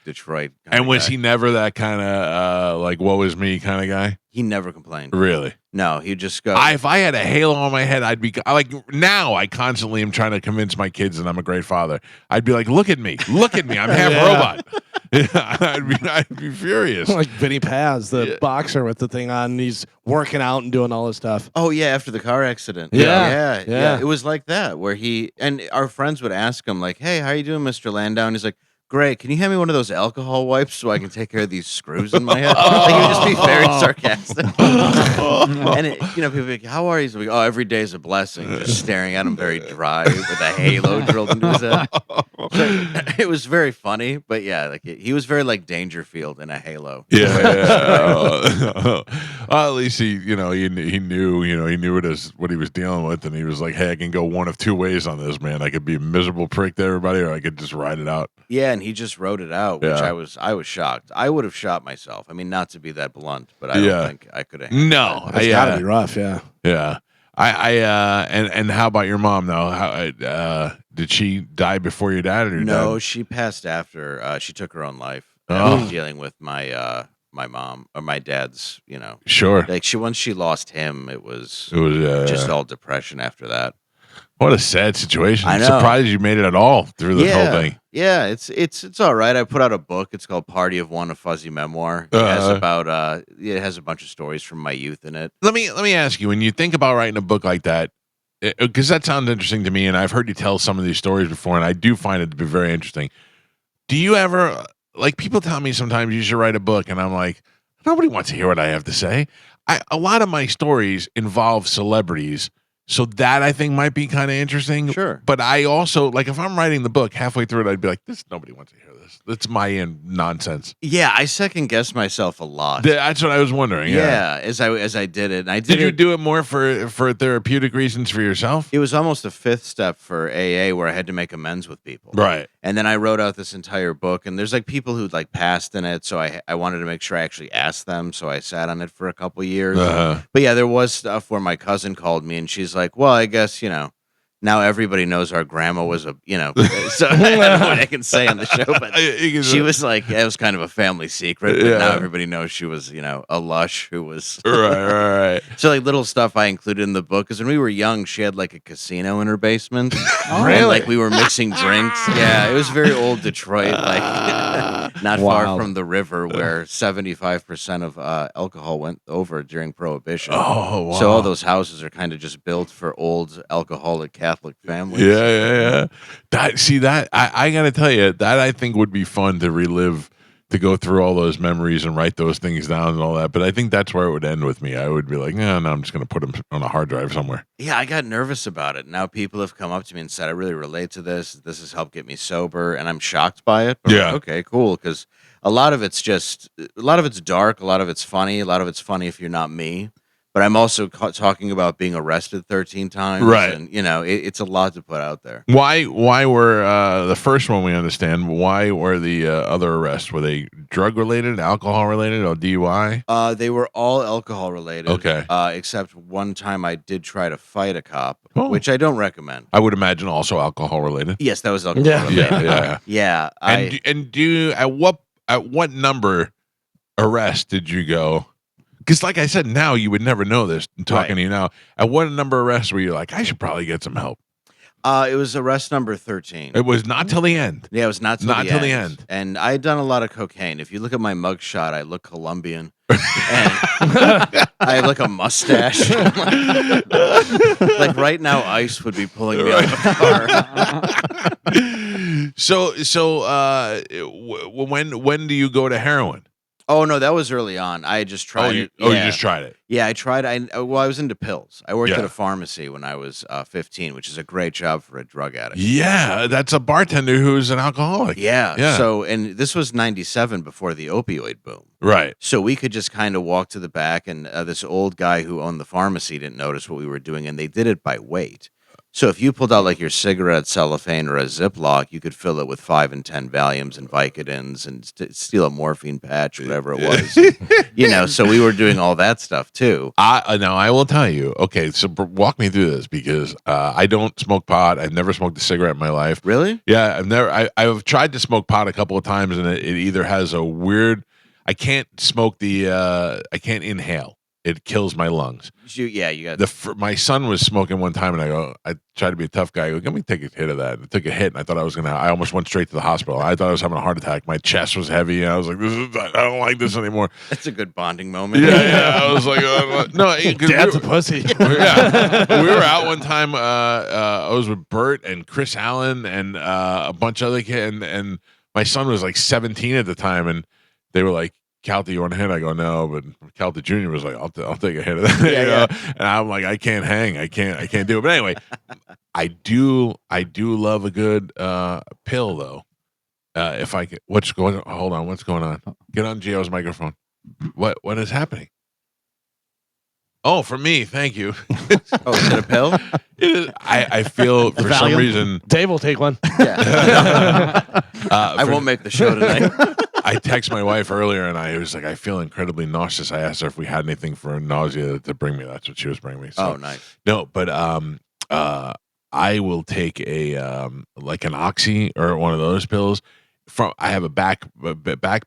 Detroit. And was he never that kind of like woe is me kind of guy? He never complained. Really? No, he'd just go. If I had a halo on my head, I'd be like, now I constantly am trying to convince my kids that I'm a great father. I'd be like, look at me, I'm half robot. I'd be furious. Like Vinny Paz, the boxer with the thing on, and he's working out and doing all this stuff. Oh yeah, after the car accident. Yeah. It was like that where and our friends would ask him like, "Hey, how you doing, Mr. Landau?" And he's like, great. Can you hand me one of those alcohol wipes so I can take care of these screws in my head? Like, he would just be very sarcastic. And people be like, how are you? So we go, oh, every day is a blessing. Just staring at him very dry with a halo drilled into his head. So it was very funny, but yeah, like he was very like Dangerfield in a halo. Yeah. Well, at least he knew what he was dealing with, and he was like, hey, I can go one of two ways on this, man. I could be a miserable prick to everybody, or I could just ride it out. Yeah, and he just wrote it out, which I was shocked. I would have shot myself. I mean, not to be that blunt, but I don't think I could have. No, it's gotta be rough. Yeah. And how about your mom though? How did she die before your dad, or your No, dad? she passed after. She took her own life. After dealing with my mom or my dad's. Sure. Like once she lost him, it was just all depression after that. What a sad situation. I know. Surprised you made it at all through this whole thing. Yeah, it's all right. I put out a book. It's called Party of One, a Fuzzy Memoir. It has a bunch of stories from my youth in it. Let me ask you, when you think about writing a book like that, because that sounds interesting to me, and I've heard you tell some of these stories before, and I do find it to be very interesting. Do you ever, like, people tell me sometimes you should write a book, and I'm like, nobody wants to hear what I have to say. A lot of my stories involve celebrities. So that I think might be kind of interesting. Sure. But I also, like, if I'm writing the book, halfway through it, I'd be like, nobody wants to hear this. That's my nonsense. Yeah, I second guess myself a lot. That's what I was wondering. Yeah, as I did it. And did you do it more for therapeutic reasons for yourself? It was almost a fifth step for AA where I had to make amends with people. Right. And then I wrote out this entire book, and there's like people who like passed in it, so I wanted to make sure I actually asked them, so I sat on it for a couple years. But yeah, there was stuff where my cousin called me, and she's like, well, I guess, now everybody knows our grandma was so I don't know what I can say on the show, but she was like, it was kind of a family secret, but now everybody knows she was, a lush who was right. So like little stuff I included in the book, because when we were young, she had like a casino in her basement. Really? And, like, we were mixing drinks. Yeah, it was very old Detroit, like not far from the river, where 75% of alcohol went over during Prohibition. Oh, wow. So all those houses are kind of just built for old alcoholic Catholic families. Yeah. I got to tell you, that I think would be fun to relive, to go through all those memories and write those things down and all that. But I think that's where it would end with me. I would be like, no, I'm just going to put them on a hard drive somewhere. Yeah, I got nervous about it. Now people have come up to me and said, I really relate to this. This has helped get me sober. And I'm shocked by it. But Yeah. okay, cool. Because a lot of it's dark. A lot of it's funny. A lot of it's funny if you're not me. But I'm also talking about being arrested 13 times. Right. And, it's a lot to put out there. Why were the first one, we understand, why were the other arrests? Were they drug related, alcohol related, or DUI? They were all alcohol related. Okay. Except one time I did try to fight a cop, Oh. which I don't recommend. I would imagine also alcohol related. Yes, that was alcohol related. Yeah. Yeah. And do you, at what number arrest did you go? Because like I said, now you would never know this. Talking to you now, at what number arrests were you like, I should probably get some help? It was arrest number 13. It was not till the end. Yeah, it was not till the end. And I had done a lot of cocaine. If you look at my mugshot, I look Colombian. And I have like a mustache. Like right now, ICE would be pulling me out of the car. So when do you go to heroin? Oh no, that was early on. I just tried it. You just tried it. Yeah, I tried. I was into pills. I worked at a pharmacy when I was 15, which is a great job for a drug addict. Yeah, that's a bartender who's an alcoholic. Yeah. So, and this was 97 before the opioid boom. Right. So we could just kind of walk to the back, and this old guy who owned the pharmacy didn't notice what we were doing, and they did it by weight. So if you pulled out like your cigarette cellophane or a Ziploc, you could fill it with 5 and 10 Valiums and Vicodins and steal a morphine patch, whatever it was. So we were doing all that stuff too. Now I will tell you. Okay, so walk me through this, because I don't smoke pot. I've never smoked a cigarette in my life. Really? Yeah, I've tried to smoke pot a couple of times, and it either has a weird. I can't smoke I can't inhale. It kills my lungs. You got my son was smoking one time, and I tried to be a tough guy. I go, let me take a hit of that. I took a hit, and I thought I almost went straight to the hospital. I thought I was having a heart attack. My chest was heavy, and I was like, I don't like this anymore. That's a good bonding moment. Yeah. I was like, no, Dad's a pussy. Yeah, we were out one time. I was with Bert and Chris Allen and a bunch of other kids, and my son was like 17 at the time, and they were like, Calta, you want a hit? I go, no, but Calta Jr. was like, I'll take a hit of that. You know? And I'm like, I can't hang. I can't do it. But anyway, I do love a good pill though. If I can, what's going on? Hold on, what's going on? Get on Gio's microphone. What is happening? Oh, for me, thank you. Oh, is it a pill? It is, I feel for some reason Dave will take one. Yeah. I won't make the show tonight. I texted my wife earlier, and I was like, I feel incredibly nauseous. I asked her if we had anything for nausea to bring me. That's what she was bringing me. So, oh, nice. No, but I will take a like an Oxy or one of those pills. I have a back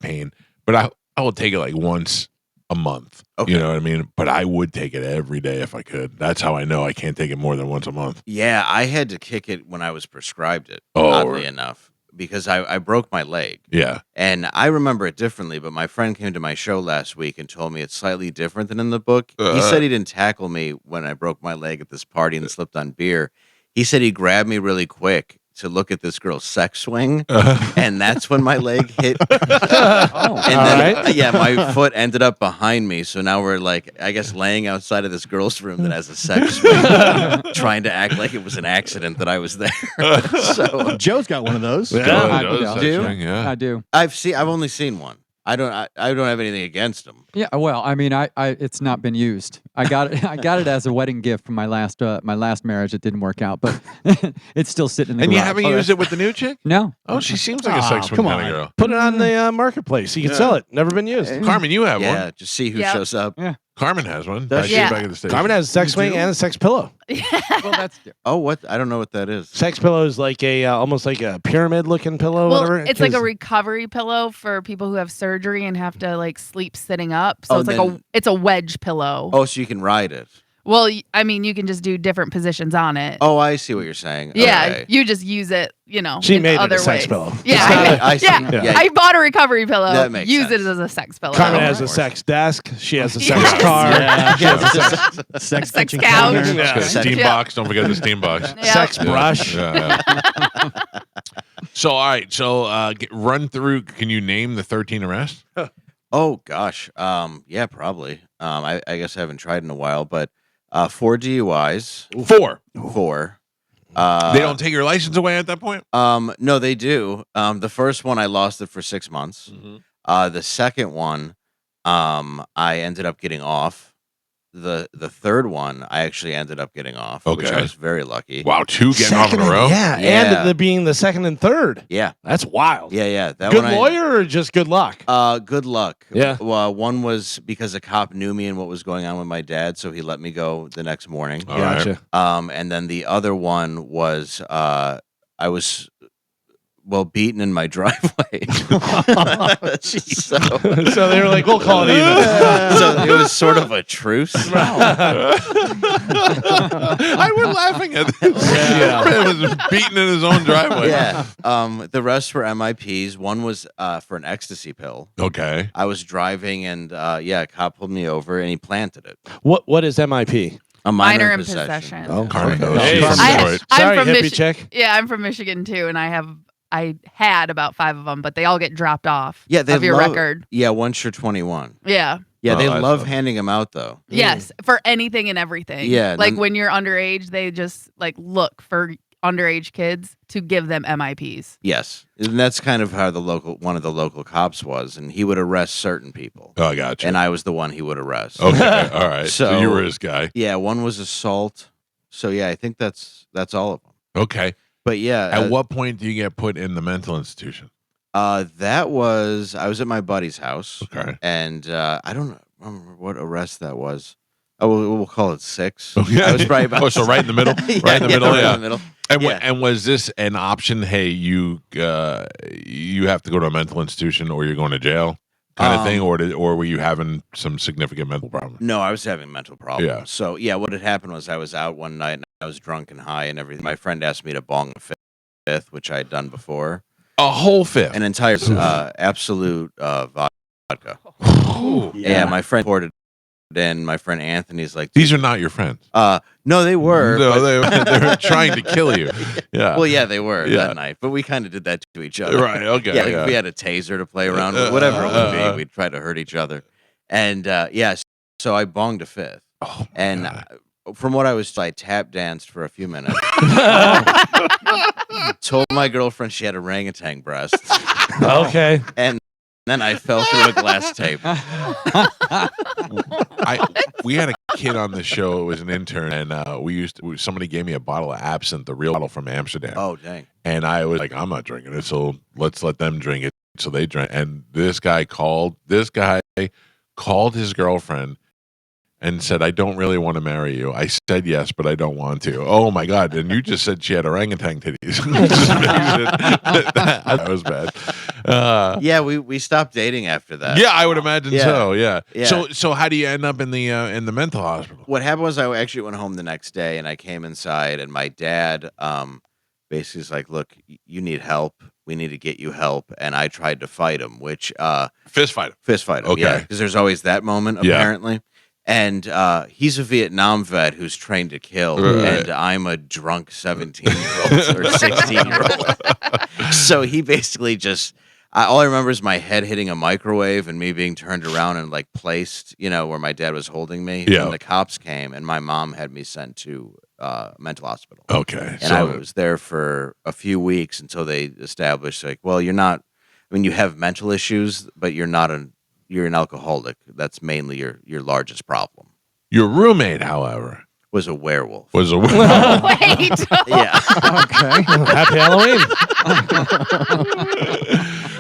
pain, but I will take it like once a month. Okay. You know what I mean? But I would take it every day if I could. That's how I know I can't take it more than once a month. Yeah, I had to kick it when I was prescribed it, Oh, oddly enough, because I broke my leg. Yeah. And I remember it differently, but my friend came to my show last week and told me it's slightly different than in the book. He said he didn't tackle me when I broke my leg at this party and slipped on beer. He said he grabbed me really quick to look at this girl's sex swing, and that's when my leg hit. Yeah, my foot ended up behind me, so now we're like, I guess, laying outside of this girl's room that has a sex swing, trying to act like it was an accident that I was there. So Joe's got one of those. Yeah, I do. I've only seen one. I don't have anything against them. Yeah, well, I mean, I it's not been used. I got it as a wedding gift from my last marriage. It didn't work out, but it's still sitting in the And garage. you haven't used it with the new chick? No. Oh, she seems like a sex swing kind of girl. Put it on the marketplace. You can sell it. Never been used. Carmen, you have Yeah, one. just see who Yep. shows up. Yeah. Carmen has one. Does She's she? back at the station. Carmen has a sex swing and a sex pillow. Well, that's Oh, what? I don't know what that is. Sex pillow is like a almost like a pyramid looking pillow. Well, whatever. it's like a 'Cause- recovery pillow for people who have surgery and have to like sleep sitting up. So Oh, it's like then- it's a wedge pillow. Oh, so you can ride it. Well, I mean, you can just do different positions on it. Oh, I see what you're saying. Yeah, Okay. you just use it, She in made it a other sex ways. pillow. Yeah, I see. yeah. Yeah. I bought a recovery pillow. That makes use sense. it as a sex pillow. Carmen has a sex desk. She has a sex Yes. car. Yeah. She has a sex, Sex Sex kitchen couch. counter. Yeah. Steam Yeah. box. Don't forget the steam box. Yeah. sex brush. Yeah. So, all right. So, run through. Can you name the 13 arrests? Oh gosh. Yeah, probably. I guess I haven't tried in a while, but 4 DUIs. 4. 4. They don't take your license away at that point? No, they do. The first one I lost it for 6 months. The second one, I ended up getting off. The third one, I actually ended up getting off, which Okay. I was very lucky. Wow, 2 getting off in a row? Yeah, Yeah. and the being the second and third. Yeah, That's wild. yeah. That Good one lawyer or just good luck? Good luck. Yeah. Well, one was because a cop knew me and what was going on with my dad, so he let me go the next morning. All right. Gotcha. And then the other one was I was beaten in my driveway. so, So they were like, we'll call it even. so it was sort of a truce. I was laughing at this. Yeah. He was beaten in his own driveway. Yeah. The rest were MIPs. One was for an ecstasy pill. Okay. I was driving and a cop pulled me over and he planted it. What is MIP? A Minor in possession. Oh, Carmen okay. knows. Hey. She's from Detroit. I'm Sorry, from hippie chick. Yeah, I'm from Michigan too, and I had about 5 of them, but they all get dropped off. Yeah, they of your love- record. Yeah, once you're 21. Yeah. Yeah, they Oh, I love saw. handing them out though. Yes, for anything and everything. Yeah, like then- when you're underage, they just like look for underage kids to give them MIPs. Yes, and that's kind of how one of the local cops was, and he would arrest certain people, Oh, I got you. and I was the one he would arrest. Okay. All right. So, So- you were his guy. Yeah, one was assault. So yeah, I think that's all of them. Okay. But yeah, At what point do you get put in the mental institution? I was at my buddy's house. Okay. And I don't remember what arrest that was. Oh, we'll call it 6. Okay. I was probably about Oh, so right in the middle? Yeah, Right in the middle, right yeah. in the middle. And, and was this an option? Hey, you have to go to a mental institution or you're going to jail kind of thing? Or were you having some significant mental problems? No, I was having mental problems. Yeah. So yeah, what had happened was I was out one night and I was drunk and high and everything. My friend asked me to bong a fifth, which I had done before. A whole fifth? An entire absolute vodka. Ooh. Yeah, my friend poured it in. My friend Anthony's like, these are not your friends. No, they were. No, they were trying to kill you. Yeah. Well, yeah, they were that night, but we kind of did that to each other. Right. Okay. Yeah, like if we had a taser to play around with, whatever it would be, we'd try to hurt each other. And so I bonged a fifth. Oh, and from what I was, I tap danced for a few minutes. Told my girlfriend she had orangutan breasts. Okay. And then I fell through a glass tape. We had a kid on the show. It was an intern, and somebody gave me a bottle of absinthe, the real bottle from Amsterdam. Oh, dang. And I was like, I'm not drinking it, so let's let them drink it. So they drank, and this guy called his girlfriend and said, I don't really want to marry you. I said yes, but I don't want to. Oh my God. And you just said she had orangutan titties. That was bad. Yeah, we stopped dating after that. Yeah, I would imagine so. Yeah. Yeah. So how do you end up in the mental hospital? What happened was I actually went home the next day and I came inside and my dad basically was like, look, you need help. We need to get you help. And I tried to fight him, which fist fight him. Okay. Yeah, because there's always that moment apparently. And he's a Vietnam vet who's trained to kill, and I'm a drunk 17-year-old or 16-year-old. So he basically just, all I remember is my head hitting a microwave and me being turned around and like placed, where my dad was holding me. Yeah. And the cops came, and my mom had me sent to mental hospital. Okay. And I was there for a few weeks until they established, like, well, you have mental issues, but you're an alcoholic. That's mainly your largest problem. Your roommate, however, was a werewolf. Wait. Yeah. Okay. Happy Halloween.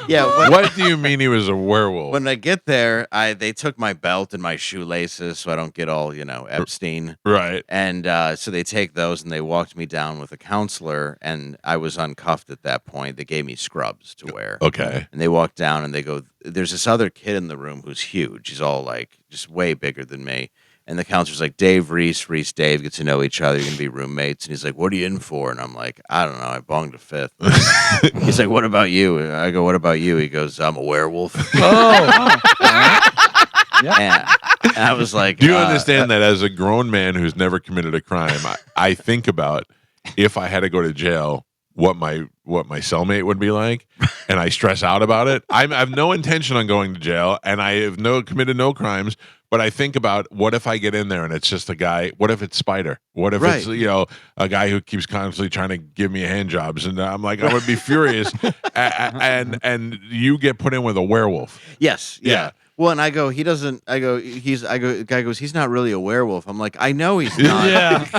Yeah. What do you mean he was a werewolf? When I get there, they took my belt and my shoelaces so I don't get all, Epstein. Right. And so they take those and they walked me down with a counselor, and I was uncuffed at that point. They gave me scrubs to wear. Okay. And they walked down and they go, there's this other kid in the room who's huge. He's all like just way bigger than me. And the counselor's like, Dave, Reese, Dave, get to know each other. You're going to be roommates. And he's like, what are you in for? And I'm like, I don't know. I bonged a fifth. He's like, what about you? I go, what about you? He goes, I'm a werewolf. Oh. Yeah. And I was like, do you understand that as a grown man who's never committed a crime, I think about if I had to go to jail, what my cellmate would be like, and I stress out about it. I have no intention on going to jail, and I have committed no crimes. But I think about, what if I get in there and it's just a guy? What if it's Spider? What if it's a guy who keeps constantly trying to give me hand jobs? And I'm like, I would be furious. And you get put in with a werewolf. Yes. Yeah. Well, and I go, the guy goes, he's not really a werewolf. I'm like, I know he's not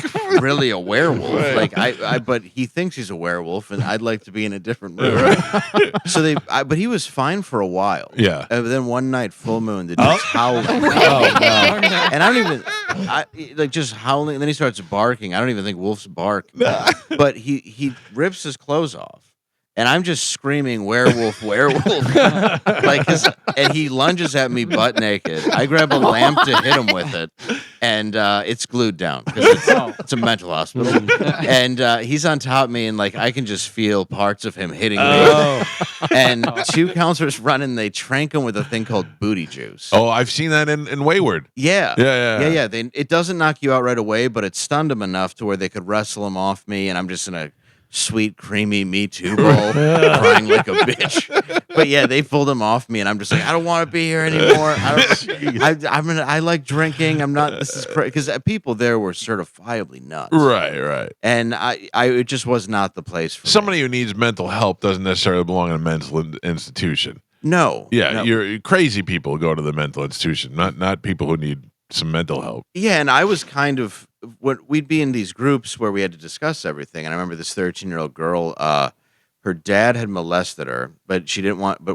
really a werewolf. Right. Like but he thinks he's a werewolf, and I'd like to be in a different room. Right. So but he was fine for a while. Yeah. And then one night, full moon, the dude's howling. And I don't even, just howling. And then he starts barking. I don't even think wolves bark. But he rips his clothes off. And I'm just screaming, werewolf, werewolf. And he lunges at me butt naked. I grab a lamp to hit him with it, and it's glued down because it's a mental hospital. And he's on top of me, and I can just feel parts of him hitting me. And two counselors run in, they trank him with a thing called booty juice. Oh, I've seen that in Wayward. Yeah. It doesn't knock you out right away, but it stunned him enough to where they could wrestle him off me, and I'm just in a sweet, creamy Me Too bowl, crying like a bitch. But yeah, they pulled him off me, and I'm just like, I don't want to be here anymore. I like drinking. I'm not. This is crazy because people there were certifiably nuts. Right. And it just was not the place for somebody who needs mental help doesn't necessarily belong in a mental institution. No. Yeah, no. You're crazy people go to the mental institution, not people who need some mental help. Yeah, and I was kind of, we'd be in these groups where we had to discuss everything. And I remember this 13-year-old girl, her dad had molested her, but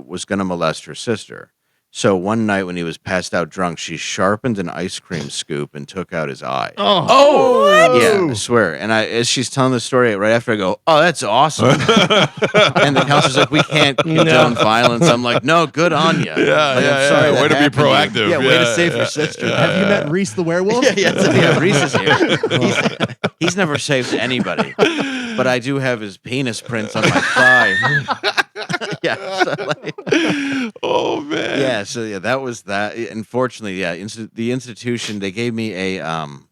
was going to molest her sister. So one night when he was passed out drunk, she sharpened an ice cream scoop and took out his eye. Oh, yeah, I swear. And as she's telling the story, right after I go, oh, that's awesome. And the counselor's like, we can't condone violence. I'm like, no, good on you. Yeah. Sorry, way to be proactive. Yeah, way to save your sister. Have you met Reese the werewolf? Yeah, Reese is here. He's never saved anybody. But I do have his penis prints on my thigh. Yeah. So, like, oh man. Yeah. So yeah, that was that. Unfortunately, yeah. The institution, they gave me a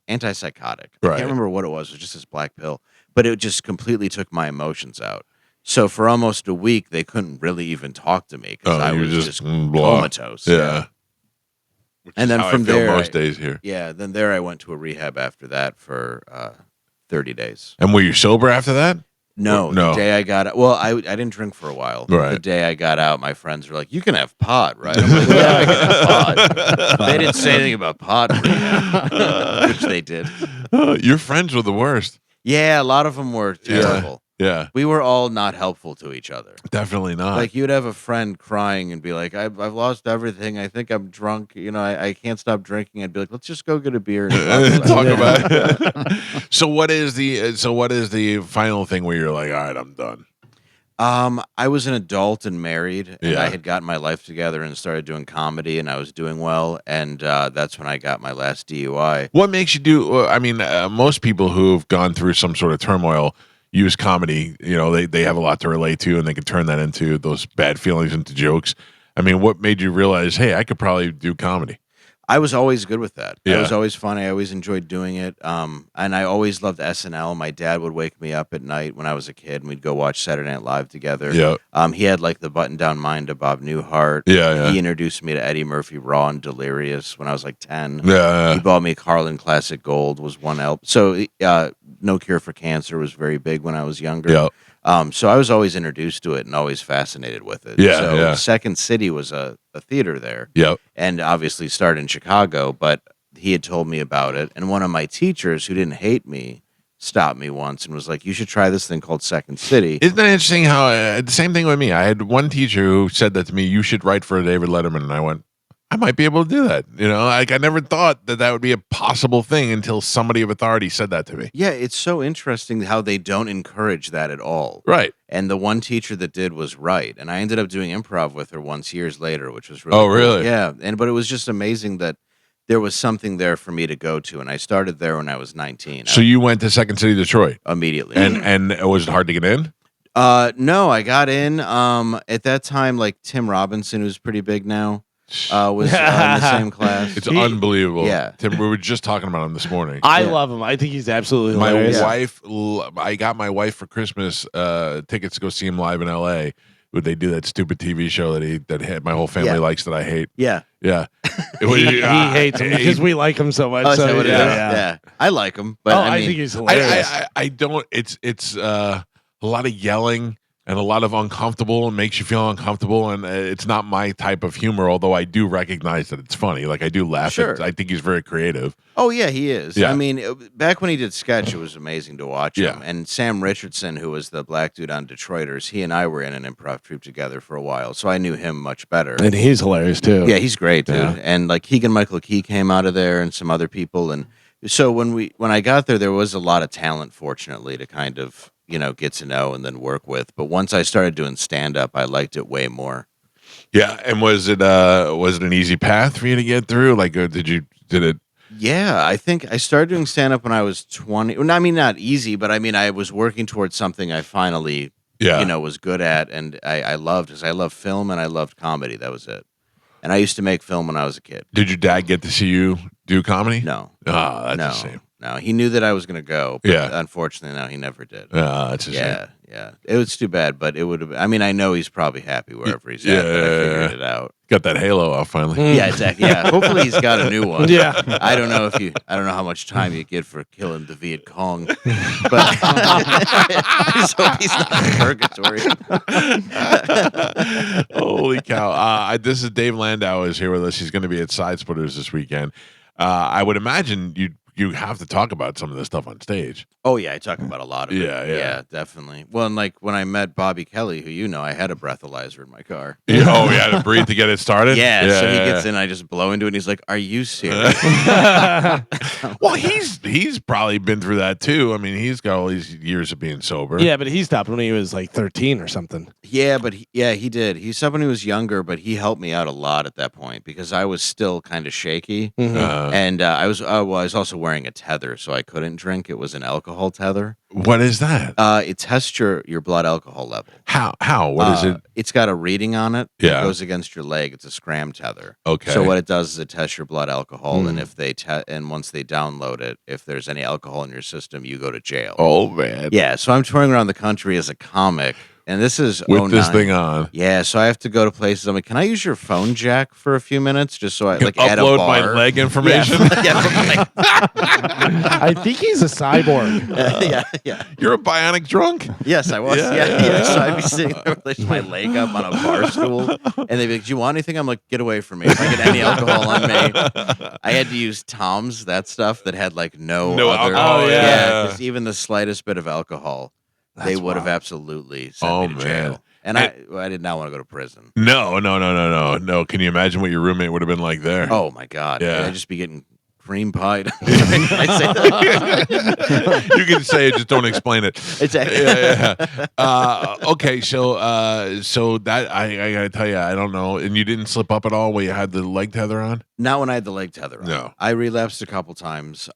antipsychotic. I Right. can't remember what it was. It was just this black pill, but it just completely took my emotions out. So for almost a week, they couldn't really even talk to me because I was just comatose. Yeah. And then How from I feel there, most days here. Yeah. Then there, I went to a rehab after that for 30 days. And were you sober after that? No, No. the day I got out, well, I didn't drink for a while. Right. The day I got out, my friends were like, "You can have pot, right?" I'm like, "Yeah, I can have pot." They didn't say anything about pot, which they did. Your friends were the worst. Yeah, a lot of them were terrible. Yeah. We were all not helpful to each other. Definitely not. Like you'd have a friend crying and be like, "I've lost everything. I think I'm drunk. You know, I can't stop drinking." I'd be like, "Let's just go get a beer and talk about it." So what is the final thing where you're like, all right, I'm done? I was an adult and married, and Yeah. I had gotten my life together and started doing comedy, and I was doing well, and that's when I got my last DUI. What makes you do? I mean, most people who've gone through some sort of turmoil use comedy. You know, they have a lot to relate to, and they can turn that into those bad feelings into jokes. I mean, what made you realize, hey, I could probably do comedy? I was always good with that. Yeah. It was always fun. I always enjoyed doing it. And I always loved SNL. My dad would wake me up at night when I was a kid, and we'd go watch Saturday Night Live together. Yeah. He had like the button-down mind of Bob Newhart. Yeah. He introduced me to Eddie Murphy Raw and Delirious when I was like 10. Yeah. He bought me Carlin Classic Gold was one album. So No Cure for Cancer was very big when I was younger. Yeah. So I was always introduced to it and always fascinated with it. Yeah, So yeah. Second City was a theater there. Yep. And obviously started in Chicago, but he had told me about it. And one of my teachers who didn't hate me stopped me once and was like, "You should try this thing called Second City." Isn't that interesting how the same thing with me? I had one teacher who said that to me, you should write for David Letterman. And I went, I might be able to do that. You know, like I never thought that would be a possible thing until somebody of authority said that to me. Yeah, it's so interesting how they don't encourage that at all. Right. And the one teacher that did was right. And I ended up doing improv with her once years later, which was really Oh, cool. really? Yeah. But it was just amazing that there was something there for me to go to. And I started there when I was 19. So you went to Second City, Detroit? Immediately. And was it hard to get in? No, I got in. At that time, like Tim Robinson, who's pretty big now, was in the same class. It's unbelievable. Yeah. Tim, we were just talking about him this morning. I love him. I think he's absolutely My hilarious. wife, I got my wife for Christmas tickets to go see him live in L.A. Would they do that stupid TV show that my whole family likes that I hate? Yeah. Yeah. He hates him because we like him so much. Oh, so, so yeah. I like him, but I think he's hilarious. I don't. It's a lot of yelling and a lot of uncomfortable and makes you feel uncomfortable. And it's not my type of humor, although I do recognize that it's funny. Like I do laugh. Sure. I think he's very creative. Oh yeah, he is. Yeah. I mean, back when he did sketch, it was amazing to watch Yeah. him. And Sam Richardson, who was the black dude on Detroiters, he and I were in an improv troupe together for a while, so I knew him much better. And he's hilarious too. Yeah, he's great, dude. Yeah. And like Keegan Michael Key came out of there, and some other people. And so when I got there was a lot of talent, fortunately, to kind of get to know and then work with. But once I started doing stand up, I liked it way more. Yeah. And was it an easy path for you to get through? Like, did it? Yeah, I think I started doing stand up when I was 20. Well, I mean, not easy, but I mean, I was working towards something I finally, was good at, and I loved, because I loved film and I loved comedy. That was it. And I used to make film when I was a kid. Did your dad get to see you do comedy? No. Oh, that's a shame. No, he knew that I was going to go. But Yeah. Unfortunately, no, he never did. That's a shame. Yeah. It was too bad, but it would have. I mean, I know he's probably happy wherever he's at. But I figured it out. Got that halo off finally. Yeah, exactly. Yeah, hopefully he's got a new one. Yeah. I don't know how much time you get for killing the Viet Cong, but I just hope he's not in purgatory. Holy cow! This is Dave Landau is here with us. He's going to be at Side Splitters this weekend. I would imagine you have to talk about some of this stuff on stage. Oh yeah, I talk about a lot of it. Yeah, definitely. Well, and like when I met Bobby Kelly, who I had a breathalyzer in my car. Oh, you had to breathe to get it started. Yeah, so he gets in, I just blow into it, and he's like, "Are you serious?" Well, he's probably been through that too. I mean, he's got all these years of being sober. Yeah, but he stopped when he was like 13 or something. Yeah, but he did. He stopped when he was younger, but he helped me out a lot at that point because I was still kind of shaky, and I was also wearing wearing a tether, so I couldn't drink. It was an alcohol tether. What is that? It tests your blood alcohol level. How? What is it? It's got a reading on it. Yeah. It goes against your leg. It's a scram tether. Okay. So what it does is it tests your blood alcohol, and if they and once they download it, if there's any alcohol in your system, you go to jail. Oh man. Yeah. So I'm touring around the country as a comic. And this is with this 09. thing on. Yeah, so I have to go to places. I'm like, can I use your phone jack for a few minutes just so I like upload add a bar? my leg information? I think he's a cyborg. Yeah. You're a bionic drunk? Yes, I was. Yeah. So I'd be sitting there with my leg up on a bar stool, and they'd be like, do you want anything? I'm like, get away from me. If I get any alcohol on me. I had to use Tom's, that stuff that had like no other. alcohol. Oh, yeah. because even the slightest bit of alcohol, they would have absolutely sent me to man. jail. And I did not want to go to prison. No. Can you imagine what your roommate would have been like there? Oh my God. Yeah. I'd just be getting cream pied. You can say it, just don't explain it. Exactly. Okay, so that I gotta tell you, I don't know. And you didn't slip up at all when you had the leg tether on? Not when I had the leg tether on. No. I relapsed a couple times.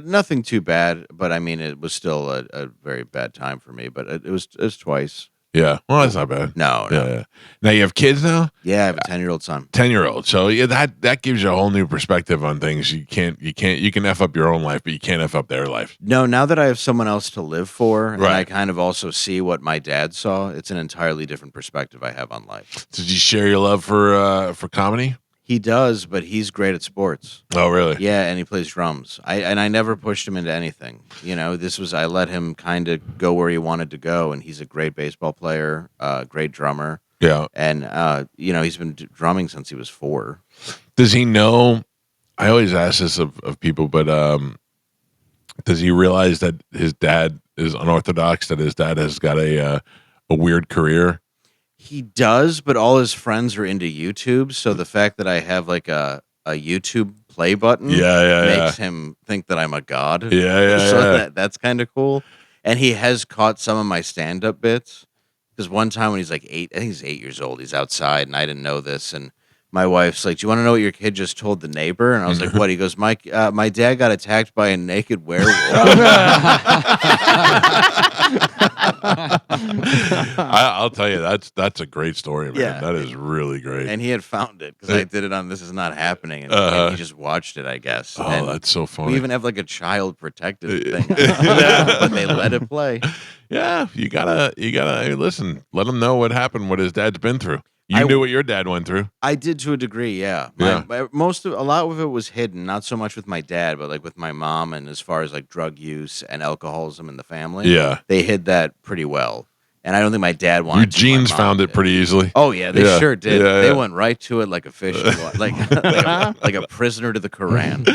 Nothing too bad, but I mean, it was still a very bad time for me. But it was twice. Yeah. Well, that's not bad. No. Yeah. Now you have kids now? Yeah, I have a 10-year-old son. 10-year-old. So yeah, that gives you a whole new perspective on things. You can F up your own life, but you can't F up their life. No, now that I have someone else to live for, and Right. I kind of also see what my dad saw, it's an entirely different perspective I have on life. Did you share your love for comedy? He does, but he's great at sports. Oh, really? Yeah, and he plays drums. I never pushed him into anything. You know, I let him kind of go where he wanted to go, and he's a great baseball player, great drummer. Yeah. And he's been drumming since he was 4. Does he know? I always ask this of people, but does he realize that his dad is unorthodox? That his dad has got a weird career? He does, but all his friends are into YouTube, so the fact that I have like a YouTube play button makes him think that I'm a god. So that's kind of cool. And he has caught some of my stand-up bits, because one time when he's like 8, I think he's 8 years old, he's outside, and I didn't know this, and my wife's like, do you want to know what your kid just told the neighbor? And I was like, what? He goes, my dad got attacked by a naked werewolf. I'll tell you, that's a great story, man. Yeah. That is really great. And he had found it because I did it on This Is Not Happening, and he just watched it, I guess. Oh, and that's so funny. we even have like a child protected thing, but they let it play. Yeah, you gotta listen. Let him know what happened, what his dad's been through. You knew what your dad went through. I did to a degree, yeah. A lot of it was hidden, not so much with my dad, but like with my mom, and as far as like drug use and alcoholism in the family. Yeah, they hid that pretty well. And I don't think my dad wanted. Your genes found it pretty easily. Oh yeah, they sure did. Yeah, they went right to it like a fish, like a prisoner to the Quran.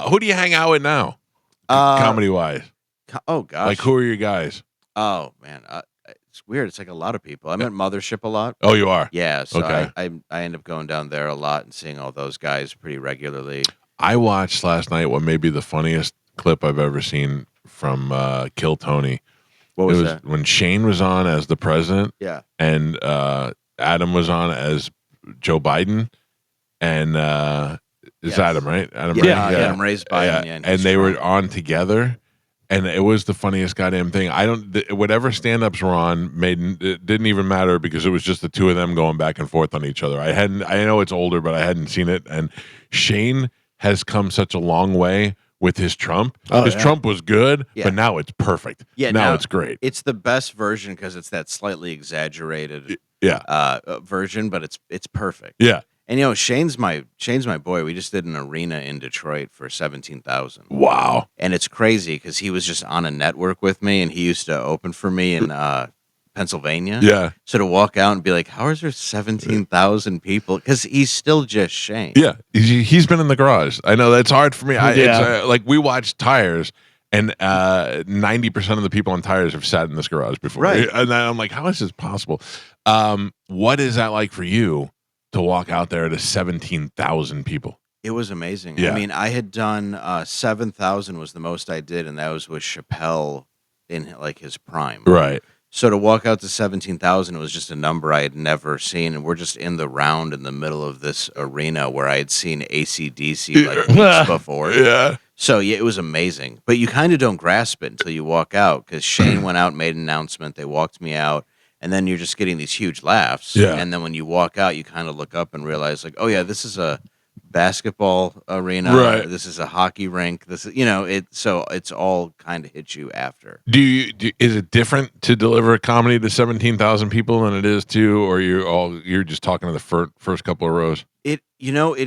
Who do you hang out with now, comedy wise? Oh gosh, like who are your guys? Oh man, it's weird. It's like a lot of people. I'm at Mothership a lot. Oh, you are? Yeah. So okay. I end up going down there a lot and seeing all those guys pretty regularly. I watched last night what may be the funniest clip I've ever seen from Kill Tony. What was that? When Shane was on as the president. Yeah. And Adam was on as Joe Biden, and it's Adam, right? Adam, yeah, right? Adam Ray's Biden. Yeah. And they were on together. And it was the funniest goddamn thing. Whatever stand-ups were on it didn't even matter because it was just the two of them going back and forth on each other. I know it's older, but I hadn't seen it. And Shane has come such a long way with his Trump. Trump was good, but now it's perfect. Yeah, now it's great. It's the best version because it's that slightly exaggerated version, but it's perfect. Yeah. And Shane's my boy. We just did an arena in Detroit for 17,000. Wow! And it's crazy because he was just on a network with me, and he used to open for me in Pennsylvania. Yeah. So to walk out and be like, "How is there 17,000 people?" Because he's still just Shane. Yeah, he's been in the garage. I know that's hard for me. It's, like we watched Tires. And 90% of the people on Tires have sat in this garage before. Right. And I'm like, how is this possible? What is that like for you to walk out there to 17,000 people? It was amazing. Yeah. I mean, I had done 7,000 was the most I did, and that was with Chappelle in like his prime. Right. So to walk out to 17,000, it was just a number I had never seen. And we're just in the round in the middle of this arena where I had seen AC/DC like weeks before. Yeah. So yeah, it was amazing. But you kind of don't grasp it until you walk out, because Shane went out, made an announcement. They walked me out. And then you're just getting these huge laughs. Yeah. And then when you walk out, you kind of look up and realize, like, oh yeah, this is a basketball arena. Right. This is a hockey rink. This is, so it's all kind of hits you after. Is it different to deliver a comedy to 17,000 people than it is to, or you're just talking to the first couple of rows? It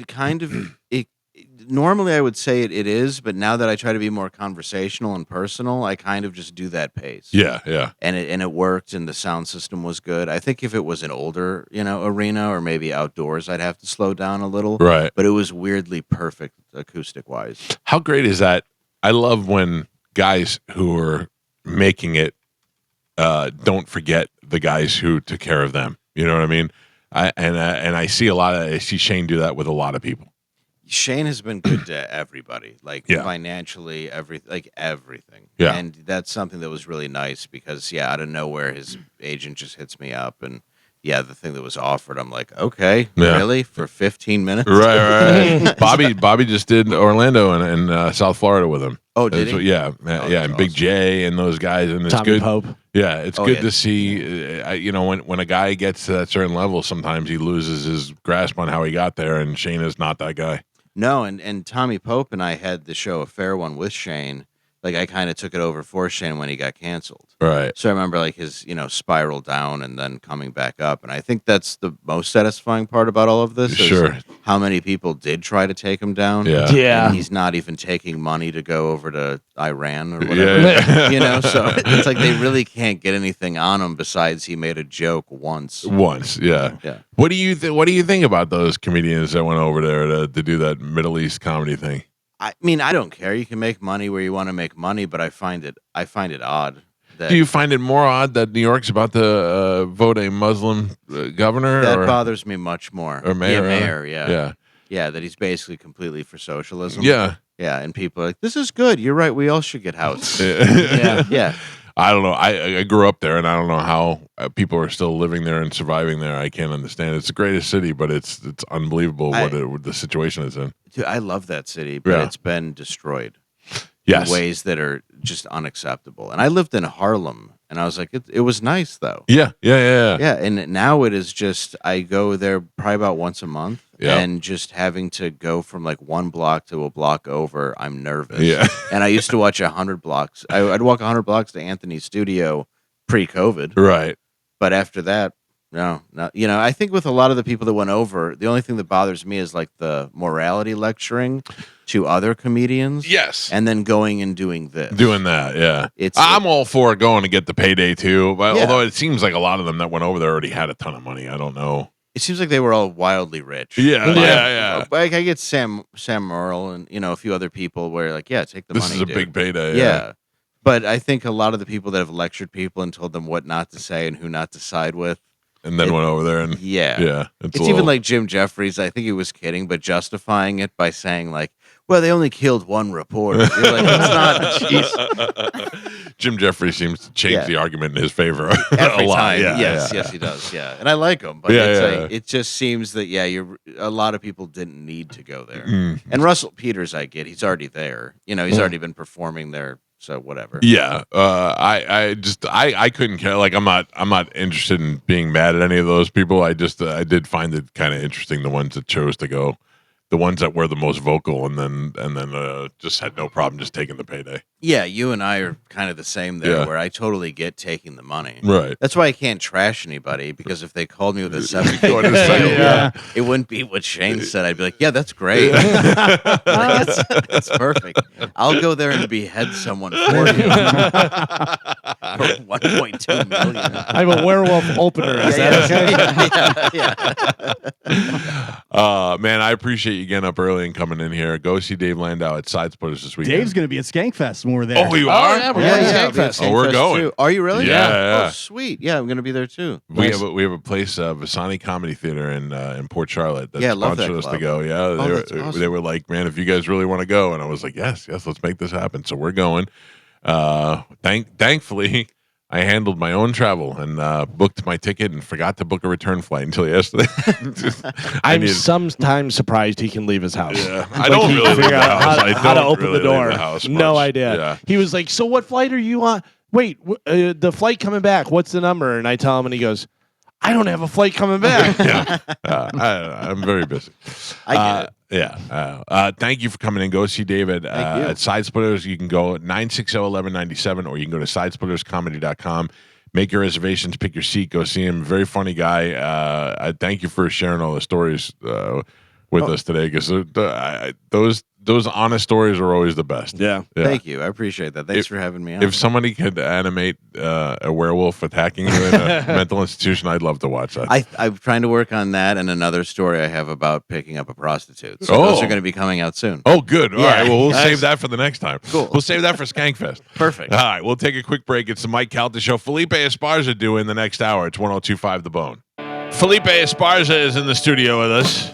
kind of normally I would say it is, but now that I try to be more conversational and personal, I kind of just do that pace. Yeah. And it worked, and the sound system was good. I think if it was an older, arena or maybe outdoors, I'd have to slow down a little. Right. But it was weirdly perfect acoustic wise. How great is that? I love when guys who are making it don't forget the guys who took care of them. You know what I mean? I see Shane do that with a lot of people. Shane has been good to everybody, financially, everything. Yeah. And that's something that was really nice because, out of nowhere, his agent just hits me up. And, the thing that was offered, I'm like, okay, really? For 15 minutes? Right. Bobby just did Orlando and South Florida with him. Oh, did he? Yeah. And Big J and those guys. And it's Tommy good. Pope. Yeah, it's good to see, when a guy gets to that certain level, sometimes he loses his grasp on how he got there, and Shane is not that guy. No, and Tommy Pope and I had the show A Fair One with Shane. Like, I kind of took it over for Shane when he got canceled. Right. So I remember, his, spiral down and then coming back up. And I think that's the most satisfying part about all of this. Sure. Is how many people did try to take him down. Yeah. And he's not even taking money to go over to Iran or whatever. Yeah. So it's like they really can't get anything on him besides he made a joke once. Yeah. What do you think about those comedians that went over there to do that Middle East comedy thing? I mean, I don't care. You can make money where you want to make money, but I find it odd. Do you find it more odd that New York's about to vote a Muslim governor? That bothers me much more. Or mayor? Mayor, Yeah. Yeah, that he's basically completely for socialism. Yeah. Yeah, and people are like, this is good. You're right. We all should get houses. Yeah. I don't know. I grew up there, and I don't know how people are still living there and surviving there. I can't understand. It's the greatest city, but it's unbelievable what the situation is in. Dude, I love that city, but it's been destroyed. Yes. In ways that are just unacceptable. And I lived in Harlem, and I was like, it was nice, though. Yeah. Yeah, and now it is just, I go there probably about once a month, and just having to go from one block to a block over, I'm nervous. Yeah. And I used to watch 100 blocks. I'd walk 100 blocks to Anthony's studio pre-COVID. Right. But after that, no. I think with a lot of the people that went over, the only thing that bothers me is the morality lecturing to other comedians. Yes. And then going and doing this. Doing that, yeah. I'm all for going to get the payday too, but although it seems like a lot of them that went over there already had a ton of money. I don't know. It seems like they were all wildly rich. Yeah. I get Sam Merle and a few other people where take the money. This is a dude. big payday. Yeah. But I think a lot of the people that have lectured people and told them what not to say and who not to side with. And then went over there and It's even like Jim Jeffries. I think he was kidding, but justifying it by saying well, they only killed one reporter. You're like, it's not. Jim Jeffries seems to change the argument in his favor Every a lot. time. Yeah, Yes, he does. Yeah, and I like him, but it just seems that a lot of people didn't need to go there. And Russell Peters, I get, he's already there. He's already been performing there. So whatever. Yeah, I couldn't care. I'm not interested in being mad at any of those people. I did find it kind of interesting, the ones that chose to go, the ones that were the most vocal, and then just had no problem just taking the payday. Yeah, you and I are kind of the same there, where I totally get taking the money. Right. That's why I can't trash anybody, because if they called me with a 7 it wouldn't be what Shane said. I'd be like, yeah, that's great. That's perfect. I'll go there and behead someone for you. For $1.2 million. I'm a werewolf opener. Is that okay? Man, I appreciate you getting up early and coming in here. Go see Dave Landau at Side Splitters this weekend. Dave's going to be at Skankfest when we're there. Oh, you are? Yeah, we're going to Skankfest. Oh, we're going. Too. Are you really? Yeah. Oh, sweet. Yeah, I'm going to be there too. We have a place, Vasani Comedy Theater in Port Charlotte that sponsored us to go. Yeah, they were like, man, if you guys really want to go, and I was like, yes, let's make this happen. So we're going. Thankfully, I handled my own travel and booked my ticket and forgot to book a return flight until yesterday. I'm sometimes surprised he can leave his house. Yeah, I don't really leave the house. How to open really the door. Leave the house No much. idea. Yeah. He was like, "So what flight are you on? Wait, the flight coming back. What's the number?" And I tell him, and he goes, "I don't have a flight coming back." I'm very busy. I get it. Yeah. Thank you for coming in. Go see David at Side Splitters. You can go at 960-1197, or you can go to sidesplitterscomedy.com. Make your reservations, pick your seat, go see him. Very funny guy. I thank you for sharing all the stories with us today, because those honest stories are always the best. Yeah. Thank you. I appreciate that. Thanks for having me on. If somebody could animate a werewolf attacking you in a mental institution, I'd love to watch that. I'm trying to work on that and another story I have about picking up a prostitute. So those are going to be coming out soon. Oh, good. All right. Well, we'll save that for the next time. Cool. We'll save that for Skankfest. Perfect. All right. We'll take a quick break. It's the Mike Calta Show. Felipe Esparza due in the next hour. It's 102.5 The Bone. Felipe Esparza is in the studio with us.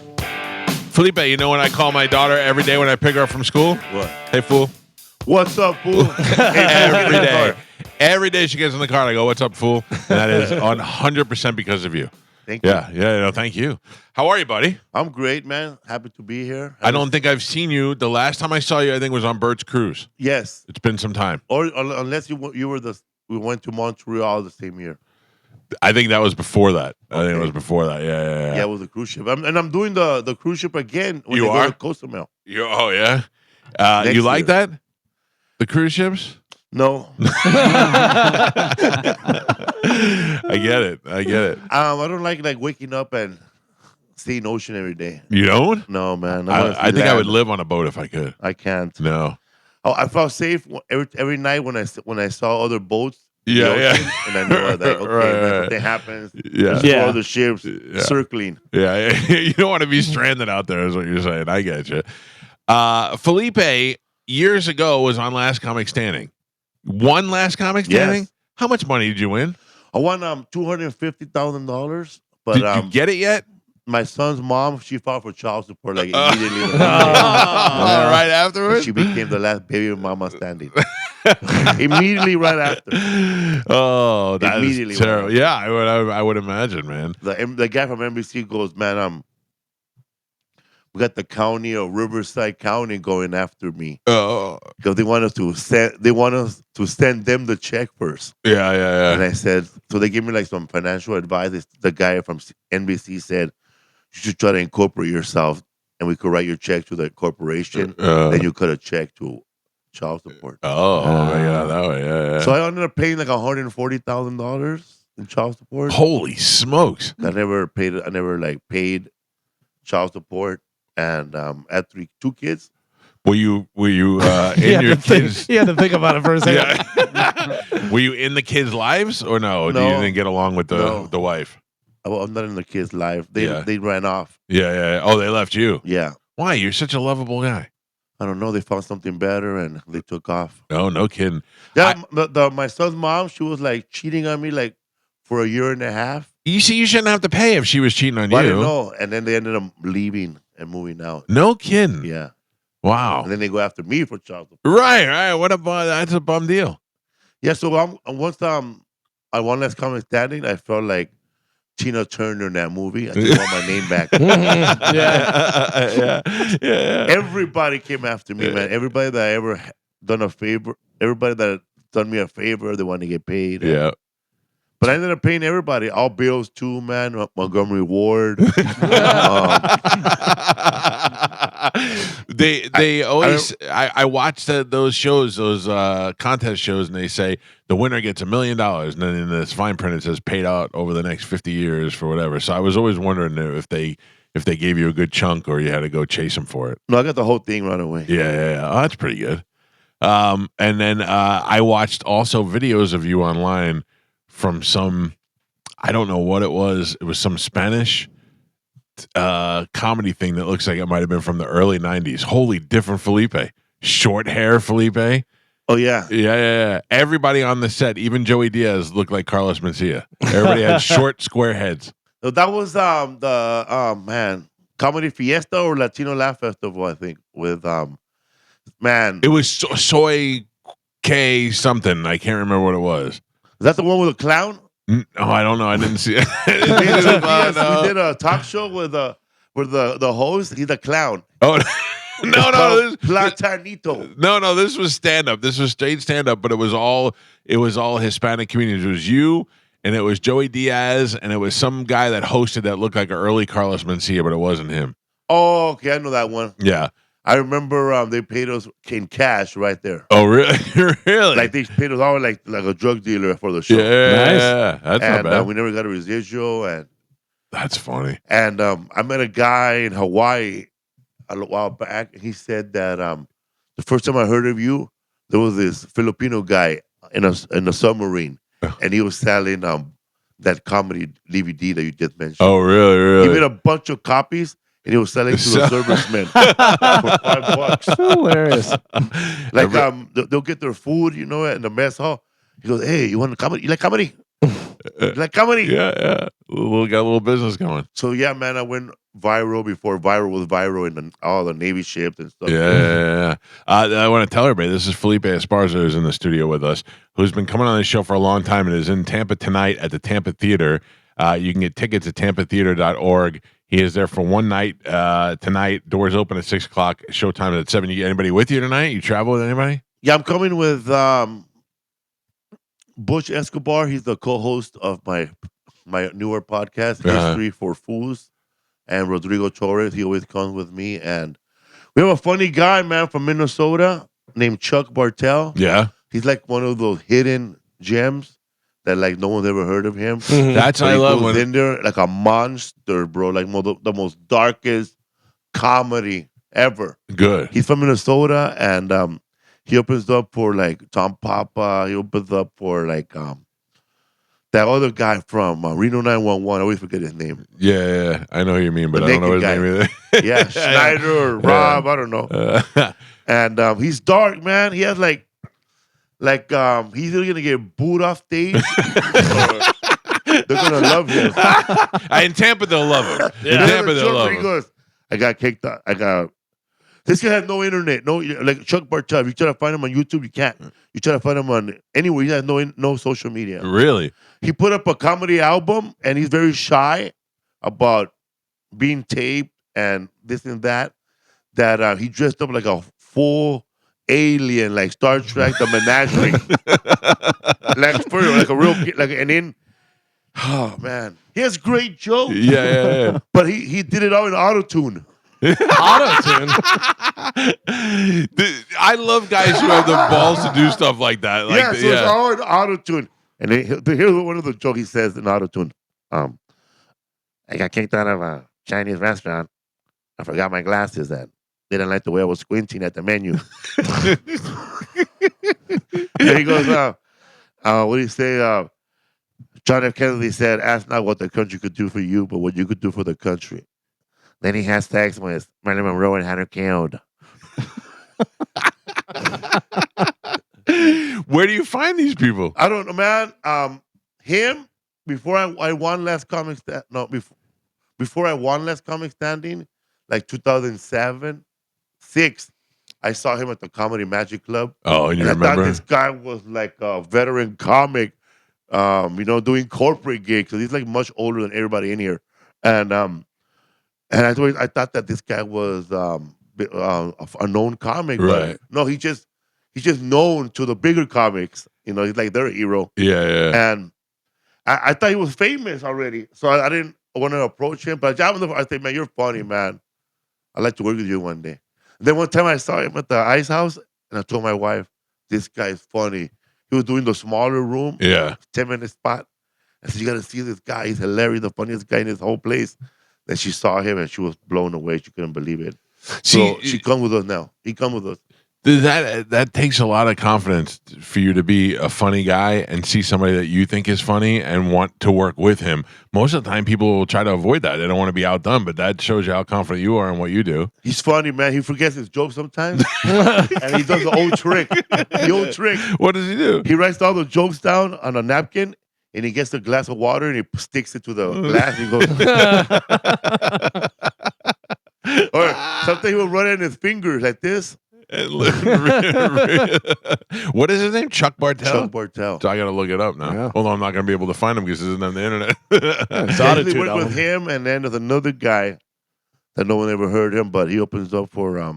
Felipe, you know when I call my daughter every day when I pick her up from school? What? Hey, fool. What's up, fool? Every day. Every day she gets in the car, and I go, "What's up, fool?" And that is 100% because of you. Thank you. Yeah, thank you. How are you, buddy? I'm great, man. Happy to be here. I don't think I've seen you. The last time I saw you, I think was on Bert's cruise. Yes. It's been some time. Or unless you were we went to Montreal the same year. I think that was before that. I think it was before that. Yeah. Yeah, it was a cruise ship. I'm doing the cruise ship again when You they are? go to Cozumel. Oh, yeah? Next You like year. that? The cruise ships? No. I get it. I don't like waking up and seeing ocean every day. You don't? No, man. I think I would live on a boat if I could. I can't. No. Oh, I felt safe every night when I saw other boats. Yeah. And I know that okay, Right. something happens. Yeah. There's four other ships circling. Yeah. You don't want to be stranded out there, is what you're saying. I get you. Felipe, years ago, was on Last Comic Standing. Won Last Comic Standing? Yes. How much money did you win? I won $250,000, but Did you get it yet? My son's mom, she filed for child support like immediately. Right afterwards? She became the last baby mama standing. Immediately right after. Oh, that Immediately is terrible. Yeah, I would imagine, man. The guy from NBC goes, man, we got the county of Riverside County going after me. Oh, because they want us to send them the check first. Yeah. And I said, so they gave me like some financial advice. The guy from NBC said, you should try to incorporate yourself, and we could write your check to the corporation. Then you cut a check to child support. Yeah, that way, yeah. So I ended up paying like $140,000 in child support. Holy smokes! I never paid child support, and I had two kids. Were you in your kids? You had to think about it for a second. Yeah. Were you in the kids' lives or no? You didn't get along with the wife? I'm not in the kids' life. They ran off. Yeah. Oh, they left you. Yeah. Why? You're such a lovable guy. I don't know. They found something better and they took off. Oh, no kidding. Yeah, my son's mom, she was like cheating on me like for a year and a half. You see, you shouldn't have to pay if she was cheating on I you. didn't know. And then they ended up leaving and moving out. No kidding. Yeah. Wow. And then they go after me for child support. Right. What a that's a bum deal. Yeah. So once I won Last Comic Standing, I felt like Tina Turner in that movie. I just want my name back. Yeah. Everybody came after me, man. Everybody that I ever done a favor, everybody that done me a favor, they want to get paid. Yeah. But I ended up paying everybody, all bills too, man. Montgomery Ward. They always. I watched those shows, those contest shows, and they say the winner gets $1 million, and then in this fine print it says paid out over the next 50 years for whatever. So I was always wondering if they gave you a good chunk or you had to go chase them for it. No, I got the whole thing right away. Yeah. Oh, that's pretty good. And then I watched also videos of you online from some, I don't know what it was. It was some Spanish comedy thing that looks like it might have been from the early 90s. Wholly different Felipe. Short hair Felipe. Oh, yeah. Yeah. Everybody on the set, even Joey Diaz, looked like Carlos Mencia. Everybody had short, square heads. So that was the Comedy Fiesta or Latino Laugh Festival, I think, with It was Soy K something. I can't remember what it was. that the one with the clown? No, I don't know. I didn't see it. We did a talk show with the host. He's a clown. Oh no, Platanito. No, this was stand up. This was straight stand up, but it was all Hispanic comedians. It was you, and it was Joey Diaz, and it was some guy that hosted that looked like an early Carlos Mencia, but it wasn't him. Oh, okay, I know that one. Yeah, I remember they paid us in cash right there. Oh, really? Really? Like they paid us all like a drug dealer for the show. Yeah, that's not bad. We never got a residual, and that's funny. And I met a guy in Hawaii a while back. He said that the first time I heard of you, there was this Filipino guy in a submarine, and he was selling that comedy DVD that you just mentioned. Oh, really? He made a bunch of copies, and he was selling to the servicemen for $5. Hilarious. Like they'll get their food, in the mess hall. He goes, "Hey, you want comedy? You like comedy? You like comedy?" Yeah. We got a little business going. So yeah, man, I went viral before viral was viral in all the Navy ships and stuff. Yeah. I want to tell everybody, this is Felipe Esparza who's in the studio with us, who's been coming on this show for a long time and is in Tampa tonight at the Tampa Theater. You can get tickets at tampatheater.org. He is there for one night tonight. Doors open at 6 o'clock. Showtime at 7. You get anybody with you tonight? You travel with anybody? Yeah, I'm coming with Butch Escobar. He's the co-host of my newer podcast, History for Fools. And Rodrigo Torres, he always comes with me. And we have a funny guy, man, from Minnesota named Chuck Bartel. Yeah. He's like one of those hidden gems that like no one's ever heard of him. That's I love when in there like a monster, bro. Like the most darkest comedy ever. Good. He's from Minnesota, and he opens up for like Tom Papa. He opens up for like that other guy from Reno 911. I always forget his name. Yeah. I know who you mean, but I don't know his name either. Yeah, Schneider or Rob. I don't know. And he's dark, man. He has like he's either gonna get booed off stage or they're gonna love him. In Tampa, they'll love him. In Tampa, they'll love him. He goes, I got kicked out. This guy has no internet. No, like Chuck Bartel. If you try to find him on YouTube, you can't. You try to find him on anywhere. He has no social media. Really? He put up a comedy album, and he's very shy about being taped and this and that. That he dressed up like a full alien, like Star Trek, the menagerie, like a real like. And then, oh man, he has great jokes. Yeah. But he did it all in auto-tune. Auto-tune. I love guys who have the balls to do stuff like that. Like, It's all in auto-tune. And here's one of the jokes he says in auto-tune. I got kicked out of a Chinese restaurant. I forgot my glasses and they didn't like the way I was squinting at the menu. And he goes, what do you say? John F. Kennedy said, ask not what the country could do for you, but what you could do for the country. Then he has sex with Marilyn Monroe and had her killed. Where do you find these people? I don't know, man. Him, before I won Last Comic before I won Last Comic Standing, like 2007, 6, I saw him at the Comedy Magic Club. Oh, and you remember? I thought this guy was like a veteran comic, doing corporate gigs. So he's like much older than everybody in here. And I thought that this guy was a known comic. Right. But no, he's just known to the bigger comics. He's like their hero. Yeah. And I thought he was famous already. So I didn't want to approach him. But I said, man, you're funny, man. I'd like to work with you one day. And then one time I saw him at the Ice House, and I told my wife, this guy is funny. He was doing the smaller room. Yeah. 10-minute spot. I said, you got to see this guy. He's hilarious, the funniest guy in this whole place. Then she saw him, and she was blown away. She couldn't believe it. So she come with us now. He come with us. That takes a lot of confidence for you to be a funny guy and see somebody that you think is funny and want to work with him. Most of the time, people will try to avoid that. They don't want to be outdone, but that shows you how confident you are in what you do. He's funny, man. He forgets his jokes sometimes, and he does the old trick. The old trick. What does he do? He writes all the jokes down on a napkin, and he gets a glass of water and he sticks it to the glass. And he goes, or sometimes he will run it in his fingers like this. What is his name? Chuck Bartel? Chuck Bartel. So I got to look it up now. Yeah. Although I'm not going to be able to find him because it isn't on the internet. I usually work with him, and then there's another guy that no one ever heard him, but he opens up for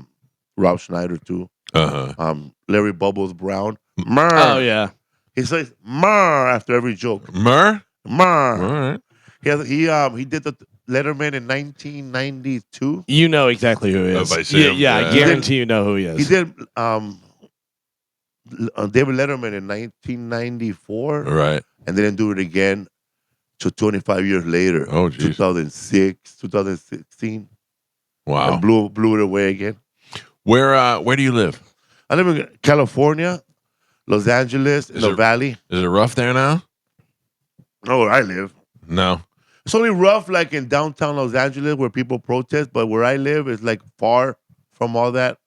Rob Schneider too. Larry Bubbles Brown. Murr. Oh yeah. He says "murr" after every joke. Murr? Murr. All right. He did the Letterman in 1992. You know exactly who he is. If I see him, I guarantee you know who he is. He did David Letterman in 1994. Right. And they didn't do it again till 25 years later. Oh, geez. 2006, 2016. Wow. And blew it away again. Where do you live? I live in California, Los Angeles, in the Valley. Is it rough there now? No, where I live. No. It's only rough like in downtown Los Angeles where people protest, but where I live is like far from all that.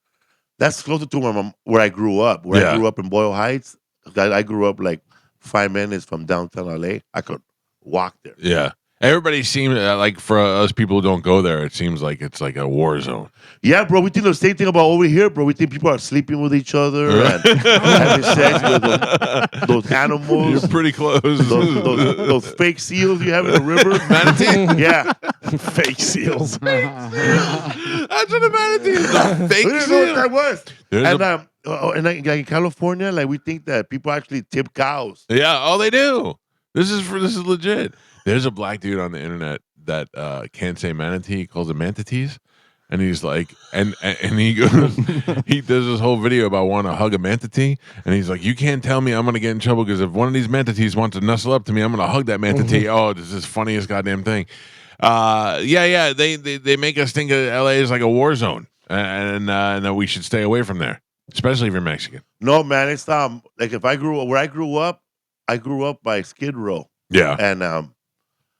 That's closer to where I grew up. I grew up in Boyle Heights. I grew up like 5 minutes from downtown LA. I could walk there. Yeah. Everybody seems like for us people who don't go there, it seems like it's like a war zone. Yeah, bro. We think the same thing about over here, bro. We think people are sleeping with each other and having sex with those animals. You're pretty close. Those fake seals you have in the river. Manatee? Yeah. Fake seals. That's what a manatee is. A fake We didn't know what that was. And like in California, like we think that people actually tip cows. Yeah. Oh, they do. This is legit. There's a black dude on the internet that can't say manatee. He calls it manatees. And he's like, and he goes, he does this whole video about wanting to hug a manatee. And he's like, you can't tell me I'm going to get in trouble because if one of these manatees wants to nuzzle up to me, I'm going to hug that manatee. Oh, this is the funniest goddamn thing. Yeah. They make us think of LA is like a war zone and that we should stay away from there, especially if you're Mexican. No, man. It's like if where I grew up by Skid Row. Yeah.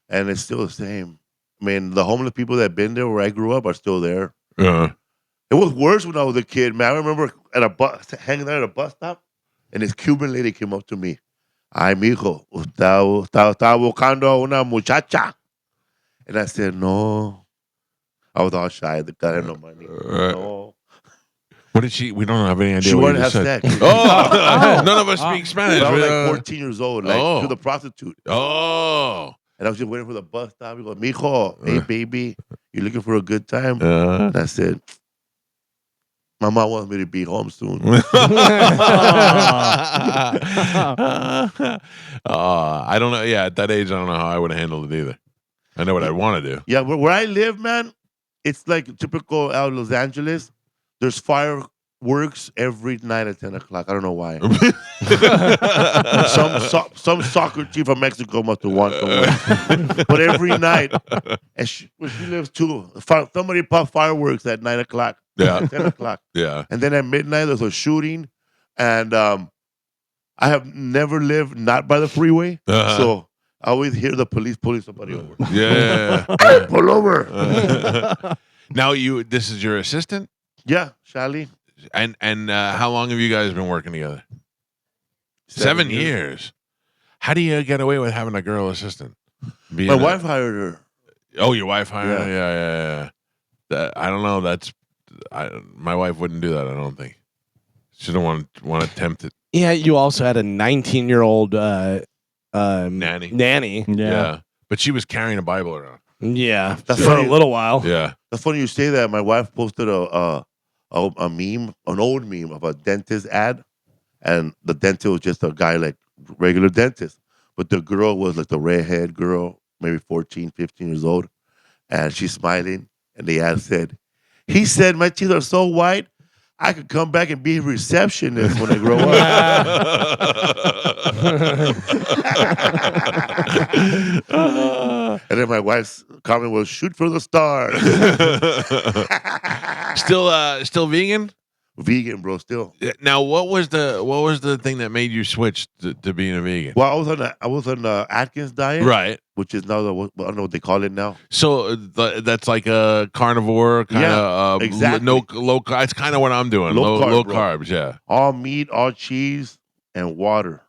And it's still the same. I mean, the homeless people that have been there where I grew up are still there. Uh-huh. It was worse when I was a kid, man. I remember hanging out at a bus stop, and this Cuban lady came up to me. Ay, mijo, está buscando una muchacha. And I said, no. I was all shy. The guy had no money. No. What did she? We don't have any idea. She what wanted you to have said. sex. Oh, none of us speak Spanish. I was like 14 years old, like to the prostitute. Oh. And I was just waiting for the bus stop. He goes, mijo, hey, baby, you looking for a good time? And I said, my mom wants me to be home soon. I don't know. Yeah, at that age, I don't know how I would have handled it either. I know what I'd want to do. Yeah, where I live, man, it's like typical out of Los Angeles. There's fireworks every night at 10 o'clock. I don't know why. some soccer team from Mexico must have won somewhere. But every night, and she lives too. Somebody popped fireworks at 9 o'clock. Yeah. 10 o'clock. Yeah. And then at midnight, there's a shooting. And I have never lived not by the freeway. So I always hear the police pulling somebody over. Yeah. Hey, pull over. Now this is your assistant? Yeah, Shally. And how long have you guys been working together? 7 years. How do you get away with having a girl assistant? My wife hired her. Oh, your wife hired her? Yeah. I don't know. My wife wouldn't do that, I don't think. She don't want to tempt it. Yeah, you also had a 19-year-old nanny. Yeah. But she was carrying a Bible around. Yeah, for a little while. Yeah. That's funny you say that. My wife posted a meme, an old meme of a dentist ad, and the dentist was just a guy like regular dentist, but the girl was like the redhead girl, maybe 14, 15 years old, and she's smiling, and the ad said, he said, my teeth are so white, I could come back and be a receptionist when I grow up. And then my wife's comment was, shoot for the stars. Still vegan? Vegan, bro, still. Now, what was the thing that made you switch to being a vegan? Well, I was on the Atkins diet, right? Which is now I don't know what they call it now. So that's like a carnivore kind of exactly. Low. It's kind of what I'm doing. Low carbs, yeah. All meat, all cheese, and water.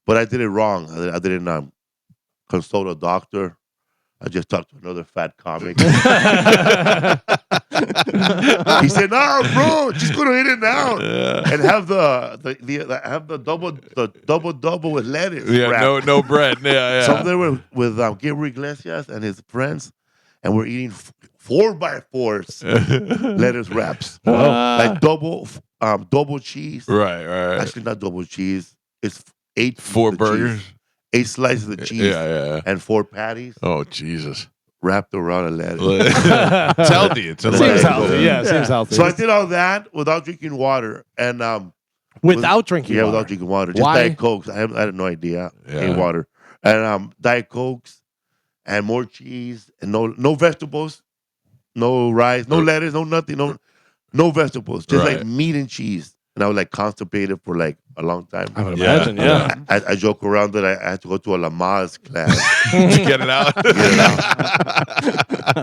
But I did it wrong. I didn't consult a doctor. I just talked to another fat comic. He said, "No, bro, just go to In-N-Out and have the double with lettuce." Yeah, wrap." no bread. Yeah. So I'm there with Gabriel Iglesias and his friends, and we're eating 4x4s lettuce wraps, like double cheese. Right. Actually, not double cheese. It's 8 4 pieces of burgers. cheese, 8 slices of cheese, and 4 patties. Oh Jesus! Wrapped around a lettuce. It's healthy. It seems healthy. Yeah, seems healthy. So I did all that without drinking water, and without drinking water. without drinking water. Just Why? Diet Cokes. I had no idea. Any water and Diet Cokes and more cheese and no vegetables, no rice, no lettuce, no nothing, no vegetables, just like meat and cheese. And I was like constipated for like a long time. I would imagine, yeah. I joke around that I had to go to a Lamaze class to get it out.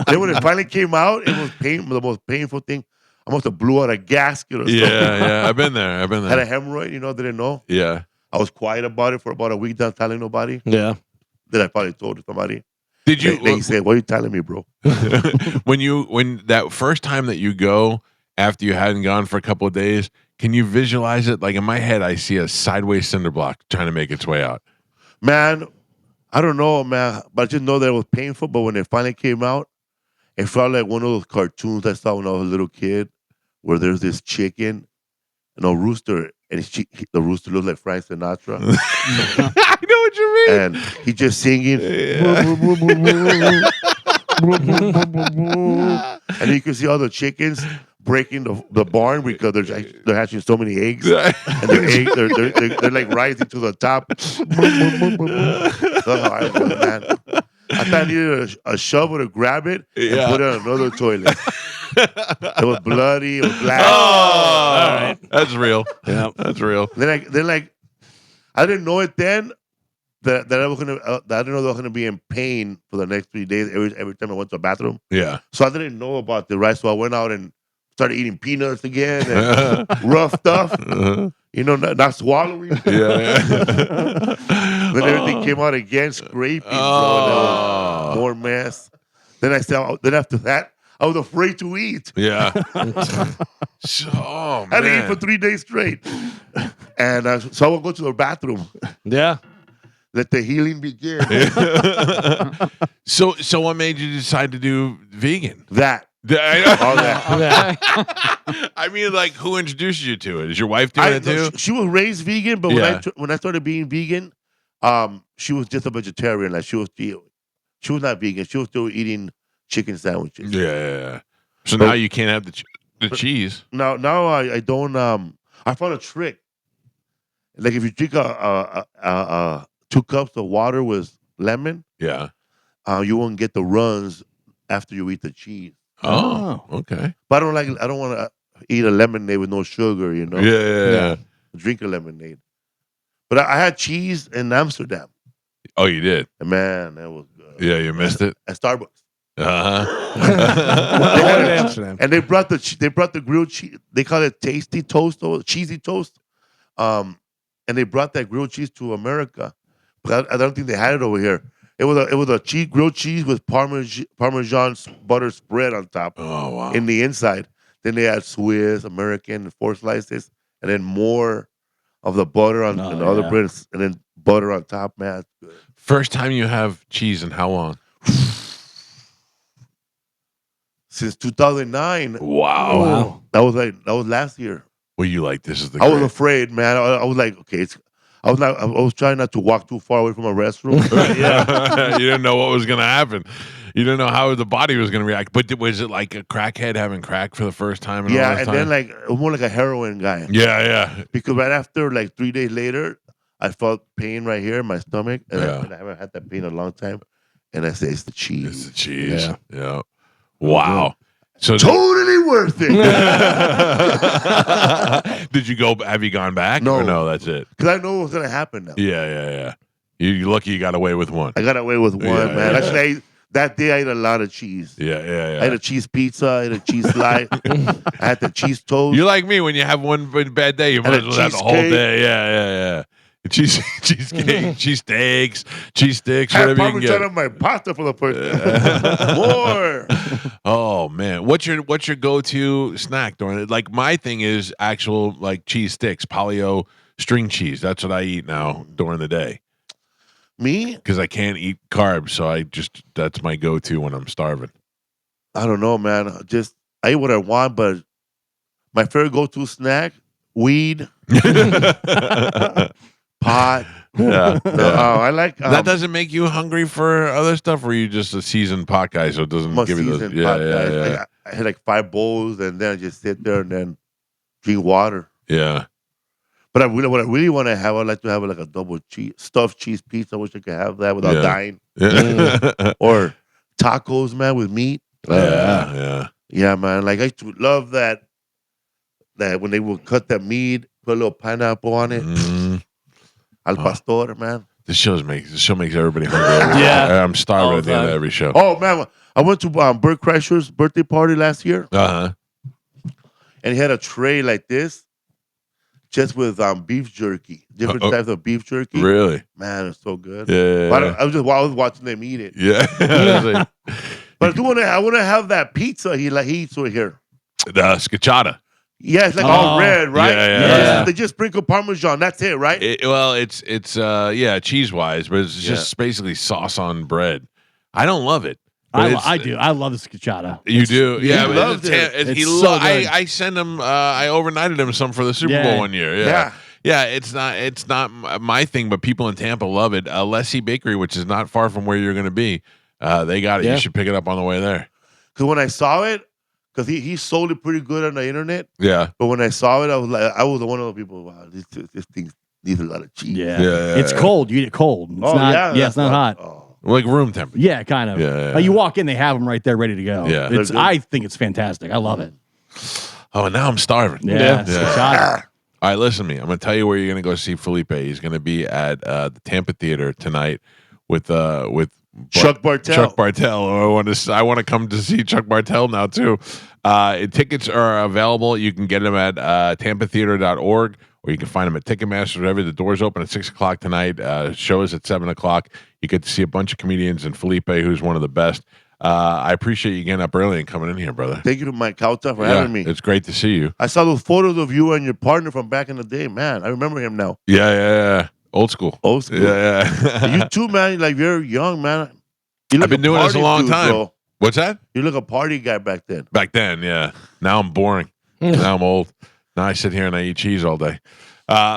Then when it finally came out, it was the most painful thing. I must have blew out a gasket or something. Yeah. I've been there. Had a hemorrhoid, didn't know. Yeah. I was quiet about it for about a week, not telling nobody. Yeah. Then I finally told somebody. Did you? They said, "What are you telling me, bro?" when that first time that you go after you hadn't gone for a couple of days, can you visualize it? Like in my head, I see a sideways cinder block trying to make its way out. Man, I don't know, man, but I just know that it was painful. But when it finally came out, it felt like one of those cartoons I saw when I was a little kid, where there's this chicken and a rooster, and the rooster looks like Frank Sinatra. I know what you mean. And he's just singing. And you can see all the chickens breaking the barn because they're hatching so many eggs, and they're like rising to the top. I thought I needed a shovel to grab it and put it on another toilet. It was bloody. It was black. Oh, all right. That's real. Yeah, that's real. Then I didn't know it then. That I was gonna, I didn't know that I was gonna be in pain for the next 3 days every time I went to the bathroom. Yeah. So I didn't know about the rice. So I went out and started eating peanuts again and rough stuff. Not swallowing. Yeah. Then everything came out again, scraping. Bro, more mess. Then after that, I was afraid to eat. Yeah. I had to eat for 3 days straight. And so I would go to the bathroom. Yeah. Let the healing begin. So what made you decide to do vegan? That. All that. I mean, like, who introduced you to it? Is your wife doing it too? She was raised vegan, but when I started being vegan, she was just a vegetarian. Like she was not vegan. She was still eating chicken sandwiches. Yeah. So now you can't have the cheese. Now I don't. I found a trick. Like if you drink 2 cups of water with lemon, you won't get the runs after you eat the cheese. Oh, okay. But I don't want to eat a lemonade with no sugar, Yeah. Drink a lemonade. But I had cheese in Amsterdam. Oh, you did? And man, that was good. Yeah, you missed it? At Starbucks. Amsterdam. And they brought the grilled cheese. They call it tasty toast or cheesy toast. And they brought that grilled cheese to America. But I don't think they had it over here. It was a grilled cheese with Parmesan butter spread on top. Oh wow! In the inside, then they had Swiss, American, 4 slices, and then more of the butter on the other bread, and then butter on top. Man, that's good. First time you have cheese in how long? Since 2009. Wow. That was last year. Well, you like this is the. I was afraid, man. I was like, okay, I was trying not to walk too far away from a restroom. Yeah, you didn't know what was going to happen. You didn't know how the body was going to react. But was it like a crackhead having crack for the first time? Then like more like a heroin guy. Yeah. Because right after, like 3 days later, I felt pain right here in my stomach, and I haven't had that pain in a long time. And I say, it's the cheese. It's the cheese. Yeah. Wow. So totally worth it. Did you go? Have you gone back? No, or no. That's it. Because I know what's gonna happen now. Yeah. You're lucky you got away with one. I got away with one, man. Yeah. Actually, that day I ate a lot of cheese. Yeah. I had a cheese pizza. I had a cheese slice. I had the cheese toast. You're like me. When you have one bad day, you might as well have the whole day. Yeah. cheesecake, cheese sticks, Have whatever you can Parmesan get. on my pasta for the first More. Oh man, what's your go-to snack during it? Like my thing is actual like cheese sticks, polio string cheese. That's what I eat now during the day. Me? Because I can't eat carbs, so that's my go-to when I'm starving. I don't know, man. I eat what I want, but my favorite go-to snack, weed, pot. Yeah. I like that doesn't make you hungry for other stuff, or are you just a seasoned pot guy, so it doesn't give you those. Pot guy. Like, I had like 5 bowls, and then I just sit there and then drink water. Yeah. But what I really want to have, I'd like to have like a double stuffed cheese pizza. I wish I could have that without dying. Yeah. Or tacos, man, with meat. Yeah, man. Like I used to love that when they would cut that meat, put a little pineapple on it. Al pastor, man. This show makes everybody hungry. Yeah, I'm starving at the end of every show. Oh man, I went to Bert Kreischer's birthday party last year. And he had a tray like this, just with beef jerky, different types of beef jerky. Really, man, it's so good. Yeah. I was watching them eat it. Yeah. But I want to have that pizza he eats right here. The scacciata. Yeah, it's like all red, right? Yeah. They just sprinkle Parmesan. That's it, right? It's cheese wise, but it's just basically sauce on bread. I don't love it. I do. I love the scacciata. You do? Yeah. He loved it. It's so good. I sent him. I overnighted him some for the Super Bowl one year. Yeah. It's not my thing, but people in Tampa love it. Lessie Bakery, which is not far from where you're going to be, they got it. You should pick it up on the way there. Because when I saw it, because he sold it pretty good on the internet. Yeah. But when I saw it, I was one of the people. Wow, this thing needs a lot of cheese. Yeah. It's cold. You eat it cold. It's not, it's not hot. Like room temperature. Yeah, kind of. Yeah. You walk in, they have them right there, ready to go. Yeah. I think it's fantastic. I love it. Oh, and now I'm starving. Yeah. All right, listen to me. I'm going to tell you where you're going to go see Felipe. He's going to be at the Tampa Theater tonight with Chuck Bartel. Chuck Bartel. I want to come to see Chuck Bartel now too. Tickets are available. You can get them at tampatheater.org, or you can find them at Ticketmaster. Whatever. The doors open at 6:00 tonight. Show is at 7:00. You get to see a bunch of comedians and Felipe, who's one of the best. I appreciate you getting up early and coming in here, brother. Thank you to Mike Calta for having me. It's great to see you. I saw those photos of you and your partner from back in the day. Man, I remember him now. Yeah. Old school. Yeah. You too, man. Like you're young, man. I've been doing this a long time. Bro. What's that? You look a party guy back then. Back then, yeah. Now I'm boring. Now I'm old. Now I sit here and I eat cheese all day.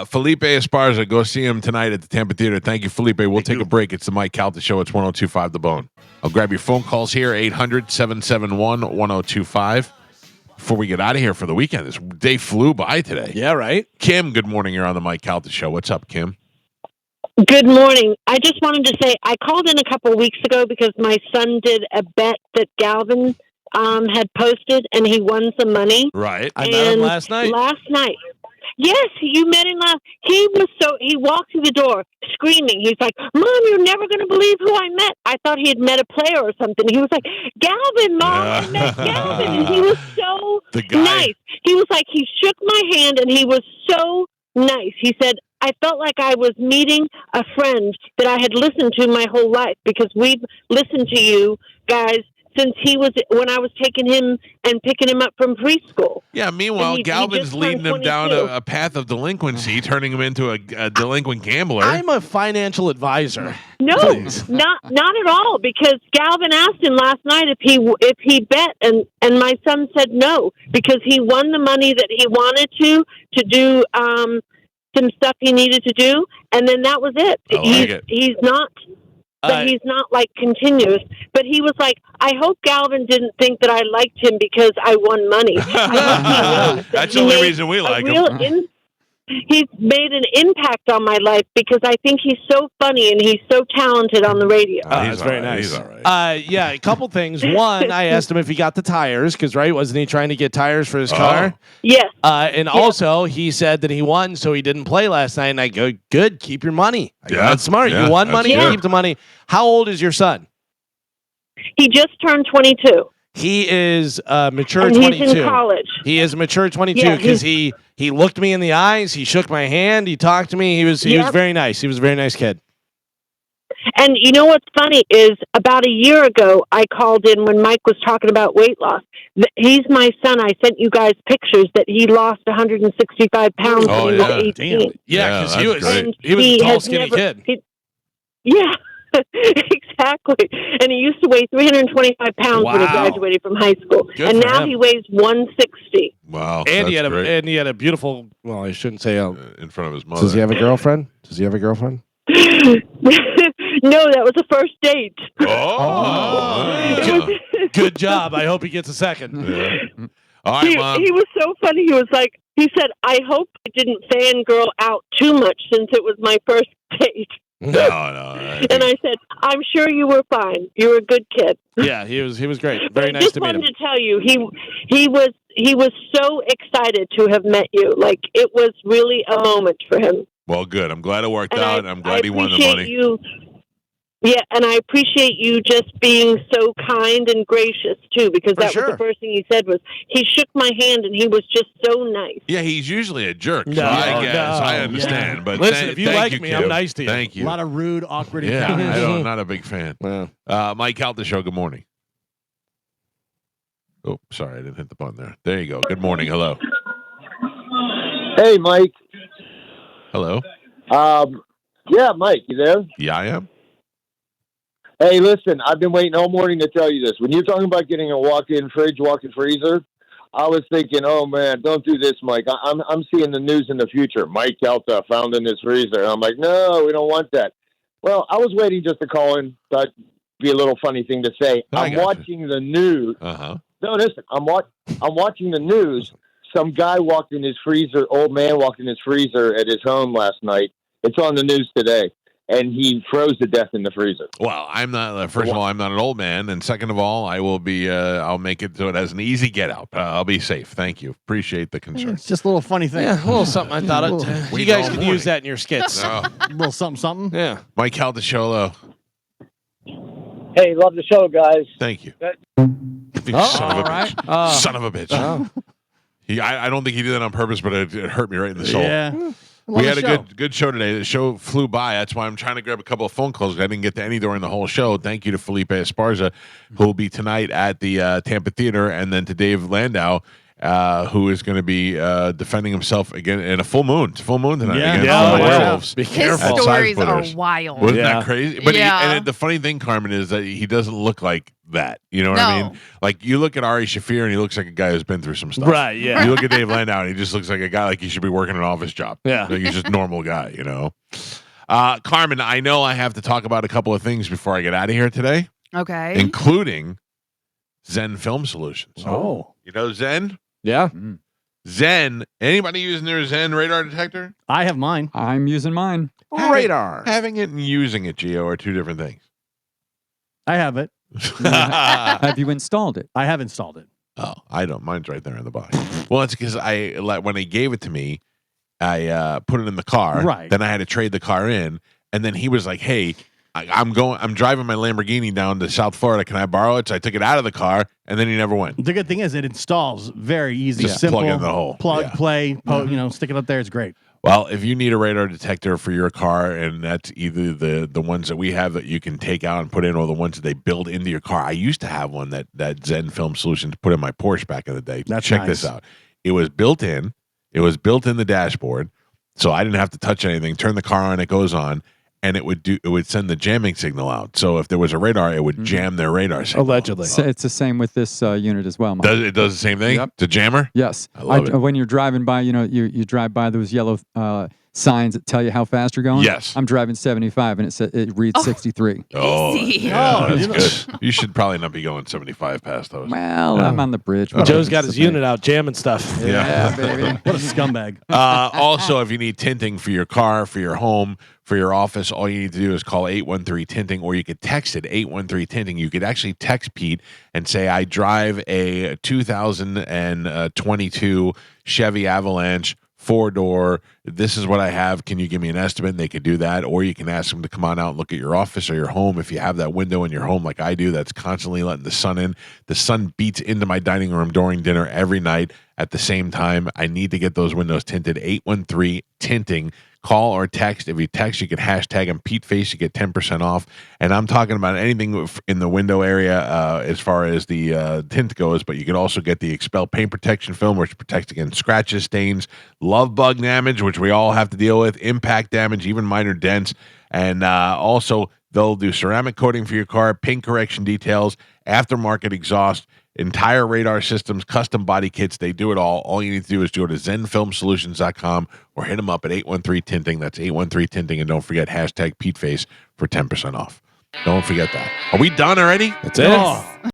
Felipe Esparza, go see him tonight at the Tampa Theater. Thank you, Felipe. We'll take a break. It's the Mike Calta Show. It's 102.5 The Bone. I'll grab your phone calls here, 800-771-1025. Before we get out of here for the weekend, this day flew by today. Yeah, right. Kim, good morning. You're on the Mike Calta Show. What's up, Kim? Good morning. I just wanted to say I called in a couple of weeks ago because my son did a bet that Galvin had posted, and he won some money. Right. I met him last night. Yes, you met him last. He walked through the door screaming. He's like, "Mom, you're never going to believe who I met." I thought he had met a player or something. He was like, "Galvin, Mom, I met Galvin." And he was so nice. He was like, he shook my hand and he was so nice. He said, "I felt like I was meeting a friend that I had listened to my whole life, because we've listened to you guys since when I was taking him and picking him up from preschool." Yeah, meanwhile, Galvin's leading him down a path of delinquency, turning him into a delinquent gambler. I'm a financial advisor. No, not at all, because Galvin asked him last night if he bet, and my son said no, because he won the money that he wanted to do some stuff he needed to do, and then that was it. He's not... But he's not like continuous. But he was like, "I hope Galvin didn't think that I liked him because I won money." That's the only reason we like him. He's made an impact on my life because I think he's so funny and he's so talented on the radio. That's very nice. He's all right. Yeah, a couple things. One, I asked him if he got the tires, because wasn't he trying to get tires for his car? Yes. And also he said that he won, so he didn't play last night. And I go, "Good, keep your money." That's smart. You won money, keep the money. How old is your son? He just turned 22. He is mature And 22. he's in college. He is mature 22 Yeah, because he looked me in the eyes. He shook my hand. He talked to me. He was very nice. He was a very nice kid. And you know what's funny is about a year ago, I called in when Mike was talking about weight loss. He's my son. I sent you guys pictures that he lost 165 pounds when he was 18. Yeah, because he was And a tall, has skinny kid. Yeah, exactly. And he used to weigh 325 pounds when he Wow. graduated from high school. Good and for now him. he weighs 160. Wow. And he had great. a beautiful. Well, I shouldn't say. In front of his mother. Does he have a girlfriend? Does he have a girlfriend? No, that was the first date. Good job. I hope he gets a second. All right, Mom. He was so funny. He said, I hope I didn't fangirl out too much since it was my first date. No. And I said, I'm sure you were fine. You were a good kid. Yeah, he was great. Very nice just to meet him. wanted to tell you, he was so excited to have met you. Like, it was really a moment for him. Well, good. I'm glad it worked And out. I'm glad he won the money. Yeah, and I appreciate you just being so kind and gracious too, because that was the first thing he said was he shook my hand and he was just so nice. Yeah, he's usually a jerk. So No, I guess no. I understand. But listen, if you like you, me, Kim. I'm nice to you. Thank you. A lot of rude, awkward Yeah, encounters. I'm not a big fan. Mike Calta Show. Good morning. Oh, sorry, I didn't hit the button there. There you go. Good morning. Hello. Hey, Mike. Hello. Yeah, Mike, you there? Yeah, I am. Hey, listen, I've been waiting all morning to tell you this. When you're talking about getting a walk-in fridge, walk-in freezer, I was thinking, oh man, don't do this, Mike. I'm seeing the news in the future. Mike Calta found in his freezer. And I'm like, no, we don't want that. Well, I was waiting just to call in. That'd be a little funny thing to say. I'm watching the news. No, listen, I'm watching the news. Some guy walked in his freezer. Old man walked in his freezer at his home last night. It's on the news today. And he froze to death in the freezer. Well, I'm not. First of all, I'm not an old man, and second of all, I will be. I'll make it so it has an easy get out. I'll be safe. Thank you. Appreciate the concern. It's just a little funny thing. Yeah, a little something. I thought you guys could use that in your skits. A little something. Yeah. Mike Calta Show. Hey, love the show, guys. Thank you. Oh, Son of a all right. bitch. Son of a bitch. I don't think he did that on purpose, but it hurt me right in the soul. Yeah. We had a good show today. The show flew by. That's why I'm trying to grab a couple of phone calls. I didn't get to any during the whole show. Thank you to Felipe Esparza, who will be tonight at the Tampa Theater, and then to Dave Landau, who is going to be defending himself again in a full moon. It's full moon tonight against the Werewolves. His stories are wild. Wasn't that crazy? But Yeah. the funny thing, Carmen, is that he doesn't look like that. You know what I mean? Like, you look at Ari Shaffir, and he looks like a guy who's been through some stuff. Right, yeah. You look at Dave Landau, and he just looks like a guy like he should be working an office job. Yeah. Like, he's just a normal guy, you know? Carmen, I know I have to talk about a couple of things before I get out of here today. Okay. Including Zen Film Solutions. Oh. You know Zen? Yeah. Zen. Anybody using their Zen radar detector? I have mine. I'm using mine. Radar. Having it and using it, Gio, are two different things. I have it. Have you installed it? I have installed it. Oh, I don't. Mine's right there in the box. Well, it's because when they gave it to me, I put it in the car. Right. Then I had to trade the car in, and then he was like, "Hey, I'm driving my Lamborghini down to South Florida. Can I borrow it?" So I took it out of the car, and then he never went. The good thing is it installs very easy, Just simple. plug in the hole. Plug, Yeah. play, stick it up there. It's great. Well, if you need a radar detector for your car, and that's either the ones that we have that you can take out and put in, or the ones that they build into your car. I used to have one that Zen Film Solutions put in my Porsche back in the day. Check this out. It was built in. It was built in the dashboard, so I didn't have to touch anything. Turn the car on, it goes on, and it would send the jamming signal out. So if there was a radar, it would jam their radar signal. Allegedly. So it's the same with this unit as well, Mike. It does the same thing? Yep. It's a jammer? Yes. I love it. When you're driving by, you drive by those yellow signs that tell you how fast you're going. Yes. I'm driving 75 and it reads 63. Oh, Easy. yeah, that's good. You should probably not be going 75 past those. Well, I'm on the bridge. Joe's got his unit out jamming stuff. Yeah. baby. What a scumbag. Also, if you need tinting for your car, for your home, for your office, all you need to do is call 813-TINTING, or you could text it, 813-TINTING. You could actually text Pete and say, I drive a 2022 Chevy Avalanche 4-door. This is what I have. Can you give me an estimate? And they could do that. Or you can ask them to come on out and look at your office or your home. If you have that window in your home like I do that's constantly letting the sun in. The sun beats into my dining room during dinner every night at the same time. I need to get those windows tinted. 813-TINTING. Call or text. If you text, you can hashtag them PeteFace. You get 10% off. And I'm talking about anything in the window area as far as the tint goes, but you can also get the Expel paint protection film, which protects against scratches, stains, love bug damage, which we all have to deal with, impact damage, even minor dents. And also, they'll do ceramic coating for your car, paint correction details, aftermarket exhaust, entire radar systems, custom body kits. They do it all. All you need to do is go to zenfilmsolutions.com or hit them up at 813-TINTING. That's 813-TINTING. And don't forget hashtag PeteFace for 10% off. Don't forget that. Are we done already? That's it.